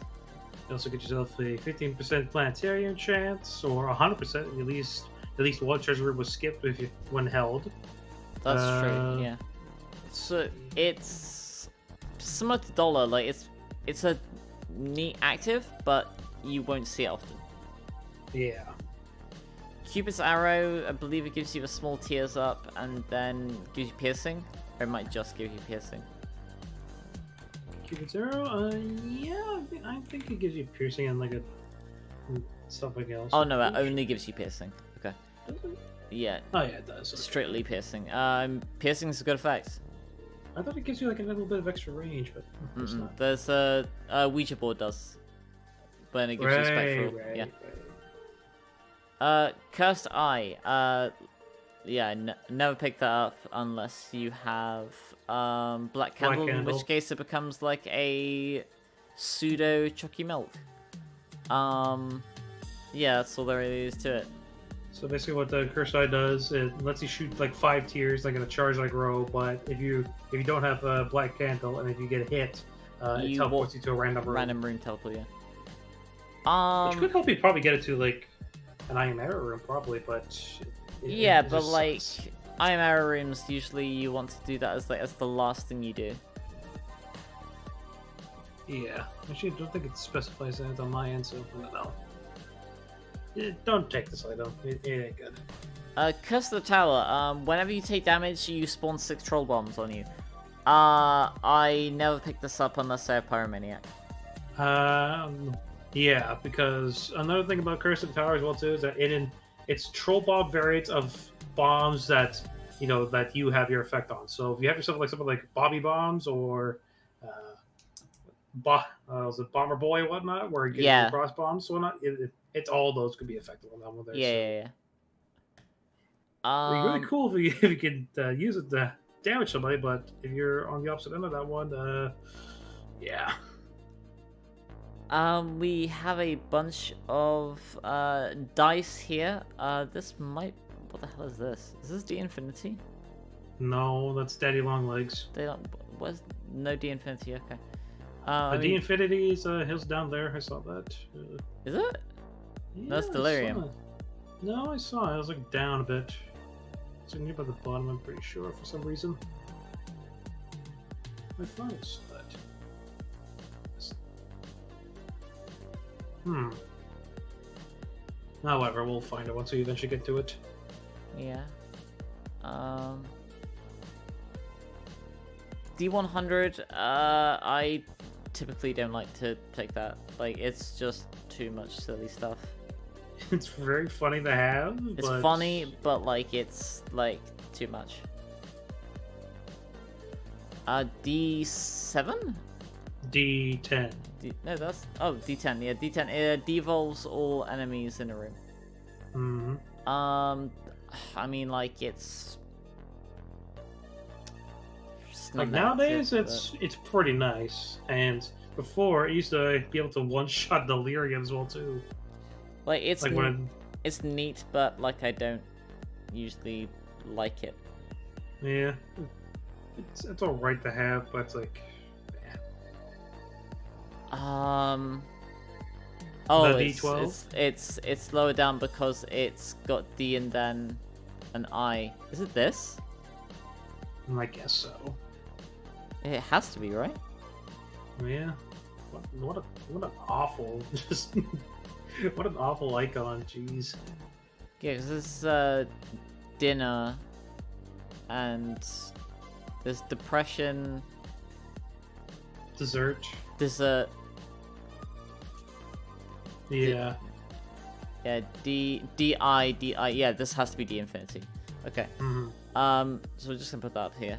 C: You also get yourself a 15% planetarium chance, or 100% at least one treasure room was skipped when held.
B: That's true, yeah. So it's similar to Dollar, like it's a neat active, but you won't see it often.
C: Yeah.
B: Cupid's Arrow, I believe it gives you a small tears up and then gives you piercing, or it might just give you piercing.
C: Cupid's Arrow, yeah, I think it gives you piercing and like something else.
B: Oh no, it only gives you piercing. Okay.
C: Does it?
B: Yeah.
C: Oh yeah, it does. Okay.
B: Strictly piercing. Piercing is a good effect.
C: I thought it gives you like a little bit of extra range, but it's not.
B: There's a Ouija board does, but it gives you spectral. Yeah. Cursed Eye. Yeah, never pick that up unless you have Black Candle, in which case it becomes like a pseudo Chucky Milk. Yeah, that's all there really is to it.
C: So basically what the Cursed Eye does, it lets you shoot like 5 tiers, like in a charge like row, but if you don't have a Black Candle and if you get hit, it teleports you to a random room.
B: Random room teleport, yeah.
C: Which could help you probably get it to like an Iron Arrow room, probably, but...
B: Yeah, but like, Iron Arrow rooms, usually you want to do that as the last thing you do.
C: Yeah, actually I don't think it specifies that on my end, so I don't know. Don't take this item, it ain't good.
B: Curse of the Tower, whenever you take damage, you spawn 6 troll bombs on you. I never pick this up unless I have Pyromaniac.
C: Yeah, because another thing about Curse of the Tower as well too is that it's troll bomb variants of bombs that that you have your effect on. So if you have yourself like something like Bobby Bombs or was it Bomber Boy and whatnot, where it gives you cross bombs and whatnot, it's all those could be effective on that one there.
B: Yeah.
C: It'd be really cool if you could use it to damage somebody, but if you're on the opposite end of that one, yeah.
B: We have a bunch of dice here. This might... What the hell is this? Is this D-Infinity?
C: No, that's Daddy Longlegs.
B: They don't... Where's... No D-Infinity, okay.
C: The D-Infinity is hills down there. I saw that.
B: Is it?
C: Yeah,
B: That's Delirium.
C: No, I saw it. I was like down a bit. It's near by the bottom, I'm pretty sure, for some reason. I thought I saw that. However, we'll find it once we eventually get to it.
B: Yeah. D100, I typically don't like to take that. Like, it's just too much silly stuff.
C: It's very funny to have,
B: It's funny, but, like, it's, like, too much. D7?
C: D10.
B: No, that's... Oh, D10, yeah, D10. It devolves all enemies in a room.
C: Mm-hmm.
B: I mean, like, it's
C: like nowadays, it's pretty nice, and before it used to be able to one-shot Delirium as well too.
B: Like it's
C: like
B: it's neat, but like I don't usually like it.
C: Yeah, it's all right to have, but it's like,
B: Oh,
C: the D12?
B: It's lower down because it's got D and then an I. Is it this?
C: I guess so.
B: It has to be, right?
C: Yeah. What an awful just what an awful icon. Jeez.
B: Yeah, because there's dinner and there's depression.
C: Dessert.
B: Dessert.
C: Yeah.
B: D-I. Yeah, this has to be D-Infinity. Okay.
C: Mm-hmm.
B: So we're just gonna put that up here.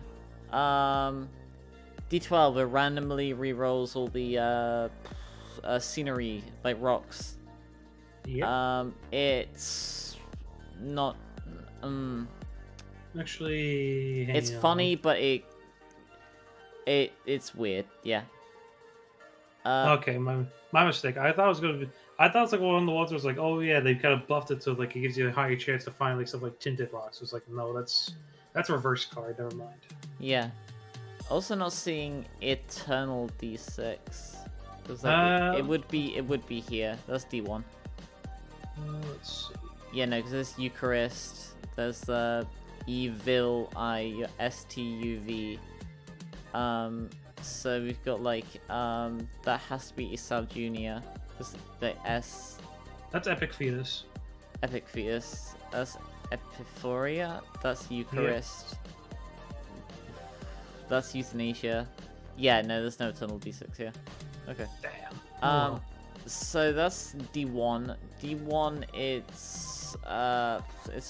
B: D12, it randomly rerolls all the scenery, like rocks.
C: Yeah.
B: It's not.
C: Actually, hang
B: It's
C: on.
B: funny, but it's weird. Yeah.
C: Okay, my mistake. I thought it was gonna be. I thought it's like one of the ones where it's like, oh yeah, they kind of buffed it so like it gives you a higher chance to find like stuff like tinted rocks. It's like, no, that's a reverse card. Never mind.
B: Yeah. Also, not seeing Eternal D6 because like, it would be here. That's D1.
C: Let's see.
B: Yeah, no, because there's Eucharist. There's the Evil ISTUV. So we've got like that has to be Isao Junior. The S.
C: That's Epic Fetus.
B: Epic Fetus. That's Epiphoria. That's Eucharist. That's Euthanasia. Yeah, no, there's no Eternal D6 here. Okay.
C: Damn.
B: So that's D1. D1, it's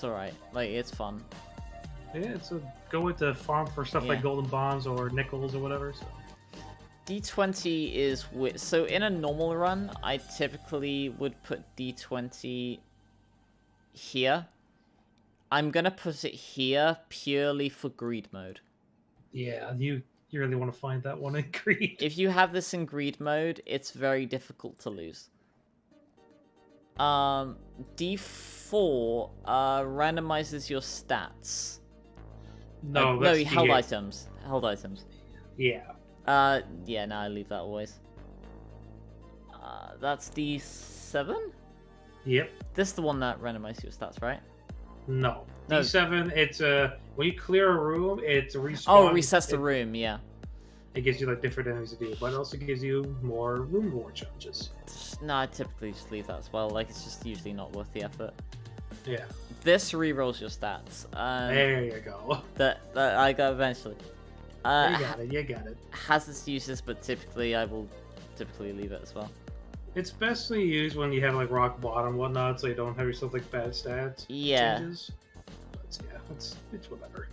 B: alright. Like, it's fun.
C: Yeah, it's a go with the farm for stuff like golden bonds or nickels or whatever. So.
B: D20 is so in a normal run, I typically would put D20 here. I'm gonna put it here purely for greed mode.
C: Yeah, you really want to find that one in greed.
B: If you have this in greed mode, it's very difficult to lose. D4 randomizes your stats.
C: No,
B: no,
C: that's
B: held
C: D8.
B: items. Held items.
C: Yeah.
B: Yeah, no, I leave that always. That's D7?
C: Yep.
B: This is the one that randomizes your stats, right?
C: No.
B: No.
C: D7, it's when you clear a room, it respawns.
B: Oh, it resets the room, yeah.
C: It gives you like different enemies to do, but it also gives you more room war challenges.
B: No, I typically just leave that as well. Like, it's just usually not worth the effort.
C: Yeah.
B: This rerolls your stats.
C: There you go.
B: That I got eventually.
C: You got it.
B: Has its uses, but typically I will leave it as well.
C: It's bestly used when you have like rock bottom and whatnot, so you don't have yourself like bad stats.
B: Yeah.
C: Changes. But yeah, it's whatever.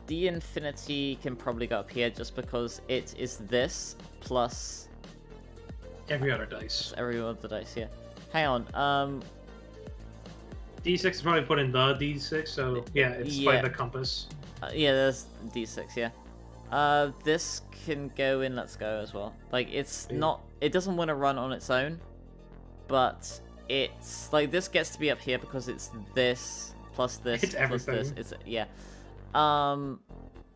B: The infinity can probably go up here just because it is this plus
C: Every other dice.
B: every other dice. Yeah. Hang on.
C: D6 is probably put in the D6, so yeah, it's by
B: Yeah.
C: the compass.
B: Yeah, there's D6. Yeah. This can go in Let's Go as well. Like, it's
C: Yeah.
B: not. It doesn't want to run on its own, but it's like this gets to be up here because it's this plus this
C: It's
B: plus this.
C: everything.
B: It's yeah.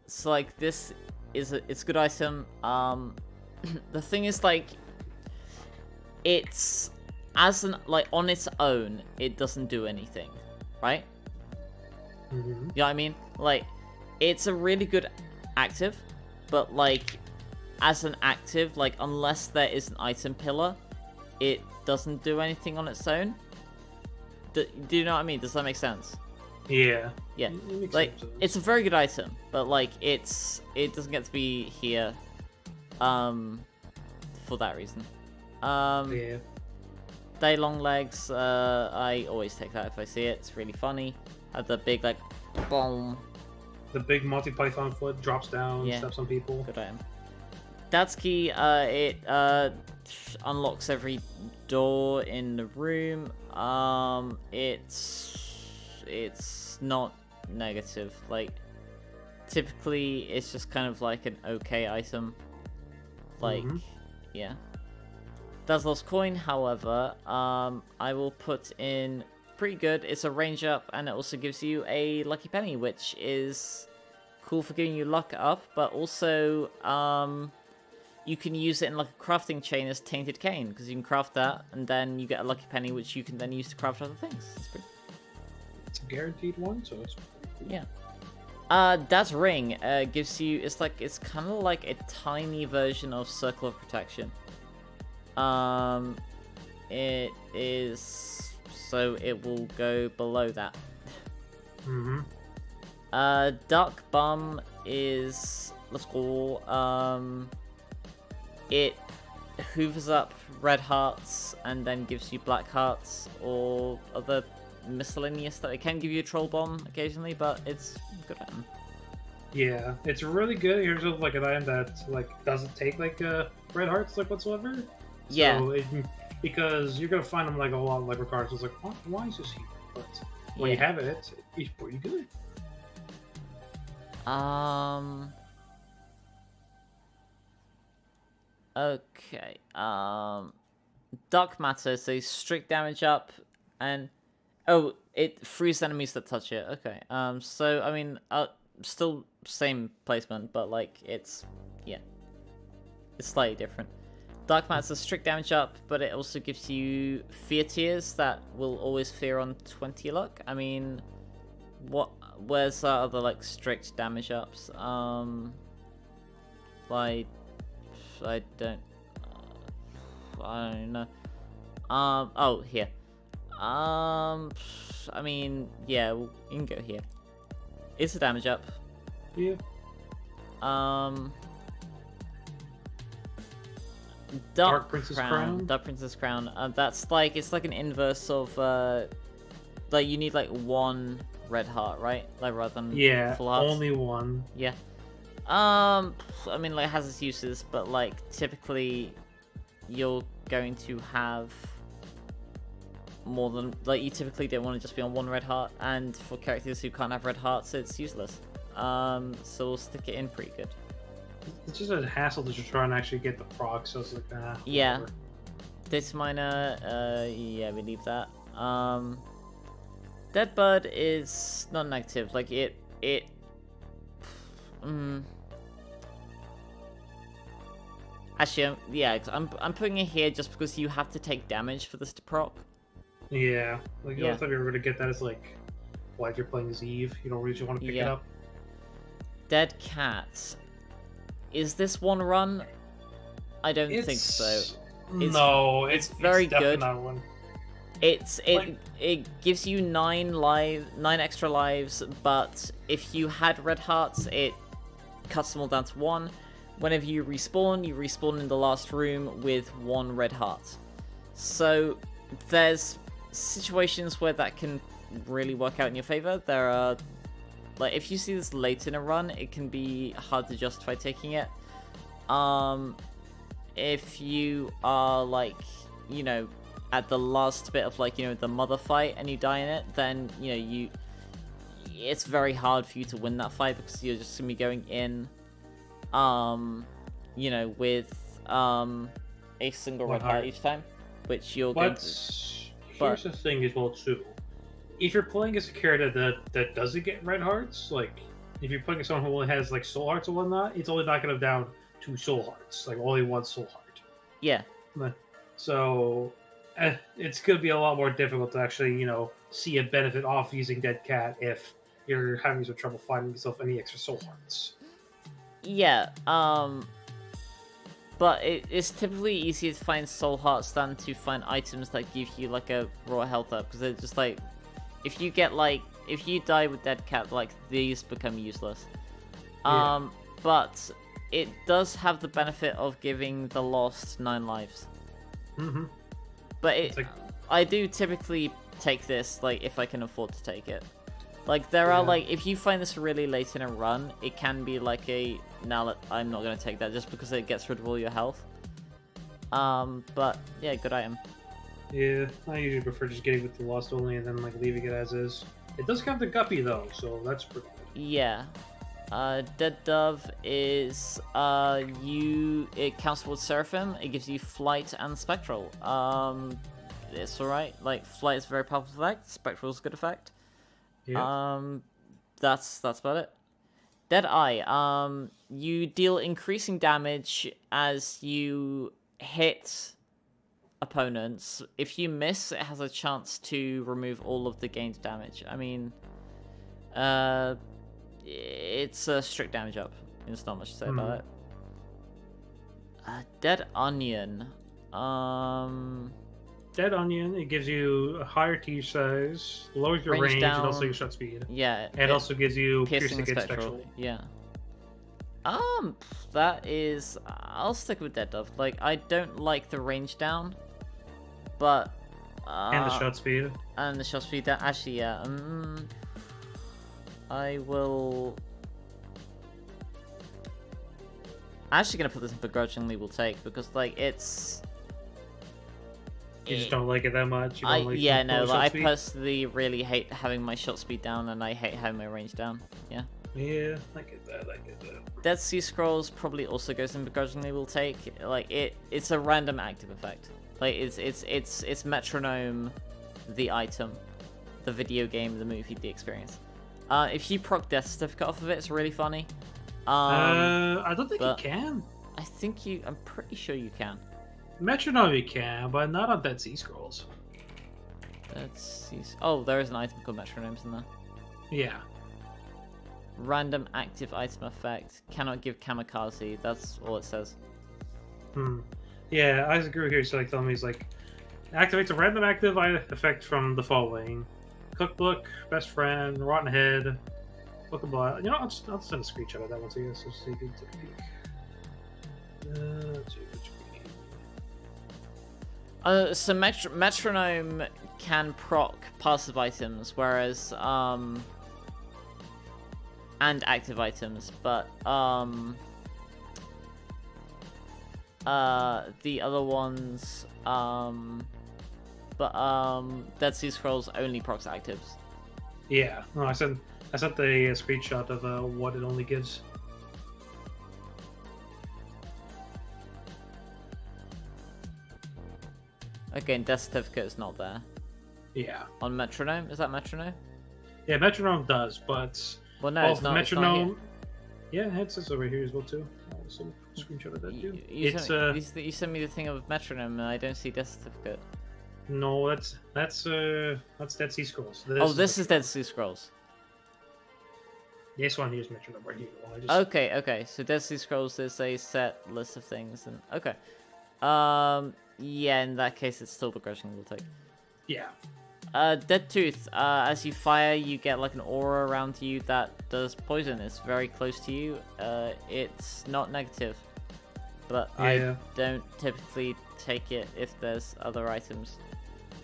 B: So like this is it's a good item. The thing is like, it's as an like on its own, it doesn't do anything, right?
C: Mm-hmm.
B: You know what I mean? Like, it's a really good active, but like, as an active, like, unless there is an item pillar, it doesn't do anything on its own. Do you know what I mean? Does that make sense?
C: Yeah.
B: Yeah.
C: It makes
B: Like,
C: sense.
B: it's a very good item, but like, it doesn't get to be here, for that reason.
C: Yeah.
B: Day long legs, I always take that if I see it. It's really funny. Had the big like, boom.
C: The big Monty Python foot drops down,
B: Yeah.
C: steps on people.
B: Good item. Dad's key, it unlocks every door in the room. It's not negative. Like, typically, it's just kind of like an okay item. Like,
C: Mhm.
B: yeah. Dazzler's coin, however, I will put in pretty good. It's a range up, and it also gives you a lucky penny, which is cool for giving you luck up, but also you can use it in like a crafting chain as tainted cane, because you can craft that, and then you get a lucky penny, which you can then use to craft other things. It's pretty.
C: It's a guaranteed one, so it's
B: Yeah. Dad's ring gives you. It's kind of like a tiny version of Circle of Protection. It is, so it will go below that.
C: Mm-hmm.
B: Dark Bum is, let's go, it hoovers up red hearts and then gives you black hearts or other miscellaneous stuff. It can give you a troll bomb occasionally, but it's a good item.
C: Yeah, it's really good. Here's like an item that like doesn't take like red hearts like whatsoever.
B: Yeah.
C: So because you're gonna find them like a lot, like regardless. It's like, why is this here? But when you have it, it's pretty good.
B: Okay. Dark matter, so strict damage up, and it frees enemies that touch it. Okay. So I mean, still same placement, but like it's slightly different. Dark matter, strict damage up, but it also gives you fear tiers that will always fear on 20 luck. I mean, where's other like strict damage ups? Like I don't know. Oh, here. I mean, yeah, you can go here. It's a damage up.
C: Yeah. Dark Princess Crown.
B: Dark Princess Crown. That's like, it's like an inverse of, like you need like one red heart, right? Like rather than full hearts.
C: Only one.
B: Yeah. I mean, like, it has its uses, but like typically you're going to have more than, like, you typically don't want to just be on one red heart, and for characters who can't have red hearts, it's useless. So we'll stick it in pretty good.
C: It's just a hassle to try and actually get the proc, so it's like,
B: yeah. Data miner, yeah, we leave that. Deadbud is not negative, like actually, yeah, I'm putting it here just because you have to take damage for this to proc.
C: Yeah, like the only time you're gonna get that is like, if you're playing as Eve, you don't really want to pick it up.
B: Dead cat. Is this one run? I don't think so.
C: It's
B: very good.
C: Not one.
B: It gives you 9 extra lives, but if you had red hearts, it cuts them all down to 1. Whenever you respawn in the last room with 1 red heart. So there's situations where that can really work out in your favor. There are, like, if you see this late in a run, it can be hard to justify taking it. If you are, like, you know, at the last bit of, like, you know, the mother fight and you die in it, then, you know, it's very hard for you to win that fight because you're just gonna be going in, you know, with a single red heart each time, which you're going to...
C: Here's the thing as well, too. If you're playing as a character that doesn't get red hearts, like, if you're playing as someone who only has, like, soul hearts and whatnot, it's only knocking them down 2 soul hearts, like, only 1 soul heart.
B: Yeah.
C: So, it's going to be a lot more difficult to actually, you know, see a benefit off using Dead Cat if you're having some trouble finding yourself any extra soul hearts.
B: Yeah, but it's typically easier to find soul hearts than to find items that give you, like, a raw health up, because they're just, like, if you get, like, if you die with Dead Cat, like, these become useless. But it does have the benefit of giving the lost 9 lives.
C: Mm-hmm.
B: But I do typically take this, like, if I can afford to take it. Like, there are, like, if you find this really late in a run, it can be like a, now I'm not going to take that just because it gets rid of all your health. But, yeah, good item.
C: Yeah, I usually prefer just getting with the lost only and then, like, leaving it as is. It does count the guppy, though, so that's pretty good.
B: Yeah. Dead Dove is, it counts towards Seraphim. It gives you Flight and Spectral. It's alright. Like, Flight is a very powerful effect. Spectral is a good effect. Yeah. That's about it. Dead Eye. You deal increasing damage as you hit opponents. If you miss, it has a chance to remove all of the gained damage. I mean, it's a strict damage up. There's not much to say about it. Dead Onion.
C: Dead Onion, it gives you a higher T size, lowers your range and also your shot speed.
B: Yeah.
C: And also gives you
B: piercing and spectral. Yeah. That is... I'll stick with Dead Dove. Like, I don't like the range down, but...
C: and the shot speed.
B: And the shot speed down. Actually, yeah. I will... I'm actually gonna put this in begrudgingly will take, because, like, it's...
C: You just don't like it that much. You don't like
B: yeah,
C: the
B: no,
C: shot
B: like, I
C: speed?
B: personally really hate having my shot speed down, and I hate having my range down. Yeah.
C: Yeah, I get that. I get that.
B: Dead Sea Scrolls probably also goes in begrudgingly will take. Like it's a random active effect. Like it's metronome, the item, the video game, the movie, the experience. If you proc Death Certificate off of it, it's really funny.
C: I don't think you can.
B: I think I'm pretty sure you can.
C: Metronome you can, but not on Dead Sea Scrolls.
B: Oh, there is an item called Metronomes in there.
C: Yeah.
B: Random active item effect. Cannot give kamikaze. That's all it says.
C: Yeah, I agree with you. So like telling me he's like activates a random active effect from the following: cookbook, best friend, rotten head, book of blood. You know, I'll send a screenshot of that one to you so you can take a peek. Let's see which one.
B: So metronome can proc passive items, whereas and active items, but the other ones Dead Sea Scrolls only procs actives.
C: Yeah, no, I sent the screenshot of what it only gives.
B: Again, Death Certificate is not there.
C: Yeah.
B: On Metronome? Is that Metronome?
C: Yeah, Metronome does, but
B: Well, no, it's not.
C: Metronome.
B: It's
C: yeah, it says over here as well too. I'll send a screenshot of that
B: not
C: too.
B: you sent me the thing of Metronome, and I don't see Death Certificate.
C: No, that's Dead Sea Scrolls.
B: This is Dead Sea Scrolls.
C: This one here's Metronome right here.
B: Okay. So Dead Sea Scrolls is a set list of things, and okay. Yeah, in that case, it's still begrudgingly will take.
C: Yeah.
B: Dead Tooth. As you fire, you get like an aura around you that does poison. It's very close to you. It's not negative, but
C: Yeah.
B: I don't typically take it if there's other items.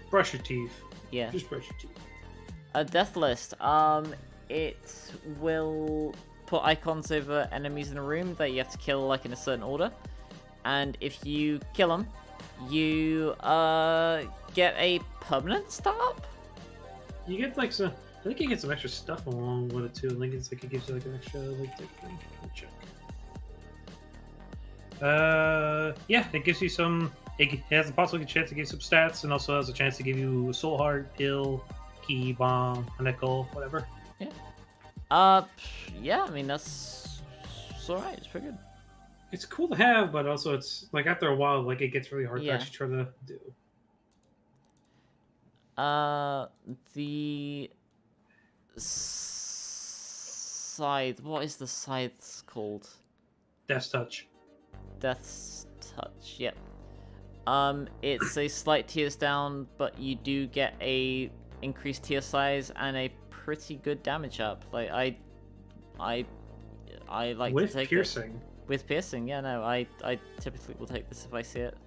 C: Brush your teeth.
B: Yeah.
C: Just brush your teeth.
B: A death list. It will put icons over enemies in a room that you have to kill like in a certain order, and if you kill them, you get a permanent stop.
C: You get like some. I think you get some extra stuff along with it too. I think it's like it gives you like an extra like thing. Let me check. Yeah, it gives you some. It has a possible chance to give you some stats, and also has a chance to give you a soul heart, pill, key, bomb, a nickel, whatever.
B: Yeah. Yeah. I mean it's alright. It's pretty good.
C: It's cool to have, but also it's like after a while, like it gets really hard to
B: Yeah.
C: actually try to do.
B: The scythe. What is the scythe called?
C: Death's Touch.
B: Death's Touch. Yep. It's a slight tears down, but you do get a increased tier size and a pretty good damage up. Like I like
C: With
B: to take
C: piercing.
B: it. With piercing, yeah, no, I typically will take this if I see it.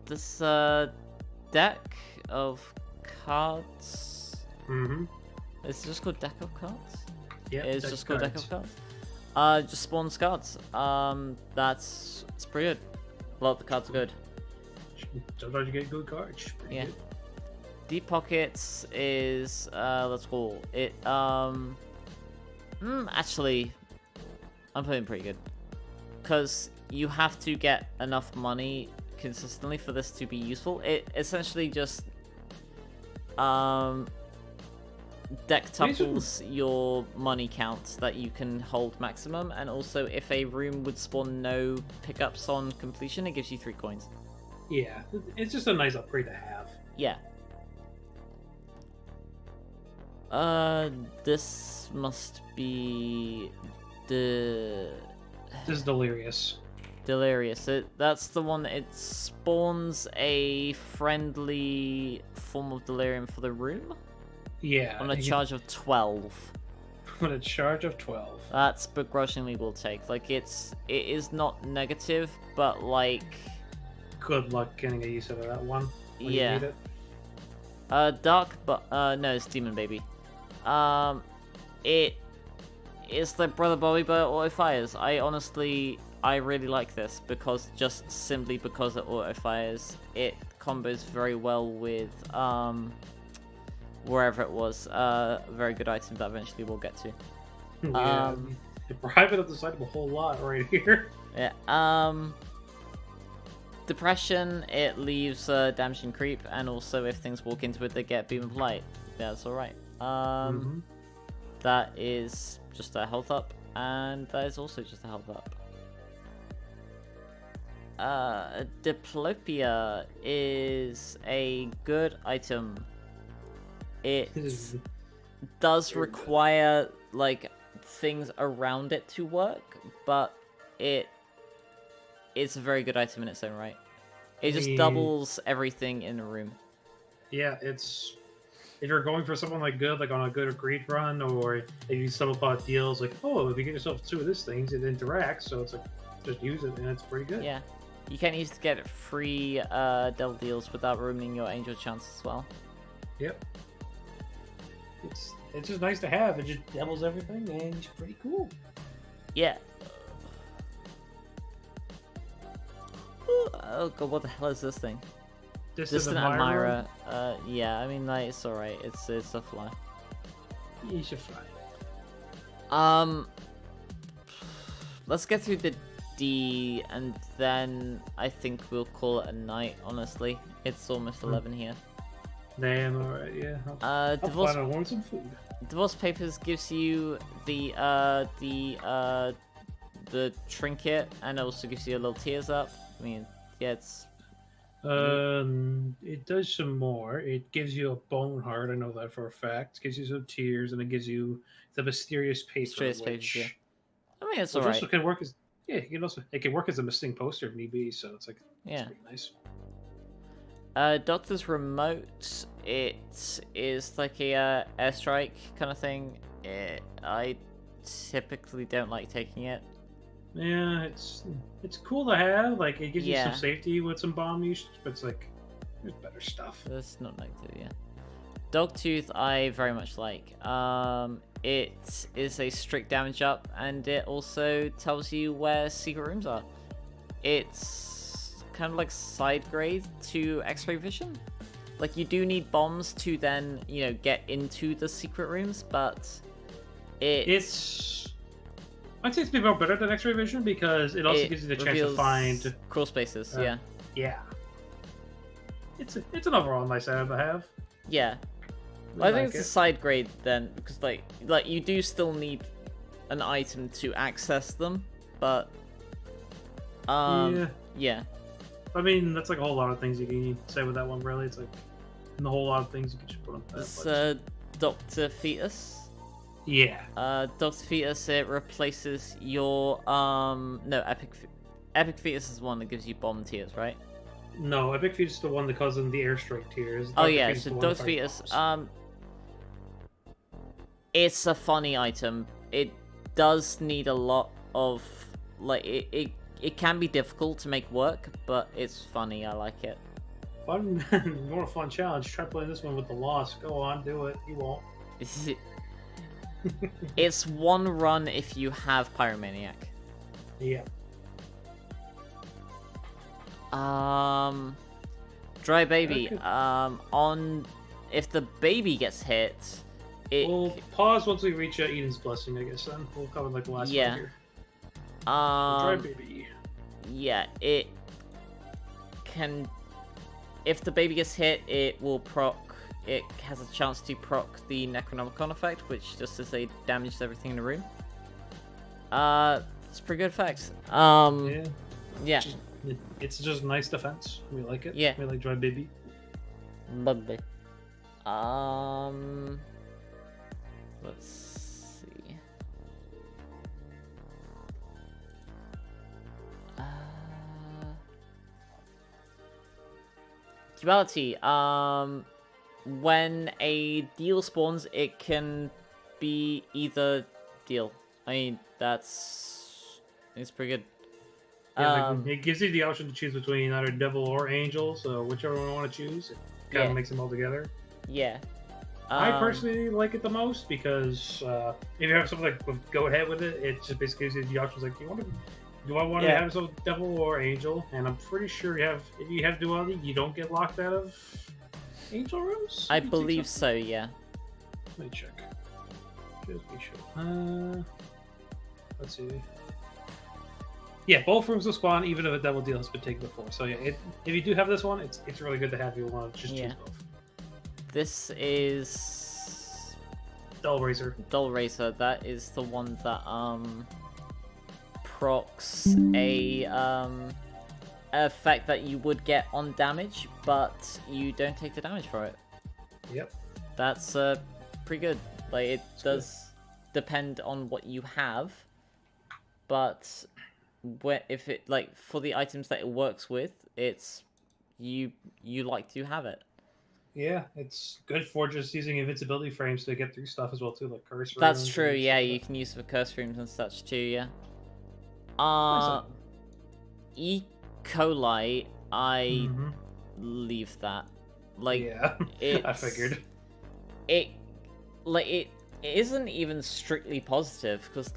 B: This deck of cards.
C: Mm-hmm.
B: It's just called deck of cards.
C: Yeah,
B: It's just called deck
C: cards.
B: of cards. Just spawns cards. It's pretty good. A lot of the cards are good.
C: Sometimes you get good cards. Pretty
B: Yeah.
C: good.
B: Deep Pockets is let's call it actually I'm playing pretty good, because you have to get enough money consistently for this to be useful. It essentially just deck tuples your money count that you can hold maximum, and also if a room would spawn no pickups on completion, it gives you 3 coins.
C: Yeah, it's just a nice upgrade to have.
B: Yeah. This must be
C: This is Delirious.
B: Delirious. That's the one that it spawns a friendly form of delirium for the room
C: Yeah.
B: on a charge of 12.
C: On a charge of 12.
B: That's begrudgingly will take. Like it is not negative, but like
C: Good luck getting a use out of that one. When
B: Yeah.
C: You need it.
B: Dark, but no, it's Demon Baby. It is the Brother Bobby but auto fires. I honestly I really like this because just simply because it auto fires, it combos very well with wherever it was. A very good item that eventually we'll get to.
C: Yeah, private up the side of a whole lot right here.
B: Yeah. Depression, it leaves damage and creep, and also if things walk into it, they get beam of light. Yeah, that's alright. That is just a health up, and that is also just a health up. Diplopia is a good item. It does require, like, things around it to work, but it's a very good item in its own right. It just doubles everything in the room.
C: Yeah, it's... If you're going for someone like good, like on a good or great run, or if you stumble upon deals, like, oh, if you get yourself 2 of these things, it interacts, so it's like, just use it, and it's pretty good.
B: Yeah. You can use to get free devil deals without ruining your angel chance as well.
C: Yep. It's just nice to have. It just doubles everything, and it's pretty cool.
B: Yeah. Oh god, what the hell is this thing? Distant Admirer. Yeah, I mean, like, it's alright. It's a fly.
C: You should fly.
B: Let's get through the D, and then I think we'll call it a night, honestly. It's almost 11 here.
C: Damn, alright, yeah.
B: I'll
C: find out, want some food.
B: Divorce Papers gives you the trinket, and it also gives you a little tears up. I mean, yeah, it's...
C: It does some more. It gives you a bone heart, I know that for a fact. It gives you some tears, and it gives you the mysterious paper.
B: Mysterious papers, yeah. I mean, it's
C: which
B: alright.
C: Also can work as... Yeah, it can work as a missing poster if need be, so it's like...
B: Yeah.
C: It's pretty nice.
B: Doctor's Remote, it is like a airstrike kind of thing. I typically don't like taking it.
C: Yeah, it's cool to have. Like, it gives you some
B: Yeah.
C: safety with some bomb usage, but it's like, there's better stuff.
B: That's not negative, yeah. Dogtooth, I very much like. It is a strict damage up, and it also tells you where secret rooms are. It's kind of like side grade to X-ray vision. Like, you do need bombs to then, you know, get into the secret rooms, but
C: I'd say it's maybe better than X-ray vision because it also gives you the chance to find
B: crawl spaces.
C: Yeah. It's an overall nice item to have.
B: Yeah. Well, I think it's a side grade then, because like you do still need an item to access them, but yeah.
C: I mean, that's like a whole lot of things you can say with that one. Really, it's like a whole lot of things you can just put on that.
B: It's Dr. Fetus.
C: Yeah.
B: Dr. Fetus, it replaces your no, Epic Fetus is the one that gives you bomb tiers, right?
C: No, Epic Fetus is the one that causes the airstrike tiers.
B: Oh yeah, so Dr. Fetus, it's a funny item. It does need a lot of, like, it can be difficult to make work, but it's funny. I like it.
C: Fun, more fun challenge. Try playing this one with the loss. Go on, do it. You won't.
B: It's one run if you have Pyromaniac.
C: Yeah.
B: Dry Baby.
C: Okay.
B: If the baby gets hit,
C: We'll pause once we reach Eden's Blessing, I guess. Then we'll cover like the last one here. Dry Baby.
B: Yeah, it can. If the baby gets hit, it will proc. It has a chance to proc the Necronomicon effect, which just as they damages everything in the room. It's a pretty good effect. Yeah.
C: It's just nice defense. We like it.
B: Yeah.
C: We like Dry Baby.
B: Lovely. Let's see. Duality. When a deal spawns, it can be either deal. I mean, it's pretty good.
C: Yeah, it gives you the option to choose between either devil or angel, so whichever one you want to choose, it kind of makes them all together.
B: Yeah.
C: I personally like it the most because if you have something like go ahead with it, it just basically gives you the options like, do you want to do I want to
B: Yeah.
C: have so devil or angel? And I'm pretty sure if you have duality, you don't get locked out of angel rooms.
B: I
C: Let me check
B: believe
C: something.
B: so, yeah.
C: Let me check. Just be sure. Let's see. Yeah, both rooms will spawn even if a double deal has been taken before. So yeah, if you do have this one, it's really good to have. You want to just choose both.
B: This is
C: Dull Razor.
B: Dull Razor. That is the one that procs a effect that you would get on damage, but you don't take the damage for it.
C: Yep.
B: That's pretty good. Like it does depend on what you have, but if it like for the items that it works with, it's you like to have it.
C: Yeah, it's good for just using invincibility frames to get through stuff as well too, like curse rooms.
B: That's true.
C: and
B: Yeah,
C: stuff
B: you
C: like
B: can use it for curse rooms and such too. Yeah.
C: that.
B: E. coli, I
C: Mhm.
B: leave that. Like,
C: Yeah, I
B: it's-
C: figured.
B: It isn't even strictly positive because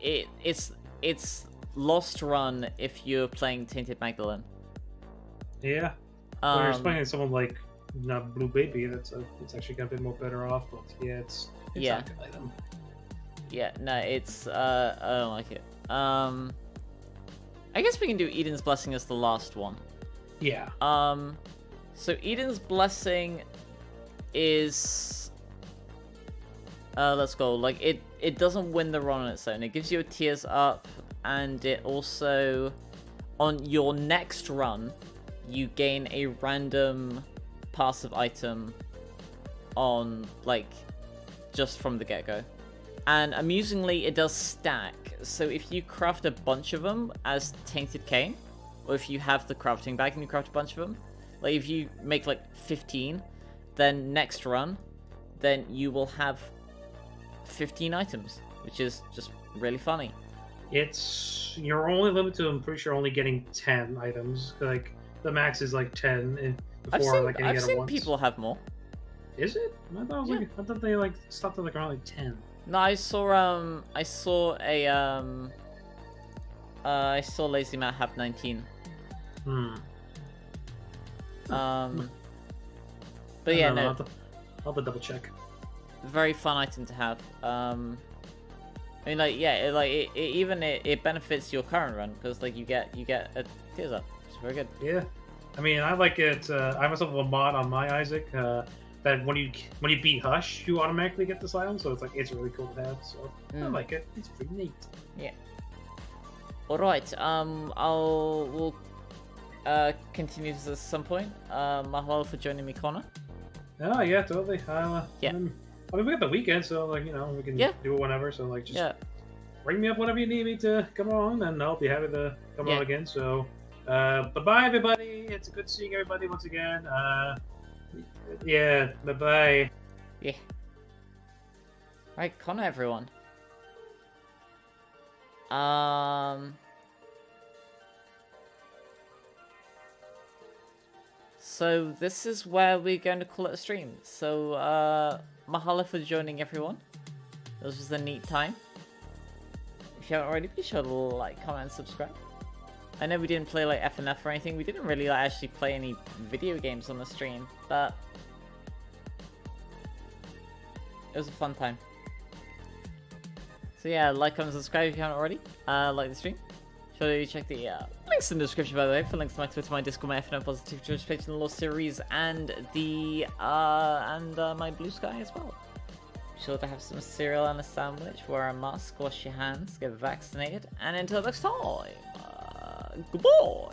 B: it's lost run if you're playing Tainted Magdalene.
C: Yeah. When you're playing someone like not Blue Baby, it's actually gonna be more better off. But yeah, it's
B: Yeah.
C: not a good item.
B: Yeah, no, it's I don't like it. I guess we can do Eden's Blessing as the last one.
C: Yeah.
B: So Eden's Blessing is let's go. Like it doesn't win the run on its own. It gives you a tears up, and it also on your next run you gain a random passive item on like just from the get-go. And amusingly, it does stack. So if you craft a bunch of them as Tainted Cane, or if you have the crafting bag and you craft a bunch of them, like if you make like 15, then next run, then you will have 15 items, which is just really funny.
C: You're only limited to, I'm pretty sure, only getting 10 items. Like the max is like 10, and before like
B: I've
C: get it
B: seen
C: once.
B: people have more.
C: Is it? I thought it was
B: Yeah.
C: like I thought they like stopped at like around like 10.
B: No, I saw Lazy Matt have 19. But yeah, no,
C: I'll have to double check.
B: very fun item to have. I mean, like, yeah, it benefits your current run because like you get a tears up. It's very good.
C: Yeah, I mean, I like it. I have myself a mod on my Isaac that when you beat Hush, you automatically get this item. So it's really cool to have. So I like it. It's pretty neat.
B: Yeah. All right. We'll continue this at some point. Mahalo for joining me, Connor.
C: Oh yeah, totally.
B: Yeah.
C: I mean, we got the weekend, so like we can do it whenever. So like just ring me up whenever you need me to come on, and I'll be happy to come on again. So bye bye everybody. It's good seeing everybody once again. Yeah, bye bye.
B: Yeah. Right, Connor, everyone. So this is where we're going to call it a stream. So mahalo for joining everyone. This was a neat time. If you haven't already, be sure to like, comment, and subscribe. I know we didn't play like FNF or anything. We didn't really like, actually play any video games on the stream, but it was a fun time. So yeah, like, comment, subscribe if you haven't already. Like the stream. Sure to check the links in the description, by the way, for links to my Twitter, my Discord, my FNF Positive Twitch page, and the Law series, and the my Blue Sky as well. Be sure to have some cereal and a sandwich, wear a mask, wash your hands, get vaccinated, and until next time, goodbye.